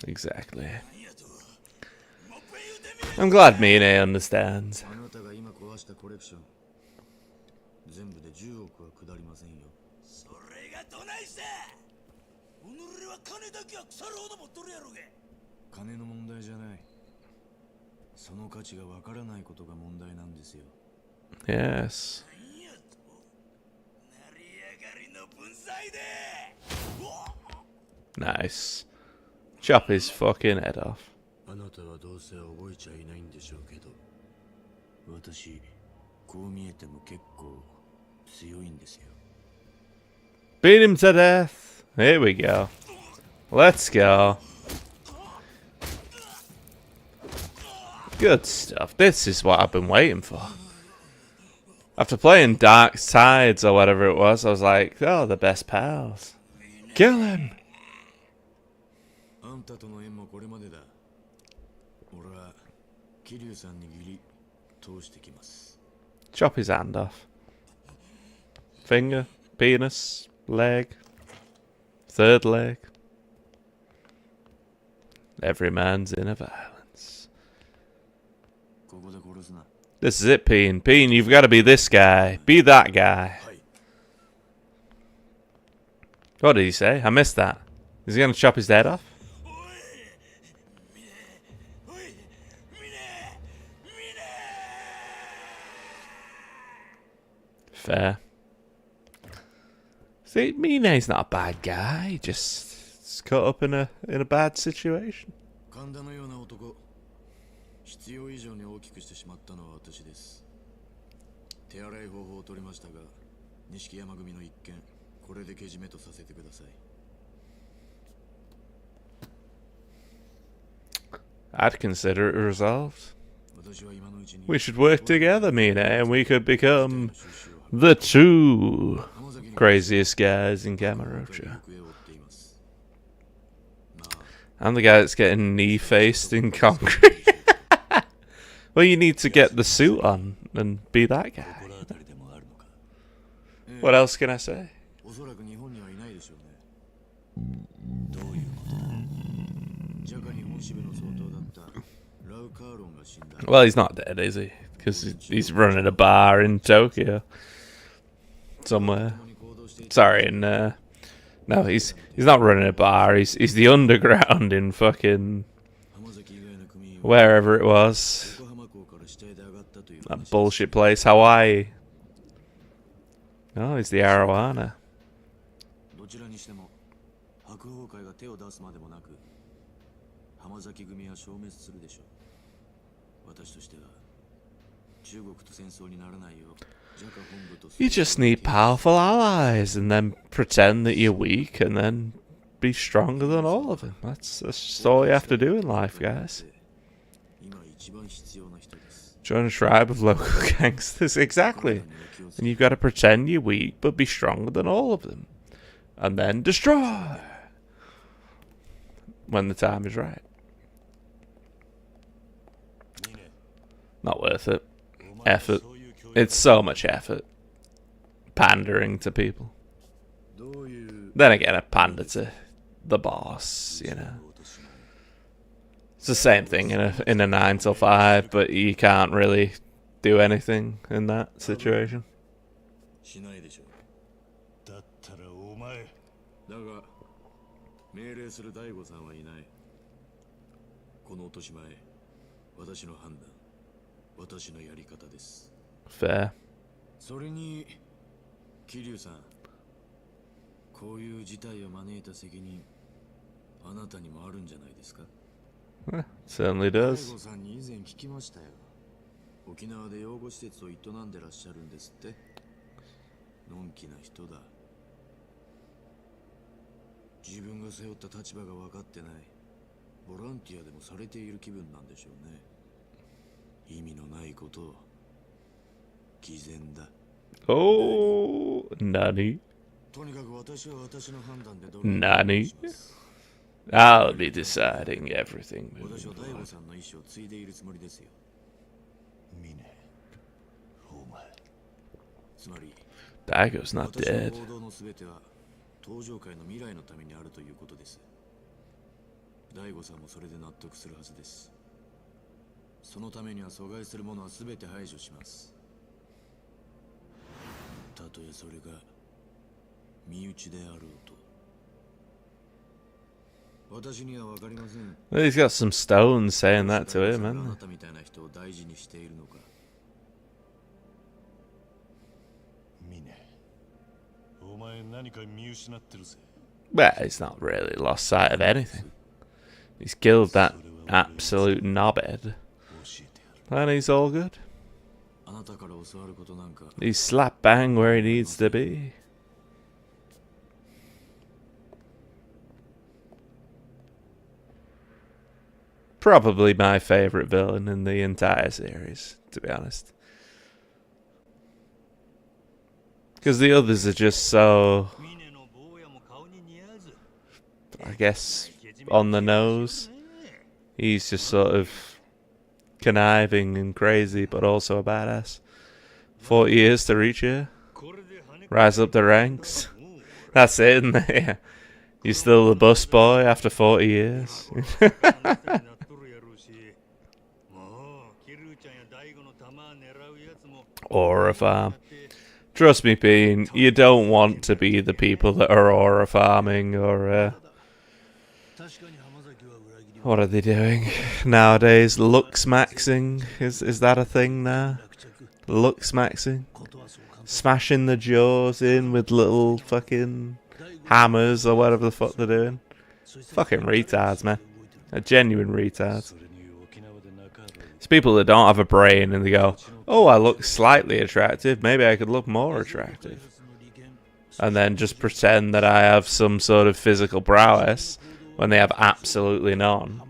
Exactly. I'm glad Mine understands. Yes. Nice. Chop his fucking head off. あなたはどうせ覚えちゃいないんでしょうけど、私こう見えても結構強いんですよ。 Beat him to death. Here we go. Let's go. Good stuff. This is what I've been waiting for. After playing Dark Tides or whatever it was, I was like, oh, the best pals. Kill him. あんたとの縁もこれまでだ。俺は桐生さんに義理通してきます。 Chop his hand off. Finger, penis, leg, third leg. Every man's inner violence. ここで殺すな。 This is it, Peen. Peen, you've got to be this guy. Be that guy. What did he say? I missed that. Is he going to chop his head off? Fair. See, Mine's not a bad guy. He just caught up in a bad situation. 神田のような男、必要以上に大きくしてしまったのは私です。手洗い方法を取りましたが、錦山組の一件、これでけじめとさせてください。 I'd consider it resolved. 私は今のうちに We should work together, Mine, and we could become the two craziest guys in Kamurocho. I'm the guy that's getting knee-faced in concrete. Well, you need to get the suit on and be that guy. What else can I say? おそらく日本にはいないでしょうね。どういうことだ。ジャカ日本支部の総統だったラウカーロンが死んだ。 Well, he's not dead, is he? Because he's running a bar in Tokyo. Somewhere. Sorry, no, he's not running a bar. He's the underground in fucking wherever it was. That bullshit place, Hawaii. Oh, he's the Arowana. どちらにしても白鵬会が手を出すまでもなく、浜崎組は消滅するでしょう。私としては中国と戦争にならないよう。 You just need powerful allies and then pretend that you're weak and then be stronger than all of them. That's just all you have to do in life, guys. Join a tribe of local gangsters. Exactly. And you've got to pretend you're weak but be stronger than all of them. And then destroy when the time is right. Not worth it. Effort. It's so much effort. Pandering to people. Then again, a pander to the boss, you know. It's the same thing in a 9 till 5, but you can't really do anything in that situation. だが命令する大悟さんはいない。この落とし前、私の判断、私のやり方です。 Fair. それに桐生さん、こういう事態を招いた責任、あなたにもあるんじゃないですか。 Certainly 大 does. 悟さんに以前聞きましたよ。沖縄で養護施設を営んでらっしゃるんですって。のんきな人だ。自分が背負った立場が分かってない。ボランティアでもされている気分なんでしょうね。意味のないことを。偽善だ。Oh, Nani? とにかく私は私の判断でどう Nani? I'll be deciding everything. 私は大悟さんの意思を継いでいるつもりですよ。ミネ、お前。つまり、 Daigo's not 私の dead. 行動のすべては登場界の未来のためにあるということです。大悟さんもそれで納得するはずです。そのためには阻害するものはすべて排除します。たとえそれが身内であろうと。私にはわかりません。 Well, he's got some stones saying that to him, あ hasn't な he? たみたいな人を大事にしているのか。ミネ、お前何か見失ってるぜ。 Well, he's not really lost sight of anything. He's killed that absolute knobhead. And he's all good. あなたから教わることなんか He's slap bang where he needs to be. Probably my favourite villain in the entire series, to be honest. Because the others are just so, I guess, on the nose. He's just sort of conniving and crazy, but also a badass. 40 years to reach here. Rise up the ranks. That's it, isn't it? Yeah. You're still the bus boy after 40 years. Aura farm. Trust me, Bean, you don't want to be the people that are aura farming or what are they doing nowadays? Lux maxing? Is that a thing now? Lux maxing? Smashing the jaws in with little fucking hammers or whatever the fuck they're doing. Fucking retards, man. Genuine retards. It's people that don't have a brain and they go, oh, I look slightly attractive, maybe I could look more attractive. And then just pretend that I have some sort of physical prowess when they have absolutely none.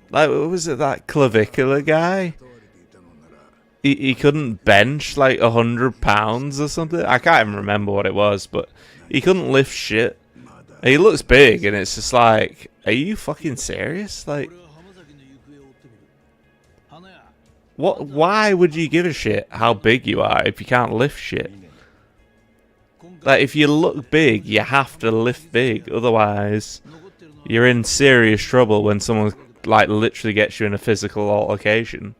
Like, what was it, that clavicular guy? He couldn't bench like 100 pounds or something. I can't even remember what it was, but he couldn't lift shit. He looks big, and it's just like, are you fucking serious? Like, what? Why would you give a shit how big you are if you can't lift shit? Like, if you look big, you have to lift big. Otherwise, you're in serious trouble when someone like literally gets you in a physical altercation.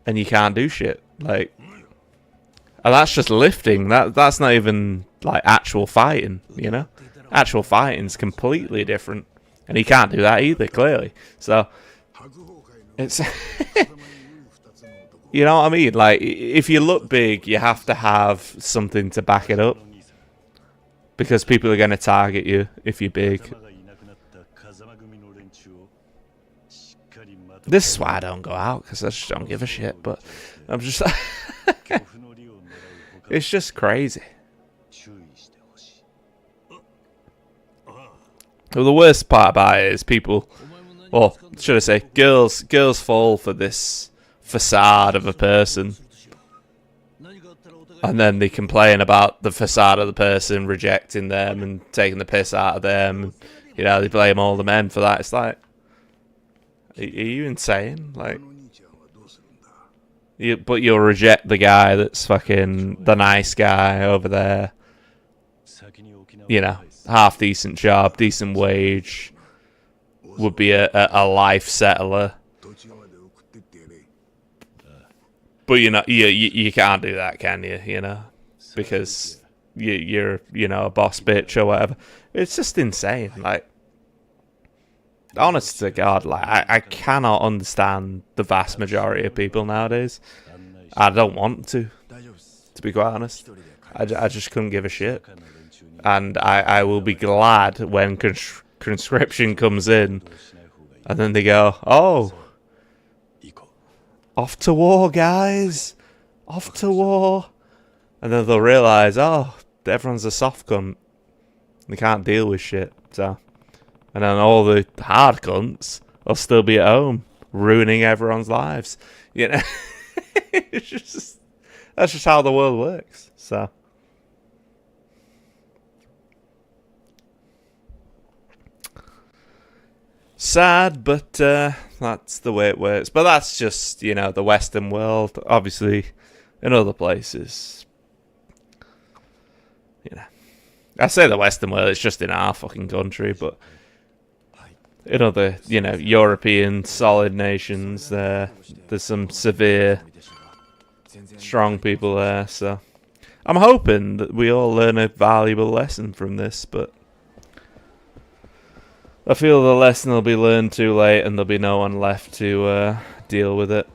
And you can't do shit. Like, and that's just lifting. That's not even like actual fighting, you know? Actual fighting's completely different. And he can't do that either, clearly. So it's you know what I mean? Like, if you look big, you have to have something to back it up. Because people are going to target you if you're big. This is why I don't go out, because I just don't give a shit, but I'm just it's just crazy. Well, the worst part about it is people, or should I say, girls fall for this facade of a person, and then they complain about the facade of the person rejecting them and taking the piss out of them, and, you know, they blame all the men for that. It's like, are you insane? Like, but you'll reject the guy that's fucking the nice guy over there. You know, half decent job, decent wage, would be a life settler. But you know, you can't do that, can you? You know, because you're a boss bitch or whatever. It's just insane. Like, honest to God, like I cannot understand the vast majority of people nowadays. I don't want to be quite honest. I just couldn't give a shit. And I will be glad when conscription comes in, and then they go, oh, off to war, guys, off to war. And then they'll realise, oh, everyone's a soft cunt. They can't deal with shit, so. And then all the hard cunts will still be at home, ruining everyone's lives. You know, that's just how the world works. So, sad, but that's the way it works. But that's just, you know, the Western world. Obviously, in other places, you know, I say the Western world. It's just in our fucking country, but in other, you know, European solid nations, there's some severe, strong people there. So I'm hoping that we all learn a valuable lesson from this, but I feel the lesson will be learned too late and there'll be no one left to deal with it.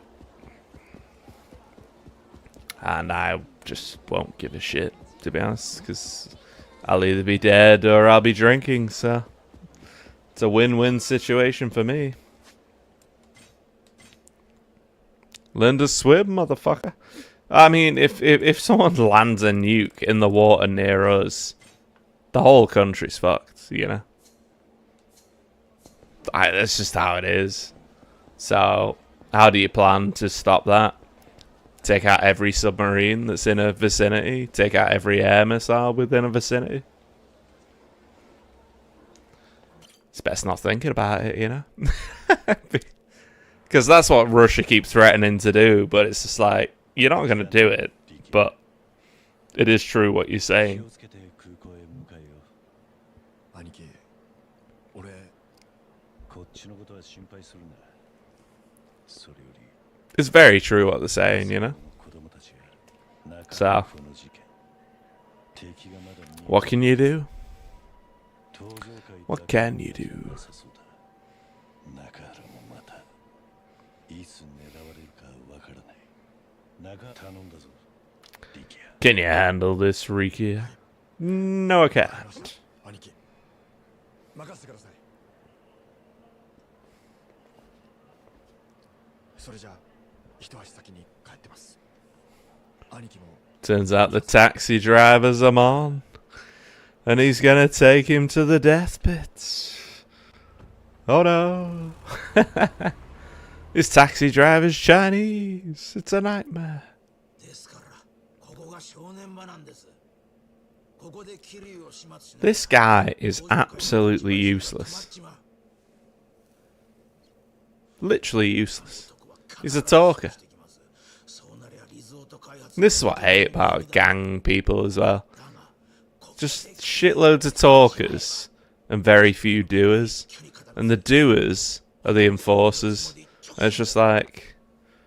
And I just won't give a shit, to be honest, because I'll either be dead or I'll be drinking, so it's It's a win-win situation for me. Learn to swim, motherfucker. I mean, if someone lands a nuke in the water near us, the whole country's fucked, you know? That's just how it is. So, how do you plan to stop that? Take out every submarine that's in a vicinity? Take out every air missile within a vicinity? It's best not thinking about it, you know? Because that's what Russia keeps threatening to do, but it's just like, you're not going to do it, but it is true what you're saying. It's very true what they're saying, you know? So, what can you do? What can you do? Can you handle this, Riki? No, I can't. 兄貴任せてください。それじゃあ一足先に帰ってます。兄貴も Turns out the taxi driver's a man. And he's gonna take him to the death pit. Oh no. This taxi driver's Chinese. It's a nightmare. ですからここが正念場なんです。ここで桐生を始末しない。 This guy is absolutely useless. Literally useless. He's a talker. This is what I hate about gang people as well. Just shitloads of talkers and very few doers. And the doers are the enforcers. And it's just like...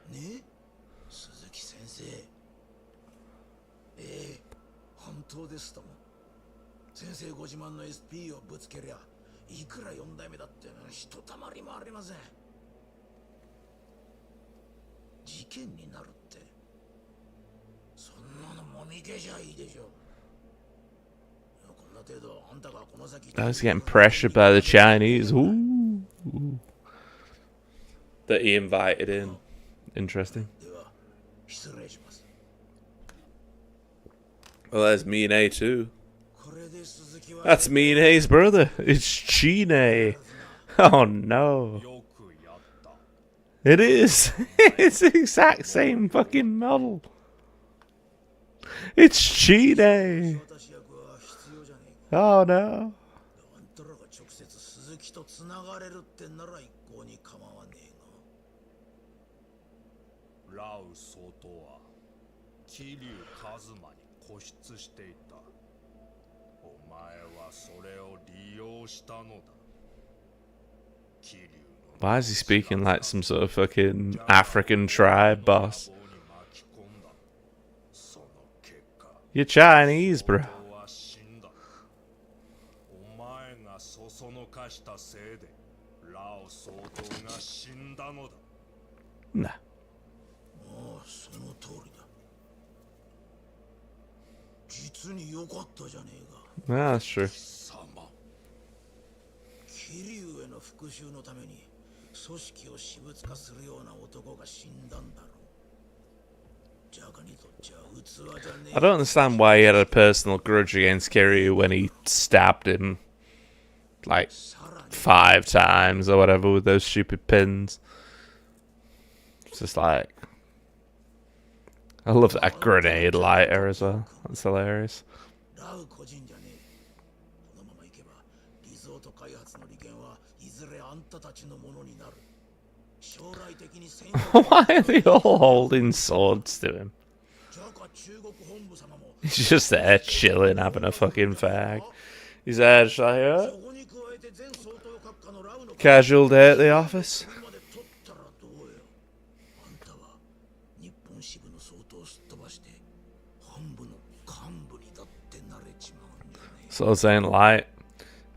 ね、鈴木先生。本当ですとも。先生ご自慢の SP をぶつけりゃ、いくら4代目だってひとたまりもありません。事件になるって、そんなのもみ消しゃいいでしょ。こんな程度あんたがこの先。 I was getting pressured by the Chinese. Ooh. That he invited in. Interesting. では失礼します。 Well, there's Mine too. これで鈴木は That's Mine's brother. It's Chine. Oh no. It is. It's the exact same fucking model. It's Chine. 私役は必要じゃねえ。 Oh no. あんたらが直接鈴木とつながれるってなら一向に構わねえが。ラウ総統は桐生一馬に固執していた。お前はそれを利用したのだ。桐生 Why is he speaking like some sort of fucking African tribe boss? You're Chinese, bro. は死んだ。お前がそそのかしたせいでラオ総統が死んだのだ。 Nah. もうその通りだ。実に良かったじゃねえが。 Nah, that's true. 様。桐生への復讐のために組織を私物化するような男が死んだんだろう。ジャガにとっちゃ器じゃねえ。 I don't understand why he had a personal grudge against Kiryu when he stabbed him like 5 times or whatever with those stupid pins. It's just like... I love that grenade lighter as well. That's hilarious. ラウ個人じゃねえ。このままいけばリゾート開発の利権はいずれあんたたちのものになる。将来的に戦 Why are they all holding swords to him? ジャカ中国本部様も He's just there chilling, having a fucking fag. He's there just like, "Oh, そこに加えて前総統閣下のラウの casual day at the office." まで取ったらどうよ。あんたは日本支部の総統をすっ飛ばして本部の幹部にだってなれちまうんじゃねえ。 So saying light.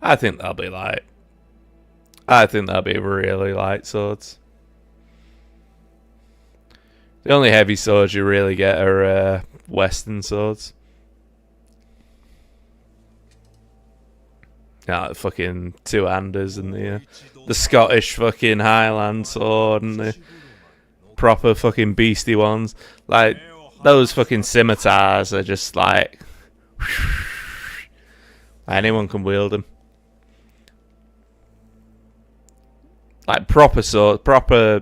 I think they'll be light. I think they'll be really light swords. The only heavy swords you really get are Western swords. Yeah, fucking two-handers and the Scottish fucking Highland sword and the proper fucking beastie ones. Like, those fucking scimitars are just like... anyone can wield them. Like, proper swords. Proper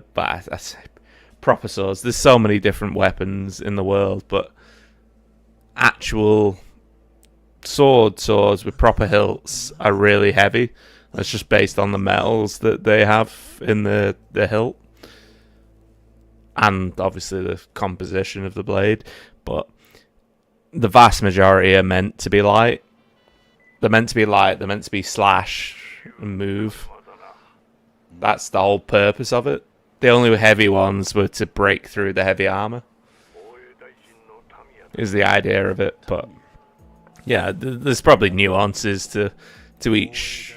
swords. There's so many different weapons in the world, but actual swords with proper hilts are really heavy. That's just based on the metals that they have in the hilt. And obviously the composition of the blade. But the vast majority are meant to be light. They're meant to be light. They're meant to be slash and move. That's the whole purpose of it. The only heavy ones were to break through the heavy armor. Is the idea of it. But yeah, there's probably nuances to each,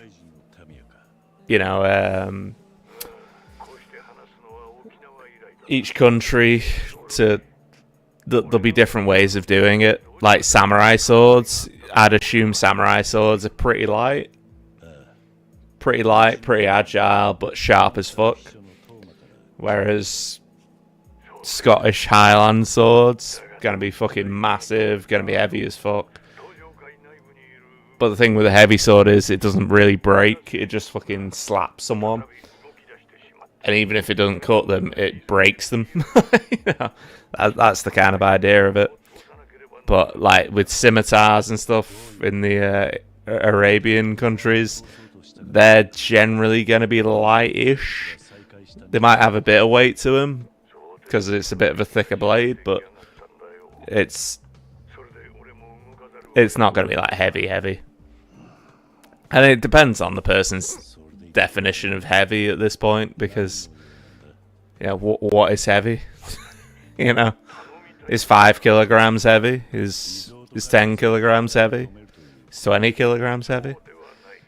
you know, each country. There'll be different ways of doing it. Like samurai swords, I'd assume samurai swords are pretty light, pretty agile, but sharp as fuck. Whereas Scottish Highland swords gonna be fucking massive, gonna be heavy as fuck. But the thing with a heavy sword is it doesn't really break, it just fucking slaps someone. And even if it doesn't cut them, it breaks them. You know, that's the kind of idea of it. But like with scimitars and stuff in the Arabian countries, they're generally going to be lightish. They might have a bit of weight to them because it's a bit of a thicker blade, but it's not going to be like heavy. And it depends on the person's definition of heavy at this point, because what is heavy? You know, is 5 kilograms heavy? Is 10 kilograms heavy? Is 20 kilograms heavy?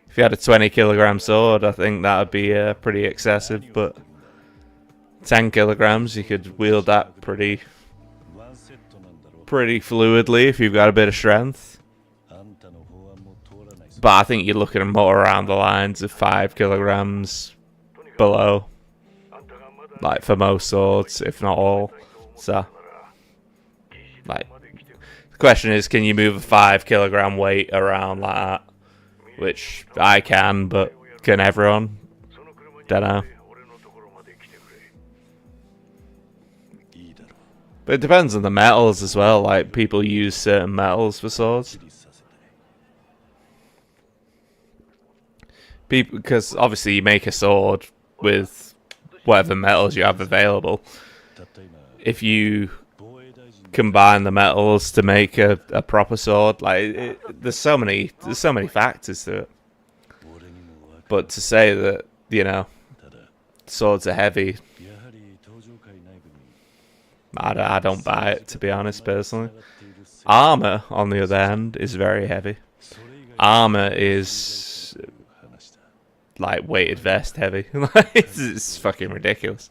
If you had a 20 kilogram sword, I think that would be pretty excessive, but 10 kilograms, you could wield that pretty fluidly if you've got a bit of strength. But I think you're looking more around the lines of 5 kilograms below, like for most swords, if not all. So, like, the question is, can you move a 5 kilogram weight around like that? Which I can, but can everyone? Don't know. But it depends on the metals as well. Like, people use certain metals for swords. Because obviously you make a sword with whatever metals you have available. If you combine the metals to make a proper sword, like there's so many factors to it. But to say that, you know, swords are heavy, I don't buy it, to be honest, personally. Armor, on the other hand, is very heavy. Armor is like weighted vest heavy. It's fucking ridiculous.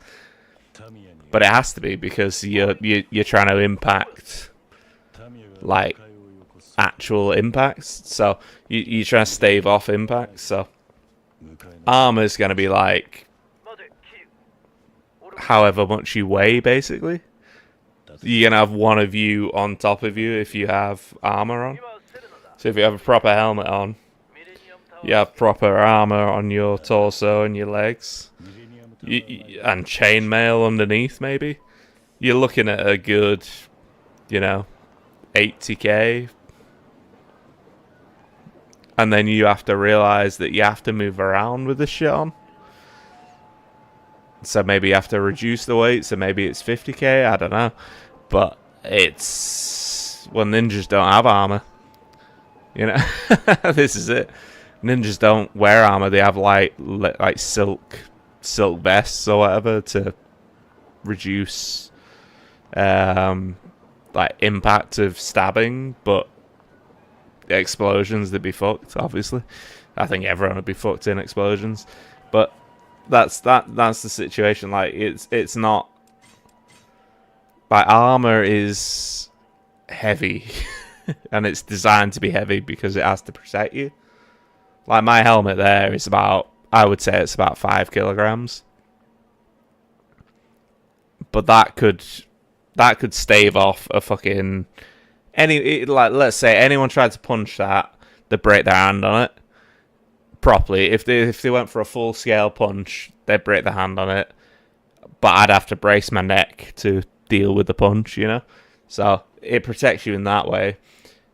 But it has to be, because you're trying to impact like actual impacts. So you're trying to stave off impacts. So armor's gonna be like however much you weigh, basically. You're gonna have one of you on top of you if you have armor on. So if you have a proper helmet on, you have proper armor on your torso and your legs, and chainmail underneath, maybe. You're looking at a good, 80k. And then you have to realize that you have to move around with this shit on. So maybe you have to reduce the weight, so maybe it's 50k, I don't know. But it's... well, ninjas don't have armor. This is it. Ninjas don't wear armor, they have like silk vests or whatever to reduce like impact of stabbing, but the explosions, they'd be fucked, obviously. I think everyone would be fucked in explosions. But that's the situation. Like it's not, like, armor is heavy and it's designed to be heavy because it has to protect you. Like my helmet there is about, I would say it's about 5 kilograms. But that could stave off a fucking like, let's say anyone tried to punch that, they'd break their hand on it properly. If they went for a full scale punch, they'd break their hand on it. But I'd have to brace my neck to deal with the punch, you know? So it protects you in that way.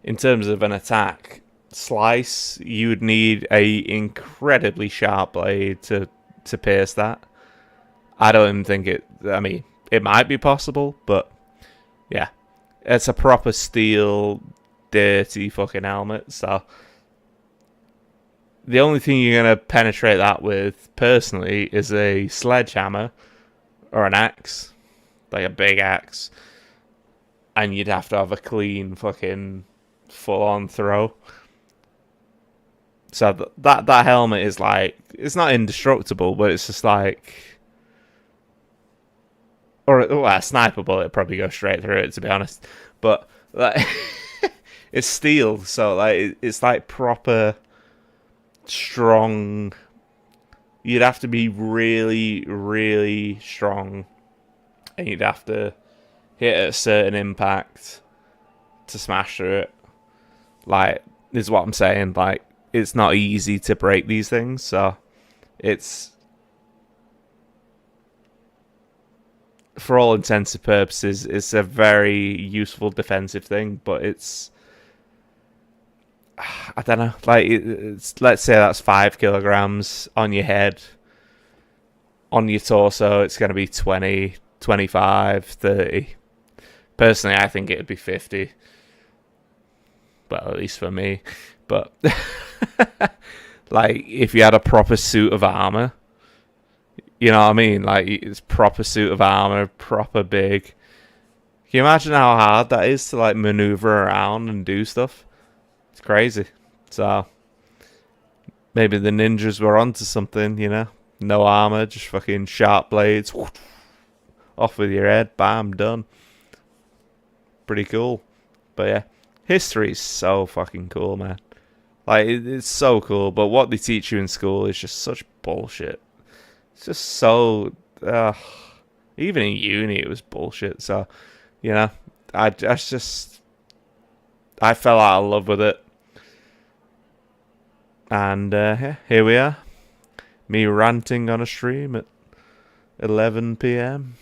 In terms of an attack slice, you would need a incredibly sharp blade to pierce that. I don't even think it might be possible, but yeah. It's a proper steel, dirty fucking helmet, so the only thing you're going to penetrate that with, personally, is a sledgehammer or an axe, like a big axe, and you'd have to have a clean fucking full-on throw. So that helmet is like, it's not indestructible, but it's just like, or a sniper bullet would probably go straight through it, to be honest. But like, it's steel, so like it's like proper strong. You'd have to be really, really strong, and you'd have to hit at a certain impact to smash through it. Like, is what I'm saying. Like, it's not easy to break these things, so it's, for all intents and purposes, it's a very useful defensive thing, but it's, I don't know, like, let's say that's 5 kilograms on your head. On your torso, it's going to be 20, 25, 30. Personally, I think it would be 50. Well, at least for me. But, like, if you had a proper suit of armor, you know what I mean? Like, it's proper suit of armor, proper big. Can you imagine how hard that is to, like, maneuver around and do stuff? It's crazy. So, maybe the ninjas were onto something, you know? No armor, just fucking sharp blades. Off with your head, bam, done. Pretty cool. But yeah, history's so fucking cool, man. Like, it's so cool, but what they teach you in school is just such bullshit. It's just so, even in uni it was bullshit. So, you know, I fell out of love with it. And here we are. Me ranting on a stream at 11 p.m.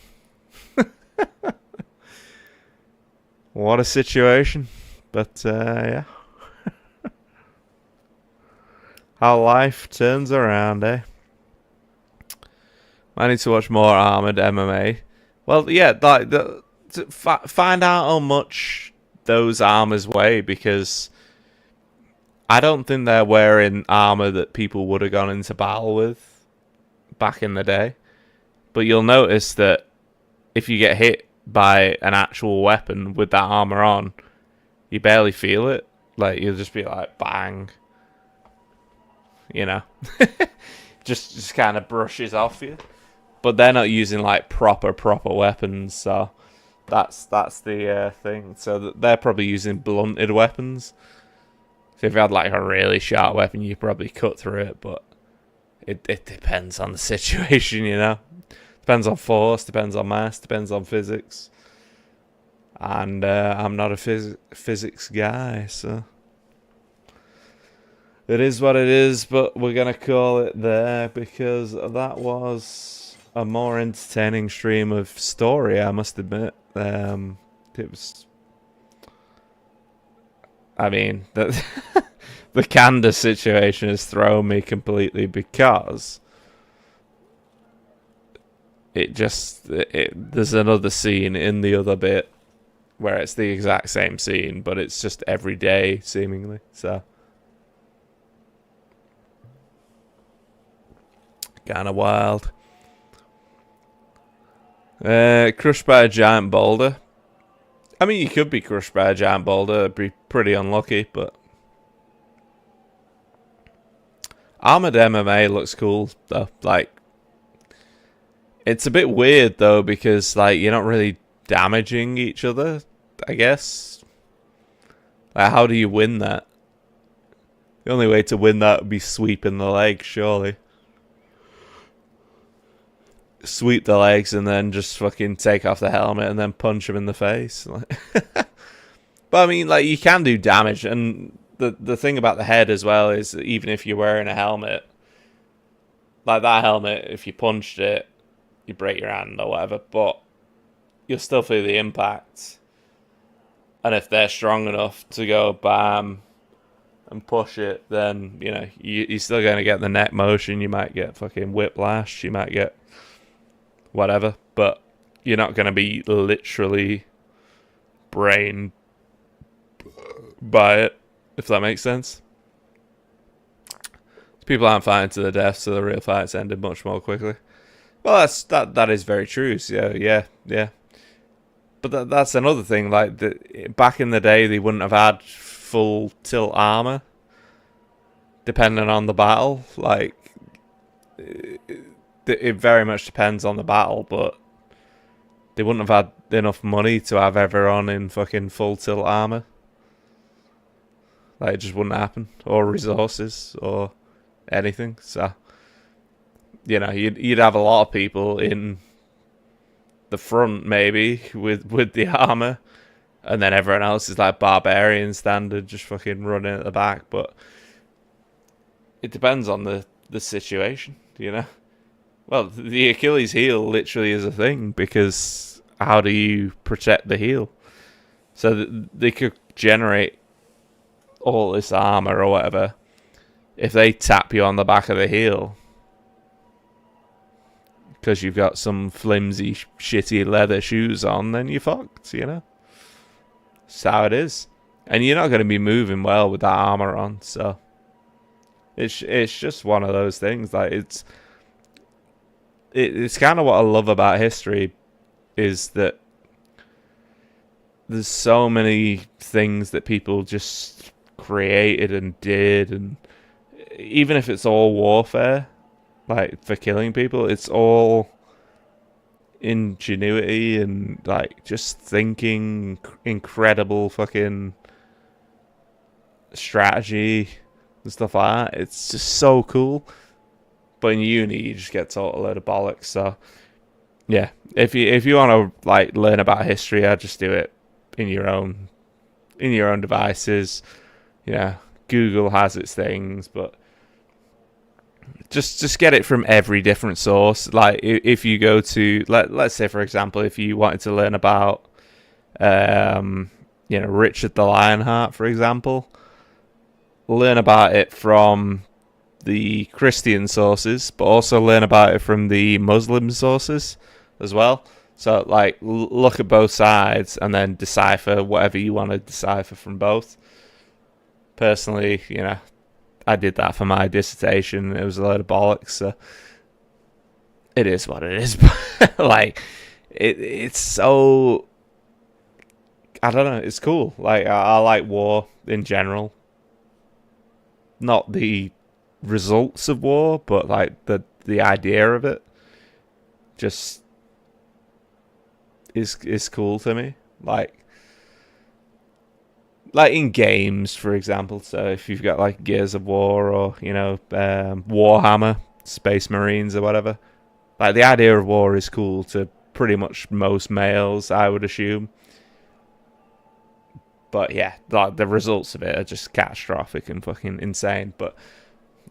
What a situation. But, yeah. How life turns around, eh? I need to watch more Armored MMA. Well, yeah, like, find out how much those armors weigh, because I don't think they're wearing armor that people would have gone into battle with back in the day. But you'll notice that if you get hit by an actual weapon with that armor on, you barely feel it. Like, you'll just be like, bang. You know? just kind of brushes off you. But they're not using, like, proper weapons, so that's the thing. So they're probably using blunted weapons. So if you had, like, a really sharp weapon, you probably cut through it, but it depends on the situation, you know? Depends on force, depends on mass, depends on physics. And I'm not a physics guy, so it is what it is, but we're going to call it there, because that was a more entertaining stream of story, I must admit. It was, I mean, the Candace situation has thrown me completely, because there's another scene in the other bit where it's the exact same scene, but it's just every day, seemingly, so kind of wild. Crushed by a giant boulder. I mean, you could be crushed by a giant boulder. It'd be pretty unlucky, but Armored MMA looks cool, though. Like, it's a bit weird, though, because, like, you're not really damaging each other, I guess. Like, how do you win that? The only way to win that would be sweeping the legs, surely. Sweep the legs and then just fucking take off the helmet and then punch him in the face. But I mean, like, you can do damage, and the thing about the head as well is that even if you're wearing a helmet, like that helmet, if you punched it, you break your hand or whatever, but you'll still feel the impact. And if they're strong enough to go bam and push it, then, you know, you're still going to get the neck motion. You might get fucking whiplash. You might get whatever. But you're not going to be literally brained by it, if that makes sense. People aren't fighting to the death, so the real fights ended much more quickly. Well, that is very true. So yeah. But that's another thing. Like, back in the day, they wouldn't have had full tilt armor, depending on the battle. Like, it very much depends on the battle, but they wouldn't have had enough money to have everyone in fucking full tilt armor. Like, it just wouldn't happen, or resources, or anything. So, you know, you'd have a lot of people in the front, maybe, with the armor, and then everyone else is like barbarian standard, just fucking running at the back. But it depends on the situation, you know. Well, the Achilles heel literally is a thing, because how do you protect the heel? So they could generate all this armor or whatever. If they tap you on the back of the heel because you've got some flimsy, shitty leather shoes on, then you're fucked, you know? That's how it is. And you're not going to be moving well with that armor on, so it's just one of those things. Like, it's kind of what I love about history, is that there's so many things that people just created and did, and even if it's all warfare, like, for killing people, it's all ingenuity and, like, just thinking, incredible fucking strategy and stuff like that. It's just so cool. But in uni, you just get taught a load of bollocks. So yeah, if you want to, like, learn about history, I'd just do it in your own devices. You know, Google has its things, but just get it from every different source. Like, if you go to, let's say, for example, if you wanted to learn about you know, Richard the Lionheart, for example, learn about it from the Christian sources, but also learn about it from the Muslim sources as well. So, like, look at both sides and then decipher whatever you want to decipher from both. Personally, you know, I did that for my dissertation. It was a load of bollocks. So it is what it is. Like, it's so, I don't know. It's cool. Like, I like war in general. Not the results of war, but, like, the idea of it just is cool to me. Like in games, for example. So if you've got, like, Gears of War, or, you know, Warhammer, Space Marines or whatever, like, the idea of war is cool to pretty much most males, I would assume. But yeah, like, the results of it are just catastrophic and fucking insane. But,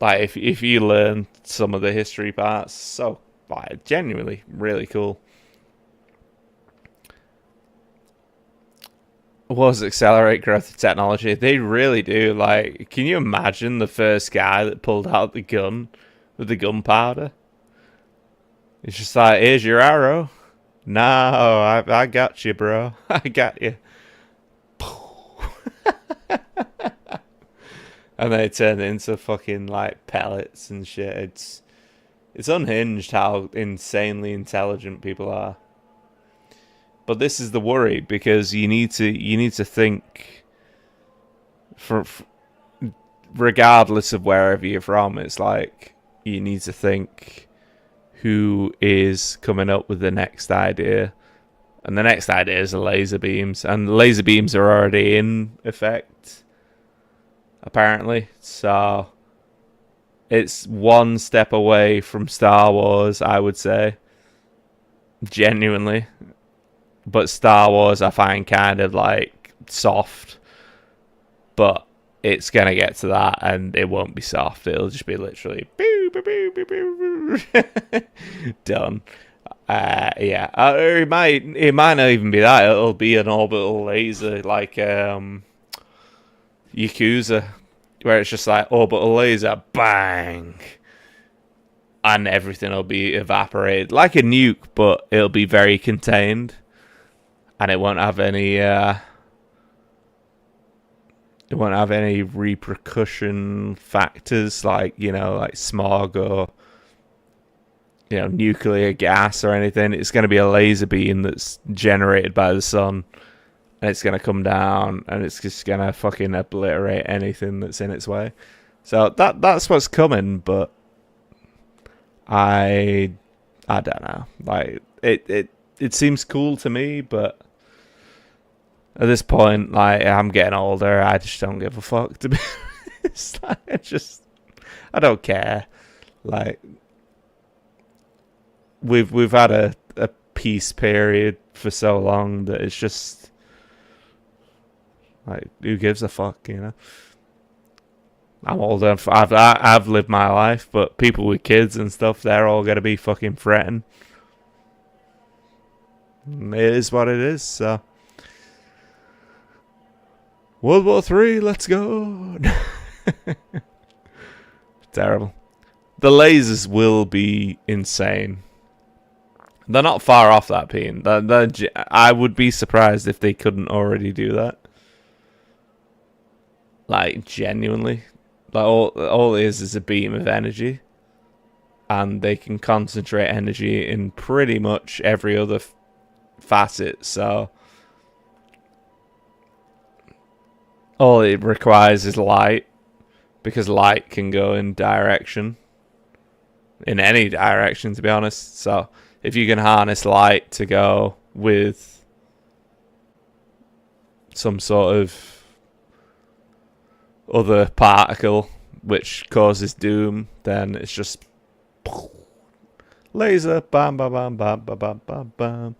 like, if you learn some of the history parts, so, like, genuinely really cool. Was accelerate growth of technology. They really do. Like, can you imagine the first guy that pulled out the gun with the gunpowder? It's just like, here's your arrow. No, I got you, bro. I got you. And they turned it into fucking, like, pellets and shit. It's unhinged how insanely intelligent people are. But this is the worry, because you need to think, regardless of wherever you're from. It's like, you need to think who is coming up with the next idea, and the next idea is the laser beams, and laser beams are already in effect. apparently. So it's one step away from Star Wars, I would say. Genuinely. But Star Wars I find kind of like soft. But it's going to get to that and it won't be soft. It'll just be literally boo, boo, boo, boo, boo. Done. It might not even be that. It'll be an orbital laser like Yakuza, where it's just like orbital laser, bang, and everything will be evaporated like a nuke, but it'll be very contained, and it won't have any repercussion factors like like smog or nuclear gas or anything. It's going to be a laser beam that's generated by the sun, and it's going to come down and it's just going to fucking obliterate anything that's in its way. So that's what's coming, but I don't know. Like it seems cool to me, but at this point, like, I'm getting older, I just don't give a fuck, to be honest. Like, I don't care. Like, we've had a peace period for so long that it's just like, who gives a fuck, I'm older. I've lived my life, but people with kids and stuff, they're all gonna be fucking fretting. It is what it is. So, World War III, let's go. Terrible. The lasers will be insane. They're not far off that being. I would be surprised if they couldn't already do that. Like, genuinely. Like, all it is a beam of energy. And they can concentrate energy in pretty much every other facet. So, all it requires is light. Because light can go in direction. In any direction, to be honest. So, if you can harness light to go with some sort of other particle which causes doom, then it's just laser, bam, bam, bam, bam, bam, bam, bam, bam,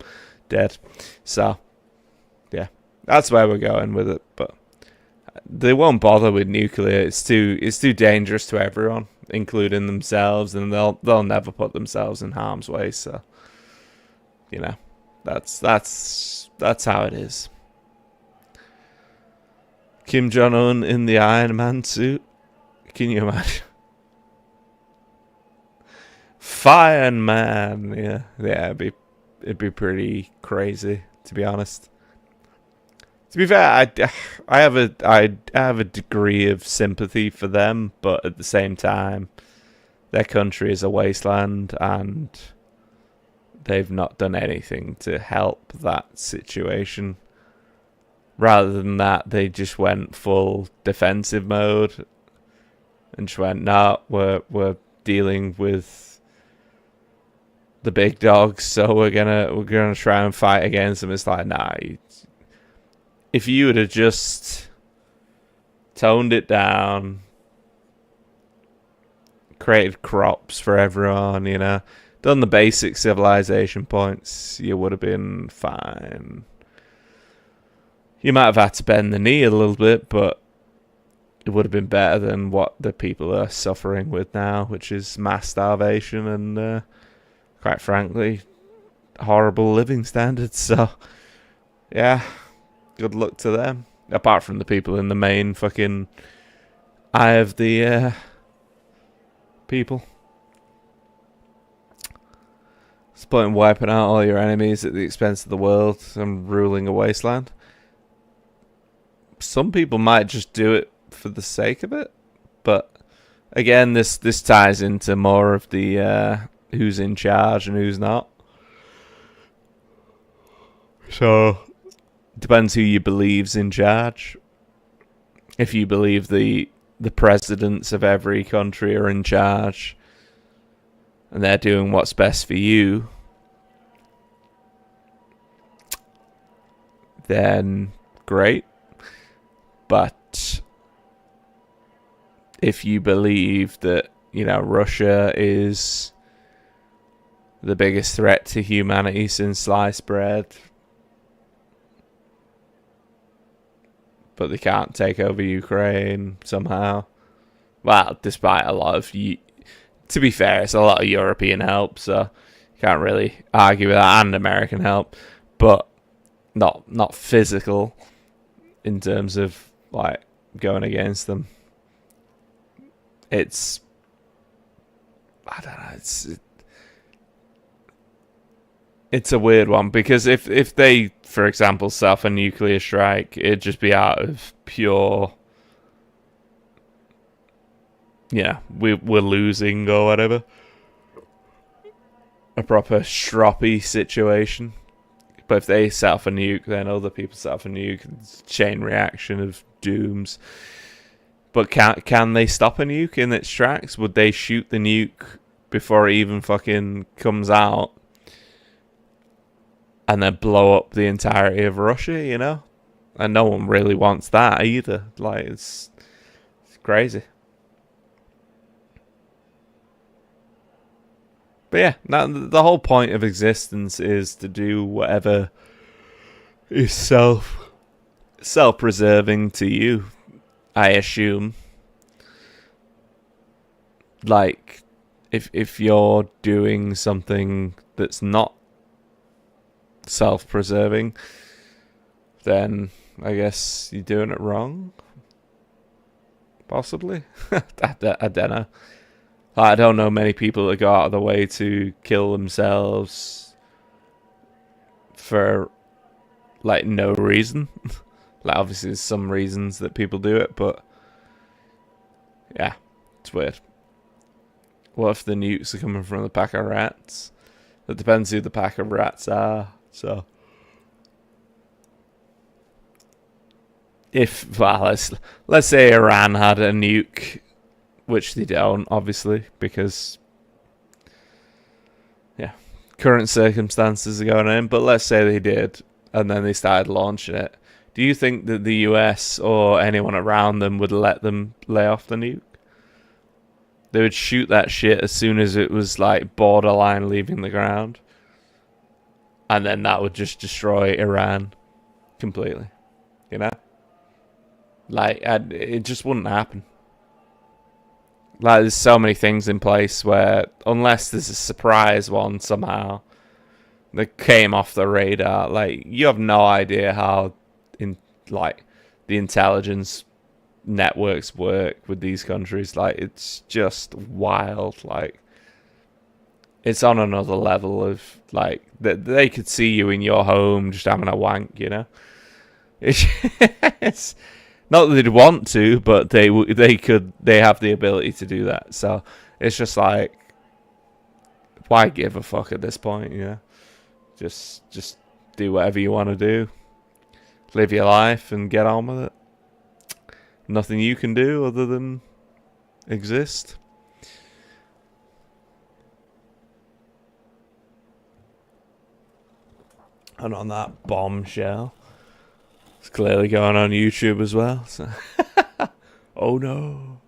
dead. So, yeah, that's where we're going with it. But they won't bother with nuclear. It's too dangerous to everyone, including themselves, and they'll never put themselves in harm's way. So, that's how it is. Kim Jong-un in the Iron Man suit. Can you imagine? Fireman, yeah, it'd be pretty crazy, to be honest. To be fair, I have a degree of sympathy for them, but at the same time, their country is a wasteland, and they've not done anything to help that situation. Rather than that, they just went full defensive mode and just went, "No, we're dealing with the big dogs, so we're gonna try and fight against them." It's like, nah. If you would have just toned it down, created crops for everyone, done the basic civilization points, you would have been fine. You might have had to bend the knee a little bit, but it would have been better than what the people are suffering with now, which is mass starvation and, quite frankly, horrible living standards. So, yeah, good luck to them. Apart from the people in the main fucking eye of the people. It's the point in wiping out all your enemies at the expense of the world and ruling a wasteland. Some people might just do it for the sake of it, but again, this ties into more of the who's in charge and who's not. So, depends who you believe's in charge. If you believe the presidents of every country are in charge and they're doing what's best for you, then great. But if you believe that, you know, Russia is the biggest threat to humanity since sliced bread, but they can't take over Ukraine somehow. Well, despite a lot of, to be fair, it's a lot of European help, so you can't really argue with that, and American help, but not physical in terms of like going against them. It's, I don't know, it's a weird one, because if they, for example, set off a nuclear strike, it'd just be out of pure, yeah, we're losing or whatever, a proper stroppy situation. But if they set off a nuke, then other people set off a nuke. It's a chain reaction of dooms. But can they stop a nuke in its tracks? Would they shoot the nuke before it even fucking comes out and then blow up the entirety of Russia, you know? And no one really wants that either. Like, it's crazy. But yeah, the whole point of existence is to do whatever is self-preserving to you, I assume. Like, if you're doing something that's not self-preserving, then I guess you're doing it wrong. Possibly. I don't know. I don't know many people that go out of the way to kill themselves for, like, no reason. Like, obviously there's some reasons that people do it, but yeah, it's weird. What if the nukes are coming from the pack of rats? It depends who the pack of rats are. So, let's say Iran had a nuke, which they don't, obviously, because, yeah, current circumstances are going in. But let's say they did, and then they started launching it. Do you think that the US or anyone around them would let them lay off the nuke? They would shoot that shit as soon as it was, like, borderline leaving the ground. And then that would just destroy Iran completely. You know? Like, it just wouldn't happen. Like, there's so many things in place where, unless there's a surprise one somehow that came off the radar, like, you have no idea how, the intelligence networks work with these countries. Like, it's just wild. Like, it's on another level of, like, they could see you in your home just having a wank, you know? It's not that they'd want to, but they have the ability to do that. So it's just like, why give a fuck at this point, you know? Just do whatever you want to do. Live your life and get on with it. Nothing you can do other than exist. And on that bombshell, it's clearly going on YouTube as well. So oh no.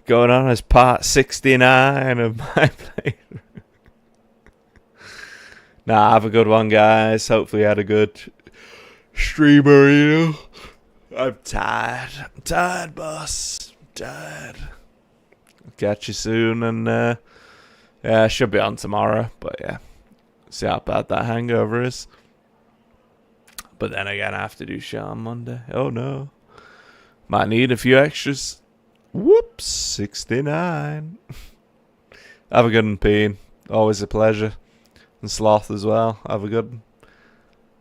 Going on as part 69 of my playthrough. Nah, have a good one, guys. Hopefully you had a good streamer, you know. I'm tired. I'm tired, boss. I'm tired. I'll catch you soon, and yeah, I should be on tomorrow, but yeah. See how bad that hangover is. But then again, I have to do shit on Monday. Oh no. Might need a few extras. Whoops, 69. Have a good one, Peen. Always a pleasure. And Sloth as well. Have a good one.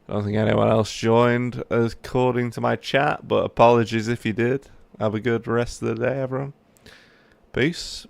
I don't think anyone else joined according to my chat, but apologies if you did. Have a good rest of the day, everyone. Peace.